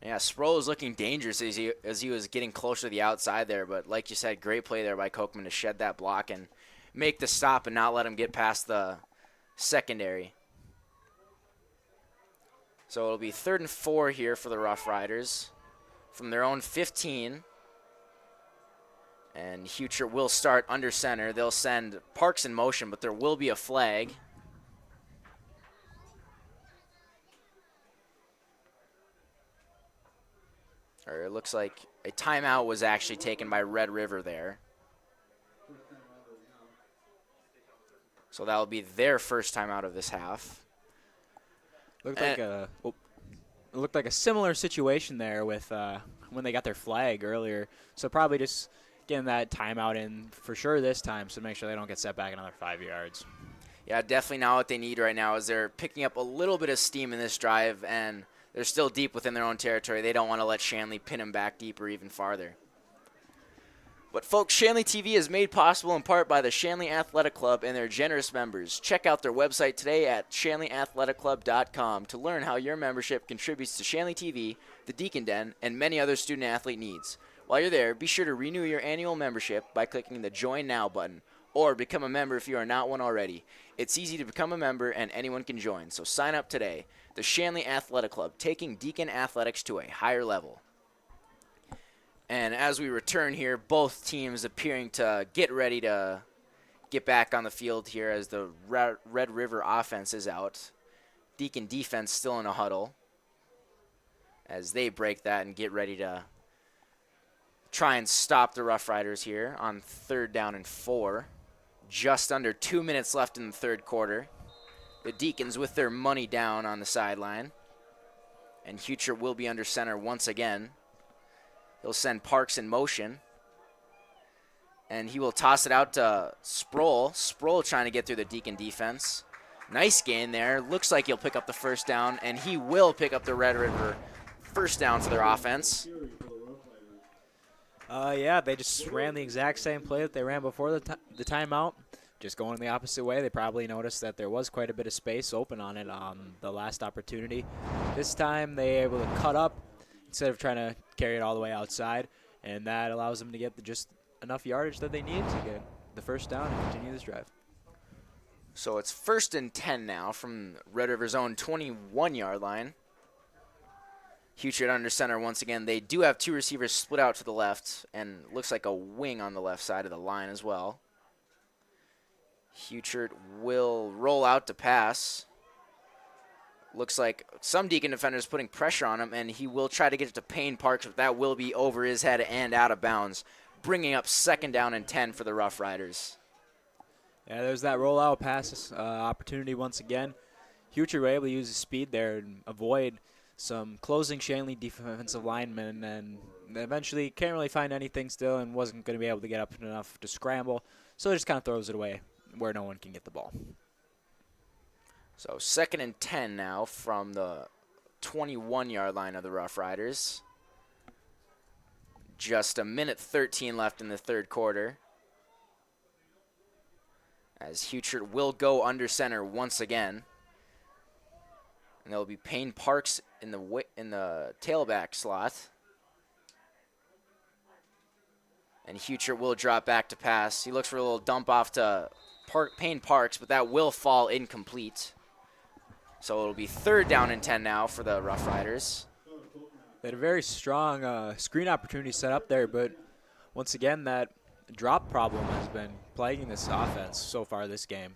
Yeah, Sproul was looking dangerous as he was getting closer to the outside there, but like you said, great play there by Copeland to shed that block and make the stop and not let him get past the secondary. So it'll be 3rd and 4 here for the Rough Riders from their own 15. And Huchert will start under center. They'll send Parks in motion, but there will be a flag. Or it looks like a timeout was actually taken by Red River there. So that will be their first timeout of this half. Looked like a similar situation there with when they got their flag earlier. So probably just getting that timeout in for sure this time so make sure they don't get set back another 5 yards. Yeah, definitely not what they need right now is they're picking up a little bit of steam in this drive, and they're still deep within their own territory. They don't want to let Shanley pin them back deeper even farther. But folks, Shanley TV is made possible in part by the Shanley Athletic Club and their generous members. Check out their website today at shanleyathleticlub.com to learn how your membership contributes to Shanley TV, the Deacon Den, and many other student-athlete needs. While you're there, be sure to renew your annual membership by clicking the Join Now button, or become a member if you are not one already. It's easy to become a member, and anyone can join, so sign up today. The Shanley Athletic Club, taking Deacon athletics to a higher level. And as we return here, both teams appearing to get ready to get back on the field here as the Red River offense is out. Deacon defense still in a huddle as they break that and get ready to try and stop the Rough Riders here on 3rd down and 4. Just under 2 minutes left in the 3rd quarter. The Deacons with their money down on the sideline. And Huchert will be under center once again. He'll send Parks in motion. And he will toss it out to Sproul. Sproul trying to get through the Deacon defense. Nice gain there. Looks like he'll pick up the 1st down, and he will pick up the Red River 1st down for their offense. Yeah, they just ran the exact same play that they ran before the timeout. Just going the opposite way. They probably noticed that there was quite a bit of space open on it the last opportunity. This time they were able to cut up instead of trying to carry it all the way outside, and that allows them to get just enough yardage that they need to get the 1st down and continue this drive. So it's 1st and 10 now from Red River's own 21-yard line. Huchert under center once again. They do have 2 receivers split out to the left, and looks like a wing on the left side of the line as well. Huchert will roll out to pass. looks like some Deacon defenders putting pressure on him, and he will try to get it to Payne Parks, but that will be over his head and out of bounds, bringing up 2nd down and 10 for the Roughriders. Yeah, there's that rollout pass opportunity once again. Hucher were able to use his speed there and avoid some closing Shanley defensive linemen, and eventually can't really find anything still and wasn't going to be able to get up enough to scramble, so he just kind of throws it away where no one can get the ball. So 2nd and 10 now from the 21-yard line of the Roughriders. Just a minute 13 left in the 3rd quarter, as Huchert will go under center once again. And there will be Payne Parks in the tailback slot. And Huchert will drop back to pass. He looks for a little dump off to Payne Parks, but that will fall incomplete. So it'll be 3rd down and 10 now for the Roughriders. They had a very strong screen opportunity set up there, but once again, that drop problem has been plaguing this offense so far this game.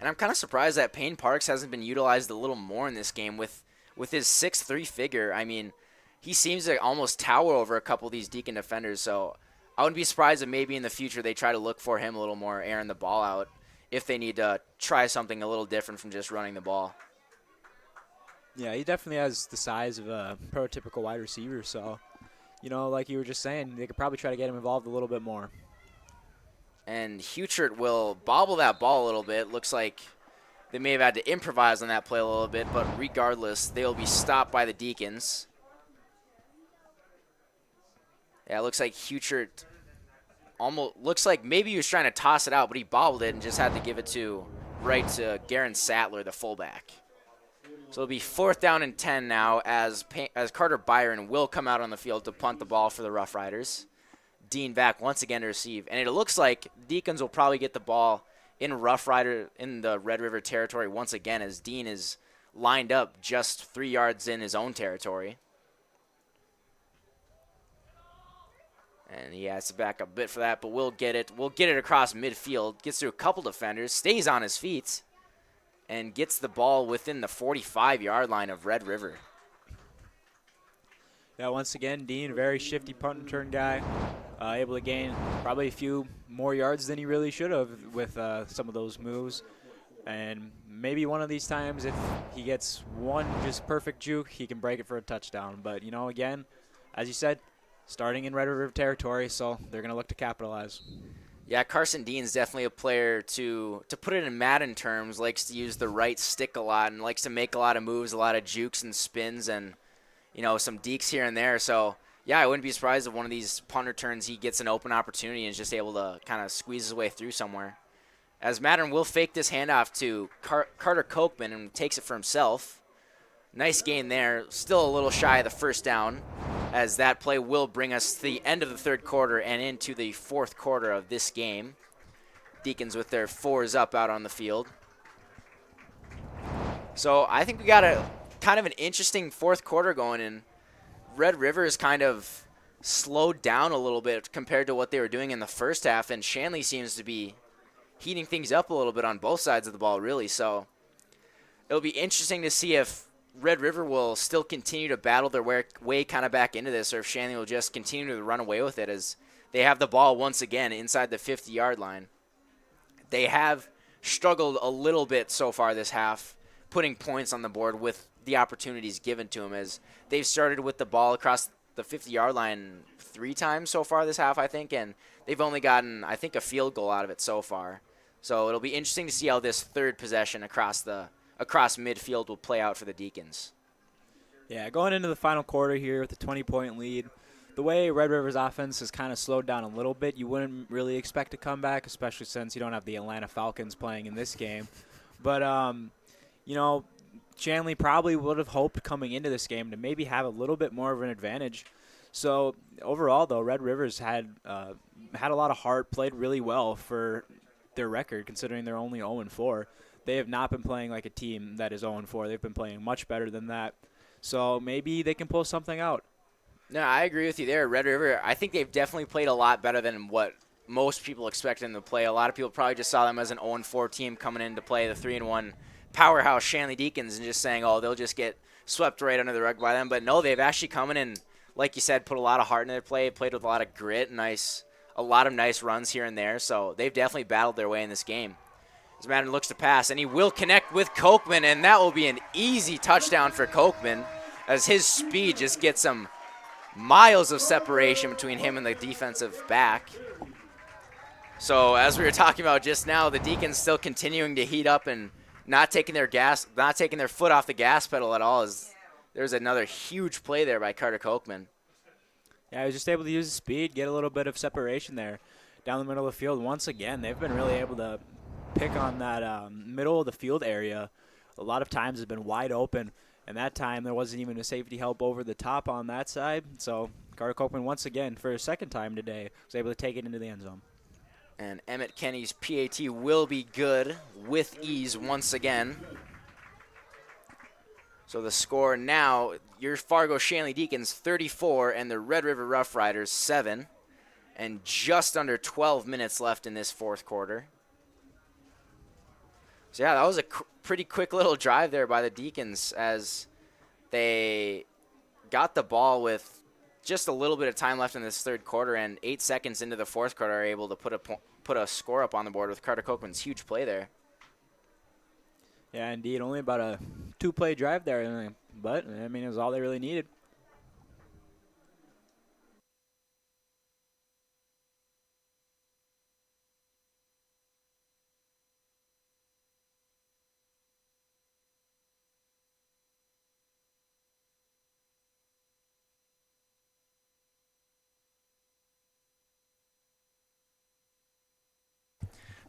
And I'm kind of surprised that Payne Parks hasn't been utilized a little more in this game with his 6'3" figure. I mean, he seems to almost tower over a couple of these Deacon defenders, so I wouldn't be surprised if maybe in the future they try to look for him a little more, airing the ball out, if they need to try something a little different from just running the ball. Yeah, he definitely has the size of a prototypical wide receiver, so, you know, like you were just saying, they could probably try to get him involved a little bit more. And Huchert will bobble that ball a little bit. Looks like they may have had to improvise on that play a little bit, but regardless, they'll be stopped by the Deacons. Yeah, it looks like Huchert almost looks like maybe he was trying to toss it out, but he bobbled it and just had to give it to Garen Sattler, the fullback. So it'll be 4th down and 10 now as Carter Byron will come out on the field to punt the ball for the Roughriders. Dean back once again to receive. And it looks like Deacons will probably get the ball in the Red River territory once again, as Dean is lined up just 3 yards in his own territory. And he has to back up a bit for that, but we'll get it. We'll get it across midfield. Gets through a couple defenders, stays on his feet, and gets the ball within the 45-yard line of Red River. Yeah, once again, Dean, very shifty punt and return guy, able to gain probably a few more yards than he really should have with some of those moves. And maybe one of these times, if he gets one just perfect juke, he can break it for a touchdown. But, you know, again, as you said, starting in Red River territory, so they're going to look to capitalize. Yeah, Carson Dean's definitely a player to put it in Madden terms, likes to use the right stick a lot and likes to make a lot of moves, a lot of jukes and spins and, you know, some dekes here and there. So, yeah, I wouldn't be surprised if one of these punt returns he gets an open opportunity and is just able to kind of squeeze his way through somewhere. As Madden will fake this handoff to Carter Kochman and takes it for himself. Nice gain there. Still a little shy of the 1st down, as that play will bring us to the end of the 3rd quarter and into the 4th quarter of this game. Deacons with their 4s up out on the field. So I think we got a kind of an interesting 4th quarter going, and Red River is kind of slowed down a little bit compared to what they were doing in the 1st half, and Shanley seems to be heating things up a little bit on both sides of the ball, really. So it'll be interesting to see if Red River will still continue to battle their way kind of back into this, or if Shanley will just continue to run away with it as they have the ball once again inside the 50-yard line. They have struggled a little bit so far this half, putting points on the board with the opportunities given to them, as they've started with the ball across the 50-yard line 3 times so far this half, I think, and they've only gotten, I think, a field goal out of it so far. So it'll be interesting to see how this 3rd possession across midfield will play out for the Deacons. Yeah, going into the final quarter here with a 20-point lead, the way Red River's offense has kind of slowed down a little bit, you wouldn't really expect a comeback, especially since you don't have the Atlanta Falcons playing in this game. But, you know, Shanley probably would have hoped coming into this game to maybe have a little bit more of an advantage. So overall, though, Red River's had a lot of heart, played really well for their record, considering they're only 0-4. They have not been playing like a team that is 0-4. They've been playing much better than that. So maybe they can pull something out. No, I agree with you there. Red River, I think they've definitely played a lot better than what most people expected them to play. A lot of people probably just saw them as an 0-4 team coming in to play the 3-1 powerhouse Shanley Deacons and just saying, oh, they'll just get swept right under the rug by them. But no, they've actually come in and, like you said, put a lot of heart in their play, played with a lot of grit, a lot of nice runs here and there. So they've definitely battled their way in this game. As Madden looks to pass, and he will connect with Kochman, and that will be an easy touchdown for Kochman as his speed just gets some miles of separation between him and the defensive back. So as we were talking about just now, the Deacons still continuing to heat up and not taking their foot off the gas pedal at all. There's another huge play there by Carter Kochman. Yeah, he was just able to use his speed, get a little bit of separation there down the middle of the field. Once again, they've been really able to pick on that middle of the field area. A lot of times it's been wide open, and that time there wasn't even a safety help over the top on that side. So Carter Kochman, once again, for a second time today, was able to take it into the end zone. And Emmett Kenny's PAT will be good with ease once again. So the score now, your Fargo Shanley Deacons 34 and the Red River Roughriders 7. And just under 12 minutes left in this fourth quarter. So yeah, that was a pretty quick little drive there by the Deacons as they got the ball with just a little bit of time left in this third quarter, and 8 seconds into the fourth quarter are able to put a score up on the board with Carter Kochman's huge play there. Yeah, indeed. Only about a 2-play drive there, but, I mean, it was all they really needed.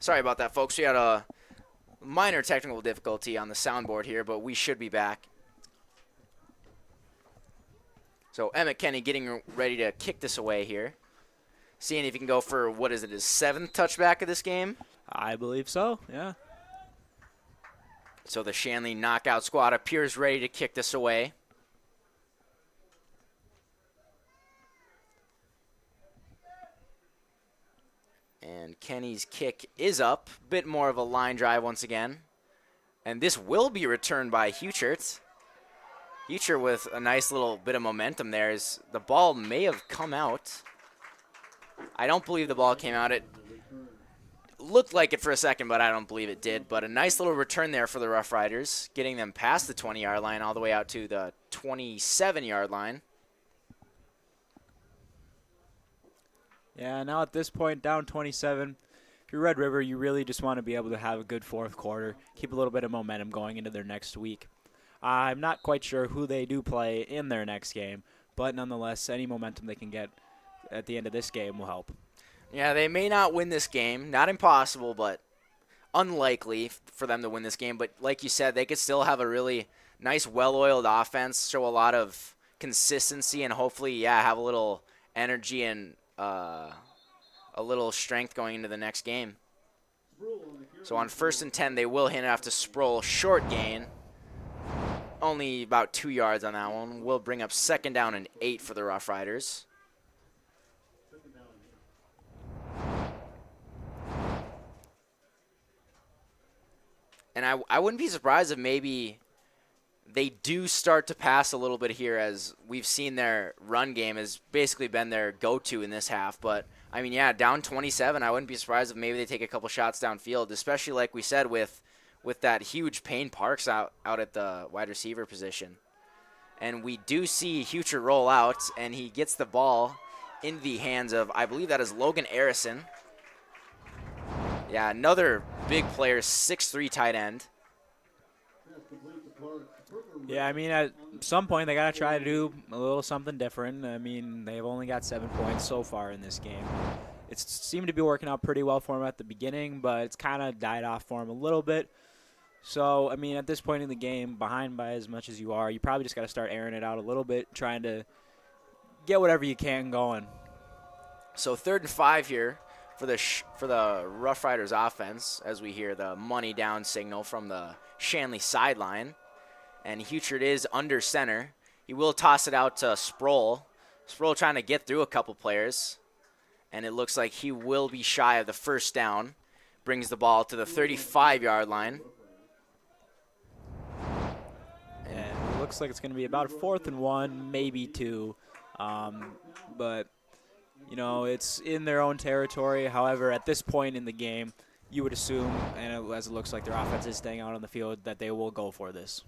Sorry about that, folks. We had a minor technical difficulty on the soundboard here, but we should be back. So Emmett Kenny getting ready to kick this away here. Seeing if he can go for, what is it, his 7th touchback of this game? I believe so, yeah. So the Shanley knockout squad appears ready to kick this away. And Kenny's kick is up. Bit more of a line drive once again. And this will be returned by Huchert. Huchert with a nice little bit of momentum there. As the ball may have come out. I don't believe the ball came out. It looked like it for a second, but I don't believe it did. But a nice little return there for the Roughriders, getting them past the 20-yard line all the way out to the 27-yard line. Yeah, now at this point, down 27, if you're Red River, you really just want to be able to have a good fourth quarter, keep a little bit of momentum going into their next week. I'm not quite sure who they do play in their next game, but nonetheless, any momentum they can get at the end of this game will help. Yeah, they may not win this game. Not impossible, but unlikely for them to win this game. But like you said, they could still have a really nice, well-oiled offense, show a lot of consistency, and hopefully, yeah, have a little energy and a little strength going into the next game. So on 1st and 10, they will hand it off to Sproul. Short gain. Only about 2 yards on that one. Will bring up 2nd down and 8 for the Roughriders. And I wouldn't be surprised if maybe they do start to pass a little bit here, as we've seen their run game has basically been their go-to in this half. But, I mean, yeah, down 27, I wouldn't be surprised if maybe they take a couple shots downfield, especially like we said with that huge Payne Parks out at the wide receiver position. And we do see Huchert roll out, and he gets the ball in the hands of, I believe that is Logan Arison. Yeah, another big player, 6'3" tight end. Yeah, I mean, at some point they got to try to do a little something different. I mean, they've only got 7 points so far in this game. It seemed to be working out pretty well for them at the beginning, but it's kind of died off for them a little bit. So, I mean, at this point in the game, behind by as much as you are, you probably just got to start airing it out a little bit, trying to get whatever you can going. So 3rd and 5 here for the Roughriders offense, as we hear the money down signal from the Shanley sideline. And Huchert is under center. He will toss it out to Sproul. Sproul trying to get through a couple players. And it looks like he will be shy of the 1st down. Brings the ball to the 35-yard line. And it looks like it's going to be about a 4th and 1, maybe 2. But, you know, it's in their own territory. However, at this point in the game, you would assume, and as it looks like their offense is staying out on the field, that they will go for this.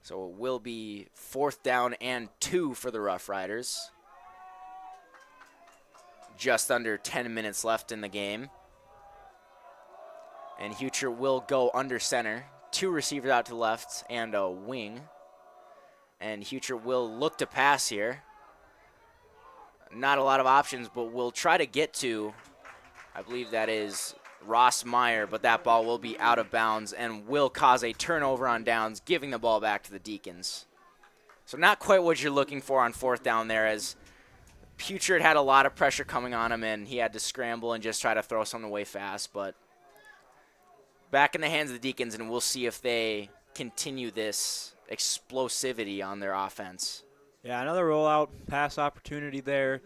So it will be 4th down and 2 for the Roughriders. Just under 10 minutes left in the game. And Hucher will go under center. 2 receivers out to the left and a wing. And Hucher will look to pass here. Not a lot of options, but we'll try to get to, I believe that is Ross Meyer, but that ball will be out of bounds and will cause a turnover on downs, giving the ball back to the Deacons. So not quite what you're looking for on 4th down there, as Hucher had a lot of pressure coming on him, and he had to scramble and just try to throw something away fast. But back in the hands of the Deacons, and we'll see if they continue this explosivity on their offense. Yeah, another rollout pass opportunity there.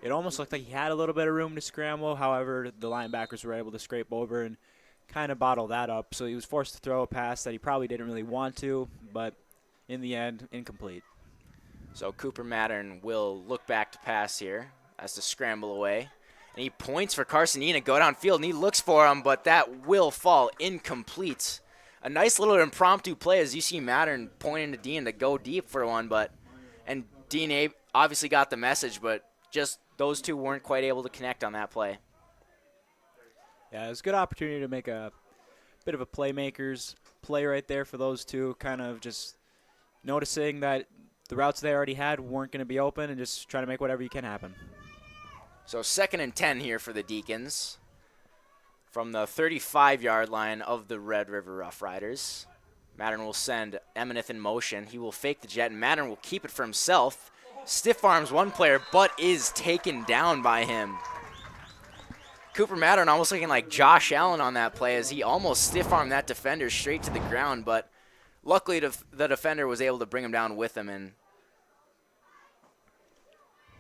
It almost looked like he had a little bit of room to scramble. However, the linebackers were able to scrape over and kind of bottle that up. So he was forced to throw a pass that he probably didn't really want to, but in the end, incomplete. So Cooper Mattern will look back to pass here, has to scramble away. And he points for Carson Dean to go downfield, and he looks for him, but that will fall incomplete. A nice little impromptu play as you see Mattern pointing to Dean to go deep for one, and Dean obviously got the message, but just those two weren't quite able to connect on that play. Yeah, it was a good opportunity to make a bit of a playmaker's play right there for those two, kind of just noticing that the routes they already had weren't going to be open and just trying to make whatever you can happen. So 2nd and 10 here for the Deacons from the 35-yard line of the Red River Roughriders. Mattern will send Emineth in motion. He will fake the jet, and Mattern will keep it for himself. Stiff arms one player, but is taken down by him. Cooper Mattern almost looking like Josh Allen on that play as he almost stiff-armed that defender straight to the ground, but luckily the defender was able to bring him down with him and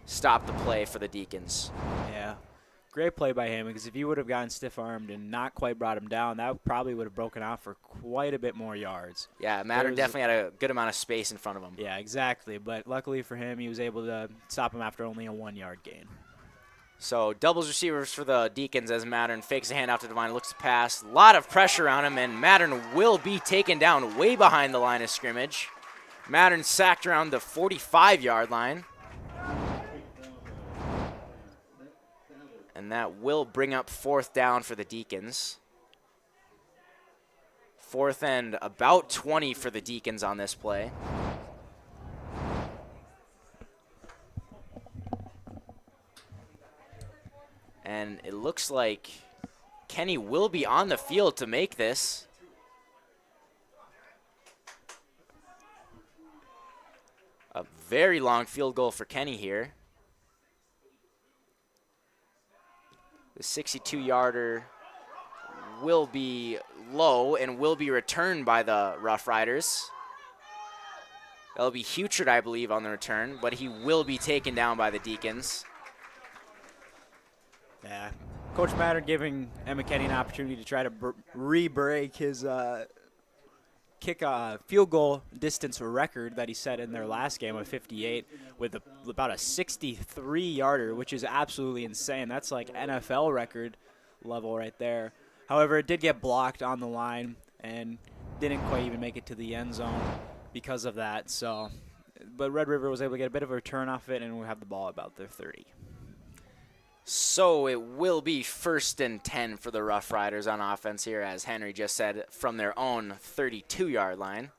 stop the play for the Deacons. Yeah, great play by him, because if he would have gotten stiff-armed and not quite brought him down, that probably would have broken out for quite a bit more yards. Yeah, Mattern definitely had a good amount of space in front of him. Yeah, exactly, but luckily for him, he was able to stop him after only a 1-yard gain. So doubles receivers for the Deacons as Mattern fakes a handoff to Devine, looks to pass. A lot of pressure on him, and Mattern will be taken down way behind the line of scrimmage. Mattern sacked around the 45-yard line. And that will bring up 4th down for the Deacons. 4th and about 20 for the Deacons on this play. And it looks like Kenny will be on the field to make this. A very long field goal for Kenny here. The 62-yarder will be low and will be returned by the Roughriders. That'll be Huchard, I believe, on the return, but he will be taken down by the Deacons. Yeah, Coach Mattern giving Emma Kenny an opportunity to try to re-break his field goal distance record that he set in their last game of 58 with about a 63-yarder, which is absolutely insane. That's like NFL record level right there. However, it did get blocked on the line and didn't quite even make it to the end zone because of that. So, but Red River was able to get a bit of a return off it, and we'll have the ball about their 30. So it will be 1st and 10 for the Roughriders on offense here, as Henry just said, from their own 32-yard line.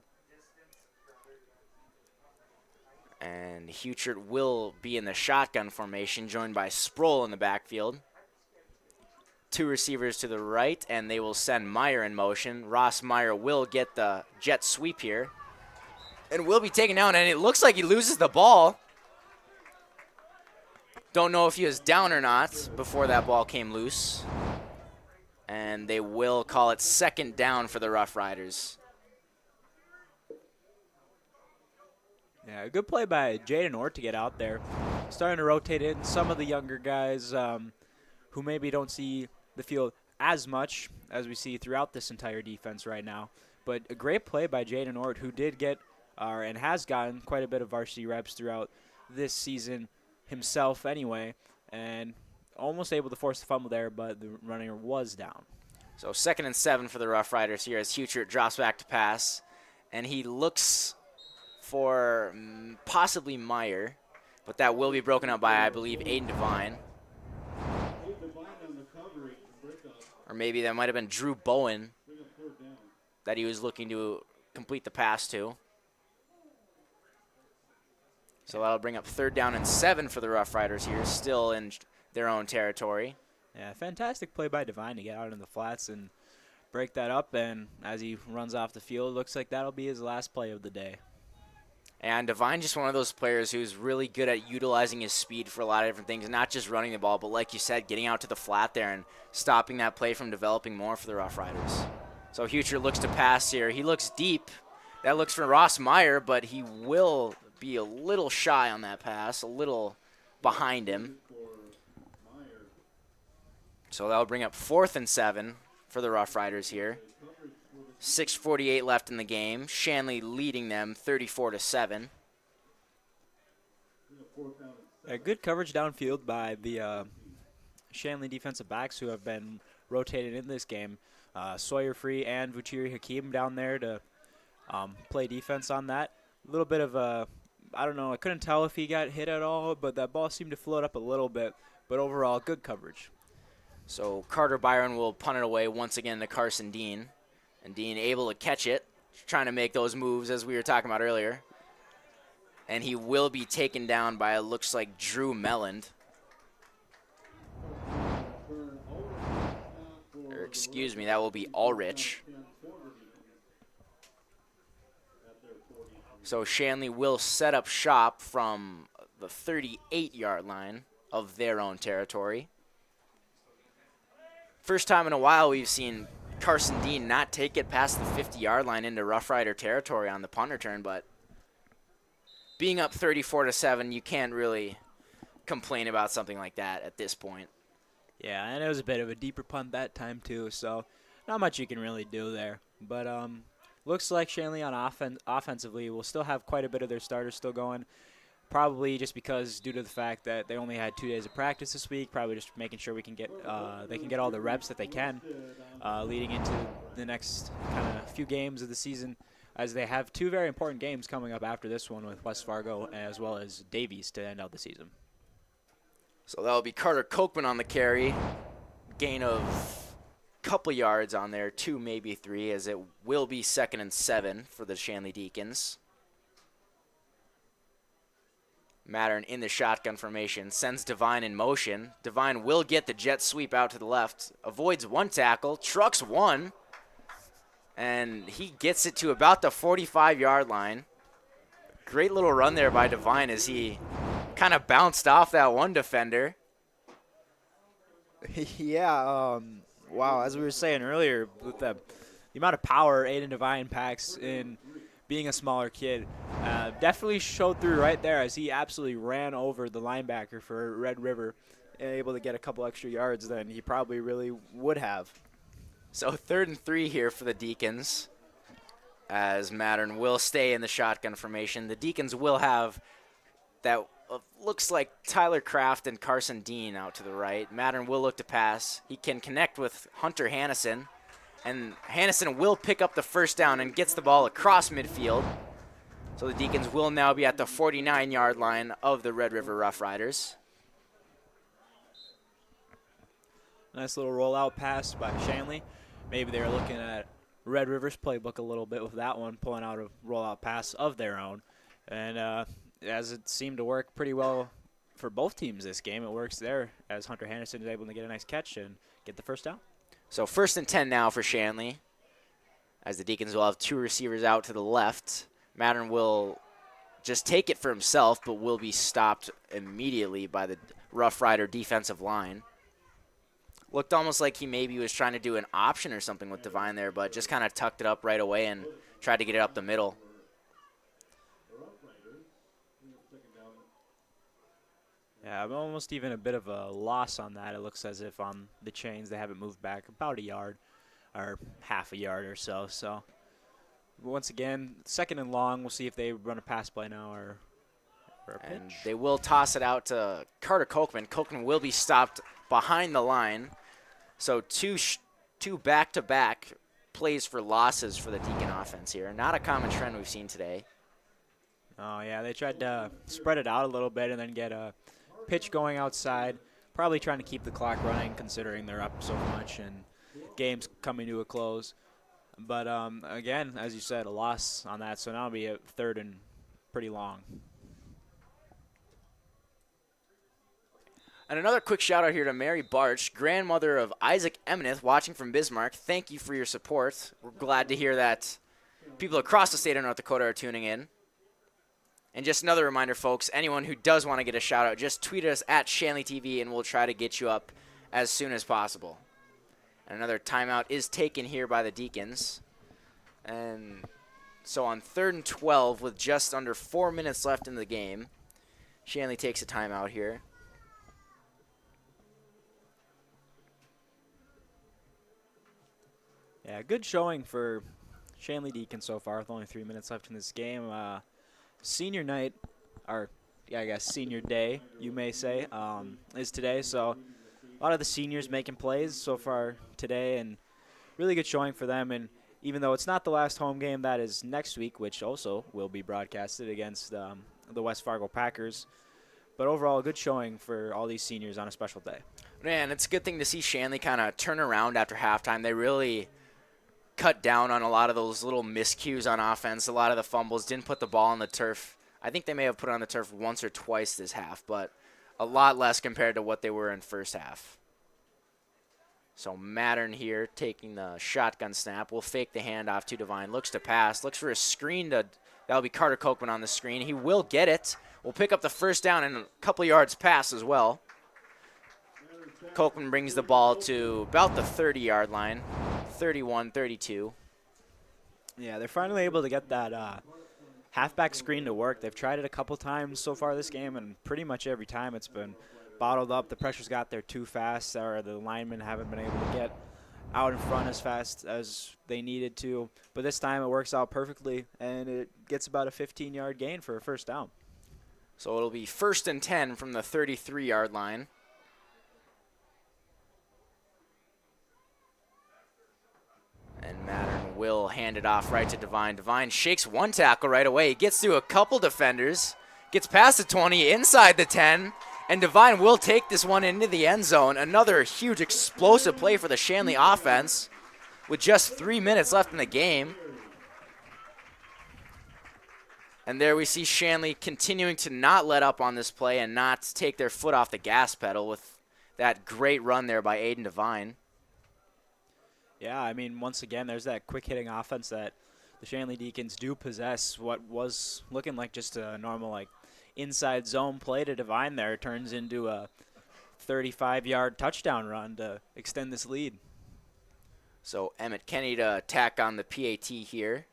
And Huchard will be in the shotgun formation, joined by Sproul in the backfield. 2 receivers to the right, and they will send Meyer in motion. Ross Meyer will get the jet sweep here and will be taken down, and it looks like he loses the ball. Don't know if he was down or not before that ball came loose. And they will call it 2nd down for the Roughriders. Yeah, a good play by Jaden Ort to get out there. Starting to rotate in some of the younger guys who maybe don't see the field as much as we see throughout this entire defense right now. But a great play by Jaden Ort, who did get and has gotten quite a bit of varsity reps throughout this season himself anyway, and almost able to force the fumble there, but the runner was down. So 2nd and 7 for the Roughriders here as Huchert drops back to pass, and he looks for possibly Meyer, but that will be broken up by, I believe, Aiden Devine. Or maybe that might have been Drew Bowen that he was looking to complete the pass to. So that'll bring up 3rd down and 7 for the Roughriders here, still in their own territory. Yeah, fantastic play by Devine to get out in the flats and break that up, and as he runs off the field, looks like that'll be his last play of the day. And Devine just one of those players who's really good at utilizing his speed for a lot of different things, not just running the ball, but like you said, getting out to the flat there and stopping that play from developing more for the Roughriders. So Huchert looks to pass here. He looks deep. That looks for Ross Meyer, but he will be a little shy on that pass, a little behind him. So that'll bring up 4th and 7 for the Roughriders here. 6:48 left in the game. Shanley leading them 34-7. A good coverage downfield by the Shanley defensive backs who have been rotated in this game. Sawyer Free and Vuchiri Hakeem down there to play defense on that. A little bit of a, I don't know, I couldn't tell if he got hit at all, but that ball seemed to float up a little bit. But overall, good coverage. So Carter Byron will punt it away once again to Carson Dean. And Dean able to catch it, trying to make those moves as we were talking about earlier. And he will be taken down by, it looks like, Drew Melland. Or excuse me, that will be Ulrich. So Shanley will set up shop from the 38-yard line of their own territory. First time in a while we've seen Carson Dean not take it past the 50-yard line into Rough Rider territory on the punt return, but being up 34-7, you can't really complain about something like that at this point. Yeah, and it was a bit of a deeper punt that time too, so not much you can really do there. But looks like Shanley on offensively will still have quite a bit of their starters still going. Probably just because due to the fact that they only had 2 days of practice this week, probably just making sure they can get all the reps that they can leading into the next kind of few games of the season, as they have 2 very important games coming up after this one with West Fargo as well as Davies to end out the season. So that'll be Carter Kochman on the carry. Gain of a couple yards on there, 2, maybe 3, as it will be 2nd and 7 for the Shanley Deacons. Mattern in the shotgun formation, sends Devine in motion. Devine will get the jet sweep out to the left, avoids 1 tackle, trucks 1, and he gets it to about the 45-yard line. Great little run there by Devine as he kind of bounced off that one defender. Yeah, wow, as we were saying earlier, with the amount of power Aiden Devine packs in being a smaller kid, definitely showed through right there as he absolutely ran over the linebacker for Red River and able to get a couple extra yards than he probably really would have. So 3rd and 3 here for the Deacons, as Mattern will stay in the shotgun formation. The Deacons will have that looks like Tyler Kraft and Carson Dean out to the right. Mattern will look to pass. He can connect with Hunter Hannison, and Hannison will pick up the 1st down and gets the ball across midfield. So the Deacons will now be at the 49-yard line of the Red River Roughriders. Nice little rollout pass by Shanley. Maybe they were looking at Red River's playbook a little bit with that one, pulling out a rollout pass of their own. And as it seemed to work pretty well for both teams this game, it works there as Hunter Hannison is able to get a nice catch and get the 1st down. So 1st and 10 now for Shanley, as the Deacons will have 2 receivers out to the left. Mattern will just take it for himself, but will be stopped immediately by the Rough Rider defensive line. Looked almost like he maybe was trying to do an option or something with Devine there, but just kind of tucked it up right away and tried to get it up the middle. Yeah, almost even a bit of a loss on that. It looks as if on the chains they haven't moved back about a yard or half a yard or so. So Once again, second and long. We'll see if they run a pass play now or a pitch. And they will toss it out to Carter Kochman. Kochman will be stopped behind the line. So two back-to-back plays for losses for the Deacon offense here. Not a common trend we've seen today. Oh, yeah, they tried to spread it out a little bit and then get a pitch going outside. Probably trying to keep the clock running considering they're up so much and game's coming to a close. But, again, as you said, a loss on that, so now it'll be a third and pretty long. And another quick shout-out here to Mary Barch, grandmother of Isaac Emineth, watching from Bismarck. Thank you for your support. We're glad to hear that people across the state of North Dakota are tuning in. And just another reminder, folks, anyone who does want to get a shout-out, just tweet us at Shanley TV, and we'll try to get you up as soon as possible. And another timeout is taken here by the Deacons. And so on 3rd and 12, with just under 4 minutes left in the game, Shanley takes a timeout here. Yeah, good showing for Shanley Deacons so far with only 3 minutes left in this game. Senior night, or I guess senior day, you may say, is today. So a lot of the seniors making plays so far today, and really good showing for them. And even though it's not the last home game, that is next week, which also will be broadcasted against the West Fargo Packers. But overall, a good showing for all these seniors on a special day. Man, it's a good thing to see Shanley kind of turn around after halftime. They really cut down on a lot of those little miscues on offense, a lot of the fumbles, didn't put the ball on the turf. I think they may have put it on the turf once or twice this half, but a lot less compared to what they were in first half. So Mattern here taking the shotgun snap. Will fake the handoff to Devine. Looks to pass. Looks for a screen. That'll be Carter Kochman on the screen. He will get it. Will pick up the first down and a couple yards pass as well. Kochman brings the ball to about the 30-yard line. 31-32. Yeah, they're finally able to get that halfback screen to work. They've tried it a couple times so far this game, and pretty much every time it's been bottled up. The pressure's got there too fast, or the linemen haven't been able to get out in front as fast as they needed to. But this time it works out perfectly, and it gets about a 15-yard gain for a first down. So it'll be 1st and 10 from the 33-yard line. And Mattern will hand it off right to Devine. Devine shakes one tackle right away. He gets through a couple defenders, gets past the 20, inside the 10, and Devine will take this one into the end zone. Another huge explosive play for the Shanley offense with just 3 minutes left in the game. And there we see Shanley continuing to not let up on this play and not take their foot off the gas pedal with that great run there by Aiden Devine. Yeah, I mean, once again, there's that quick-hitting offense that the Shanley Deacons do possess. What was looking like just a normal, like, inside zone play to Devine there turns into a 35-yard touchdown run to extend this lead. So Emmett Kenny to tack on the PAT here.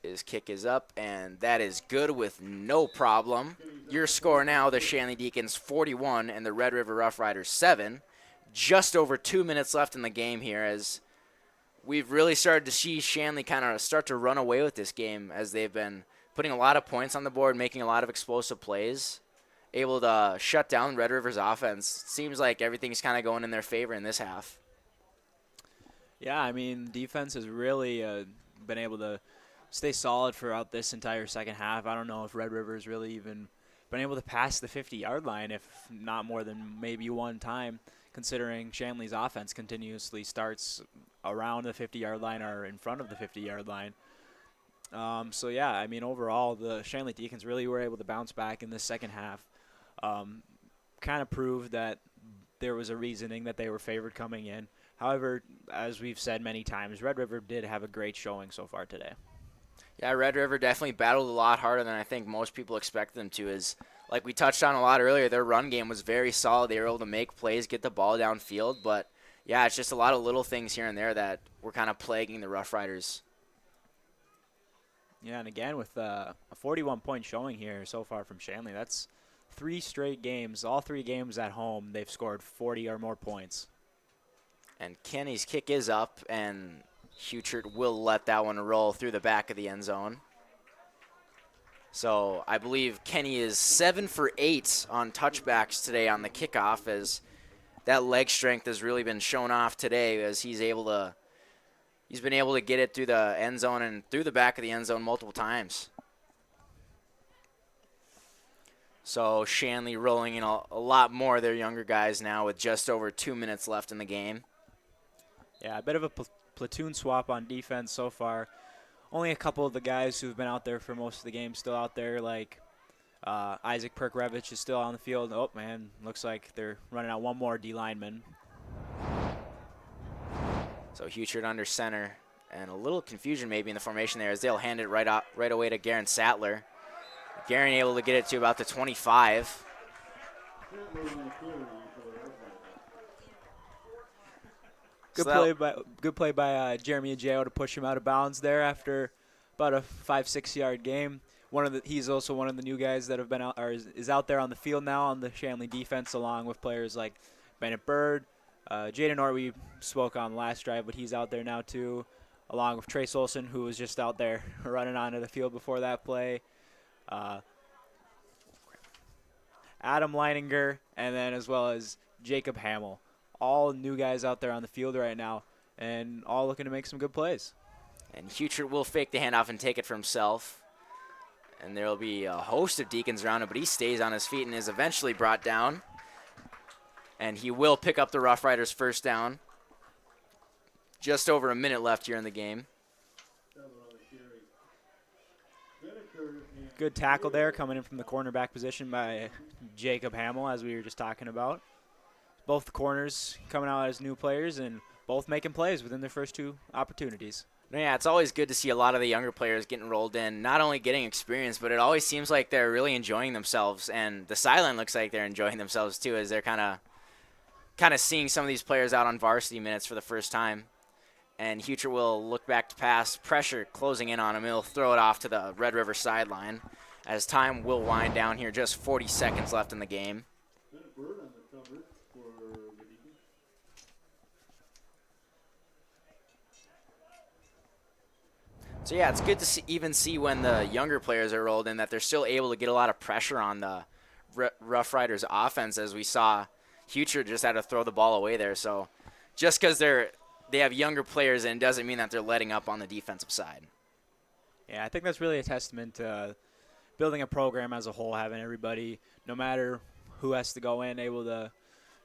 His kick is up, and that is good with no problem. Your score now, the Shanley Deacons 41 and the Red River Roughriders 7. Just over 2 minutes left in the game here, as we've really started to see Shanley kind of start to run away with this game, as they've been putting a lot of points on the board, making a lot of explosive plays, able to shut down Red River's offense. Seems like everything's kind of going in their favor in this half. Yeah, I mean, defense has really been able to stay solid throughout this entire second half. I don't know if Red River's really even been able to pass the 50-yard line, if not more than maybe one time, considering Shanley's offense continuously starts around the 50-yard line or in front of the 50-yard line. So, yeah, I mean, overall, the Shanley Deacons really were able to bounce back in the second half. Kind of proved that there was a reasoning that they were favored coming in. However, as we've said many times, Red River did have a great showing so far today. Yeah, Red River definitely battled a lot harder than I think most people expected them to. Is like we touched on a lot earlier, their run game was very solid. They were able to make plays, get the ball downfield. But, yeah, it's just a lot of little things here and there that were kind of plaguing the Roughriders. Yeah, and again, with a 41-point showing here so far from Shanley, that's 3 straight games. All 3 games at home, they've scored 40 or more points. And Kenny's kick is up, and Huchert will let that one roll through the back of the end zone. So I believe Kenny is 7 for 8 on touchbacks today on the kickoff, as that leg strength has really been shown off today, as he's been able to get it through the end zone and through the back of the end zone multiple times. So Shanley rolling in a lot more of their younger guys now with just over 2 minutes left in the game. Yeah, a bit of a platoon swap on defense so far. Only a couple of the guys who've been out there for most of the game still out there, like Isaac Perkrevich is still on the field. Oh, man, looks like they're running out one more D lineman. So Huchert under center, and a little confusion maybe in the formation there as they'll hand it right away to Garen Sattler. Garen able to get it to about the 25. Good play by Jeremy Ajao to push him out of bounds there after about a 5-6 yard game. He's also one of the new guys that have been out, or is out there on the field now on the Shanley defense, along with players like Bennett Bird, Jaden Ort we spoke on last drive, but he's out there now too, along with Trace Olson, who was just out there running onto the field before that play. Adam Leininger, and then as well as Jacob Hamill. All new guys out there on the field right now, and all looking to make some good plays. And Huchert will fake the handoff and take it for himself. And there will be a host of Deacons around him, but he stays on his feet and is eventually brought down. And he will pick up the Roughriders first down. Just over a minute left here in the game. Good tackle there coming in from the cornerback position by Jacob Hamill, as we were just talking about. Both the corners coming out as new players and both making plays within their first 2 opportunities. Yeah, it's always good to see a lot of the younger players getting rolled in, not only getting experience, but it always seems like they're really enjoying themselves. And the sideline looks like they're enjoying themselves too, as they're kind of seeing some of these players out on varsity minutes for the first time. And Huchert will look back to pass, pressure closing in on him. He'll throw it off to the Red River sideline, as time will wind down here. Just 40 seconds left in the game. So yeah, it's good to even see when the younger players are rolled in that they're still able to get a lot of pressure on the Roughriders offense, as we saw Huchert just had to throw the ball away there. So just because they have younger players in doesn't mean that they're letting up on the defensive side. Yeah, I think that's really a testament to building a program as a whole, having everybody, no matter who has to go in, able to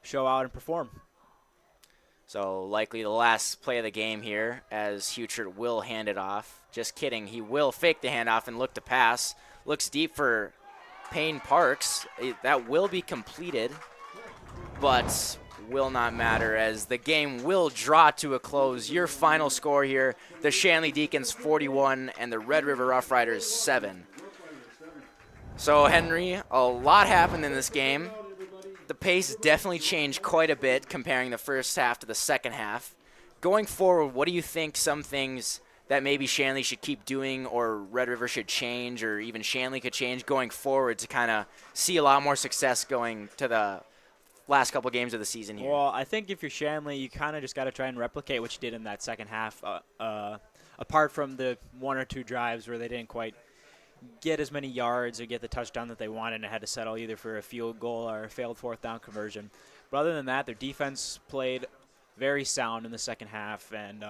show out and perform. So likely the last play of the game here, as Huchert will hand it off. Just kidding. He will fake the handoff and look to pass. Looks deep for Payne Parks. That will be completed, but will not matter, as the game will draw to a close. Your final score here, the Shanley Deacons 41 and the Red River Roughriders 7. So, Henry, a lot happened in this game. The pace definitely changed quite a bit comparing the first half to the second half. Going forward, what do you think some things that maybe Shanley should keep doing, or Red River should change, or even Shanley could change going forward to kind of see a lot more success going to the last couple games of the season here? Well, I think if you're Shanley, you kind of just got to try and replicate what you did in that second half, apart from the 1 or 2 drives where they didn't quite get as many yards or get the touchdown that they wanted and had to settle either for a field goal or a failed 4th down conversion. But other than that, their defense played very sound in the second half, and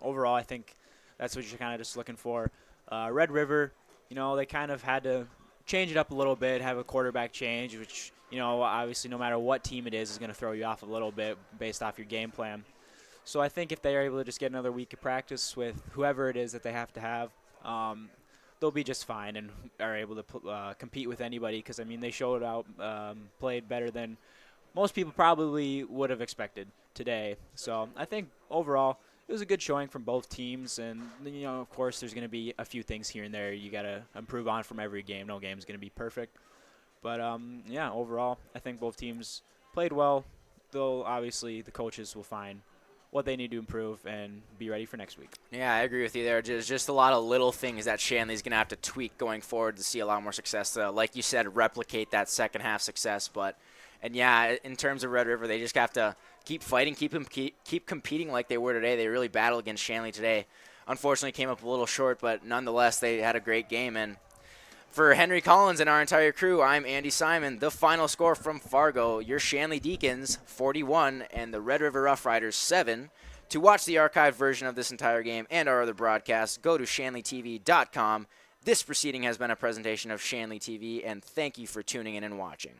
overall I think that's what you're kind of just looking for. Red River, they kind of had to change it up a little bit, have a quarterback change, which, obviously no matter what team it is going to throw you off a little bit based off your game plan. So I think if they are able to just get another week of practice with whoever it is that they have to have, they'll be just fine and are able to compete with anybody, because, they showed out, played better than most people probably would have expected today. So I think overall it was a good showing from both teams, and, of course there's going to be a few things here and there you got to improve on from every game. No game is going to be perfect. But, yeah, overall I think both teams played well, though obviously the coaches will find what they need to improve and be ready for next week. Yeah, I agree with you there. Just a lot of little things that Shanley's going to have to tweak going forward to see a lot more success. Like you said, replicate that second half success. But And yeah, in terms of Red River, they just have to keep fighting, keep competing like they were today. They really battled against Shanley today. Unfortunately, came up a little short, but nonetheless, they had a great game. And for Henry Collins and our entire crew, I'm Andy Simon. The final score from Fargo, your Shanley Deacons 41 and the Red River Roughriders 7. To watch the archived version of this entire game and our other broadcasts, go to shanleytv.com. This proceeding has been a presentation of Shanley TV, and thank you for tuning in and watching.